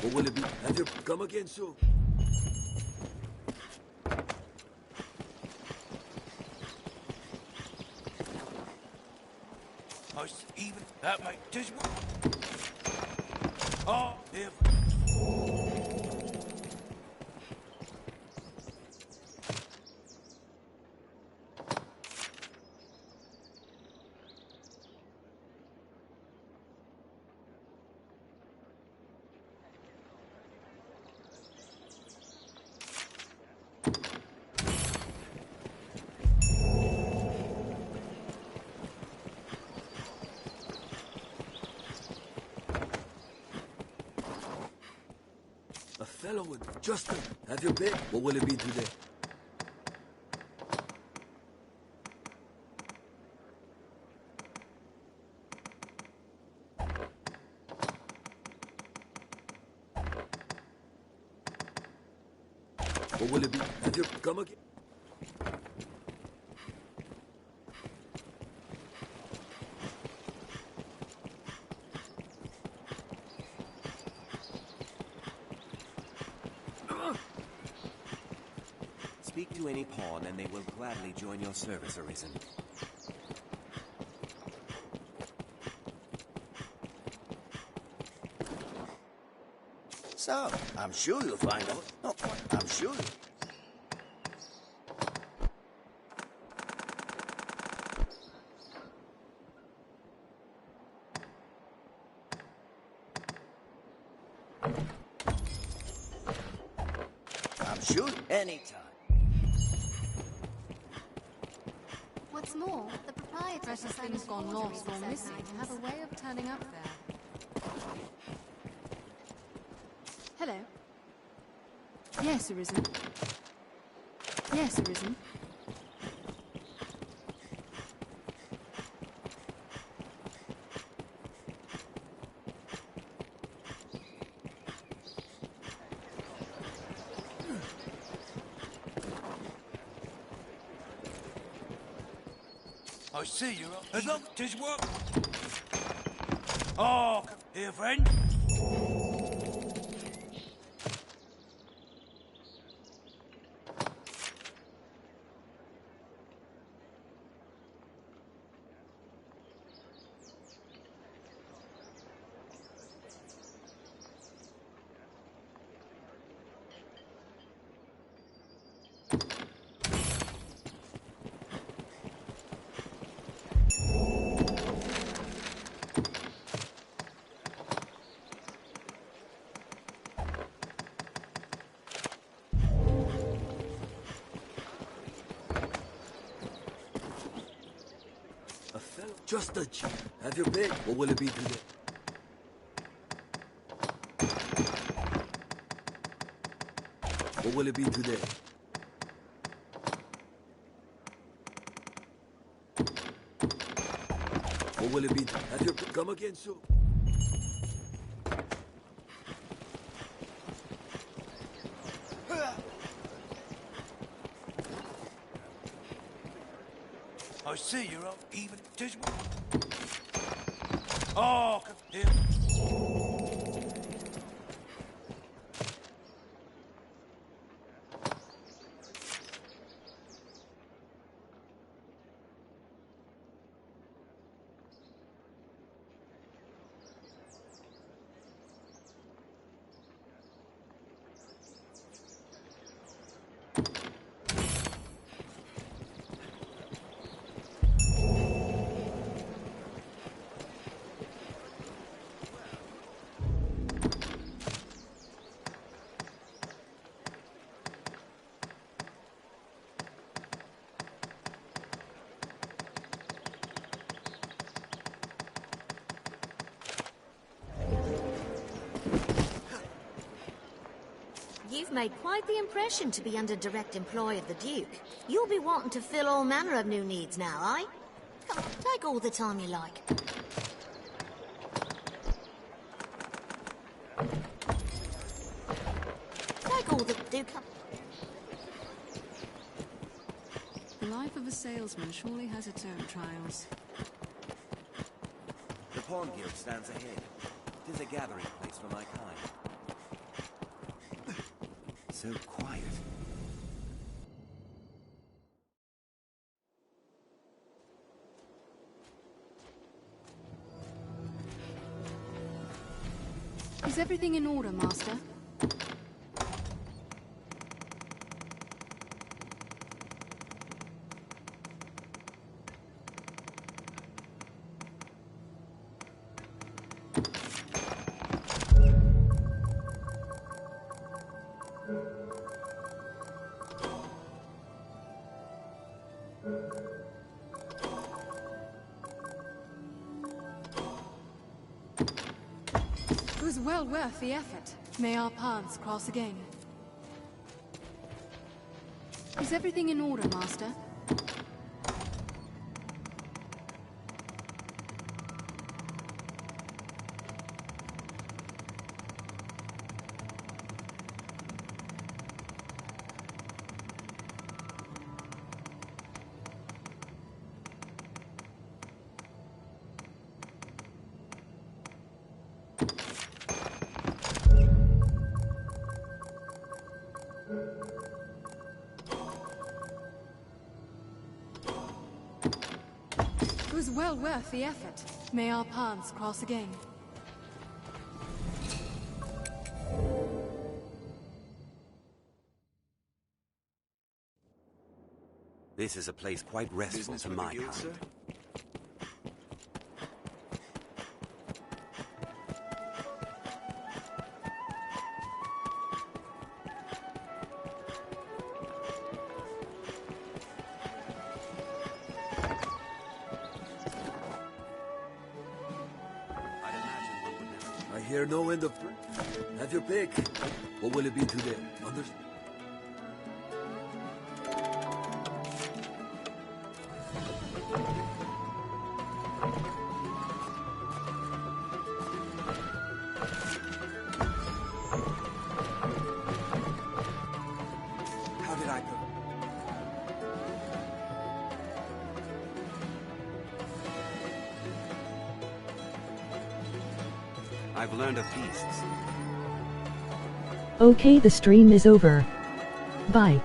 W: What will it be? Have your... Come again soon.
A: Even that mate, tis work. Oh, here.
W: A fellow would... Just a... Have your pick. What will it be today? What will it be? Have your... Come again.
B: Speak to any pawn and they will gladly join your service, Arisen.
P: So, I'm sure you'll find out. No, I'm sure. I'm sure anytime.
E: What's more, the proprietor precious things gone lost or missing have a way of turning up there. Hello. Yes, Arisen. Yes, Arisen.
A: I see you. As long as 'tis what? Oh, come here, friend.
W: Just a cheap. Have your pick. What will it be today? What will it be today? What will it be? Have your pick. Come again soon.
A: I see you're up. Even 'tis what? Oh, come here.
M: You've made quite the impression to be under direct employ of the Duke. You'll be wanting to fill all manner of new needs now, eh? Come on, take all the time you like. Take all the Duke.
E: The life of a salesman surely has its own trials.
B: The Pawn Guild stands ahead. 'Tis a gathering place for my kind. So quiet.
E: Is everything in order, Master? It was well worth the effort. May our paths cross again. Is everything in order, Master? It was well worth the effort. May our paths cross again.
B: This is a place quite restful to my kind.
T: Sir?
W: I hear no end of... Have your pick. What will it be today?
B: How did I go? I've learned a piece.
Q: Okay, the stream is over. Bye.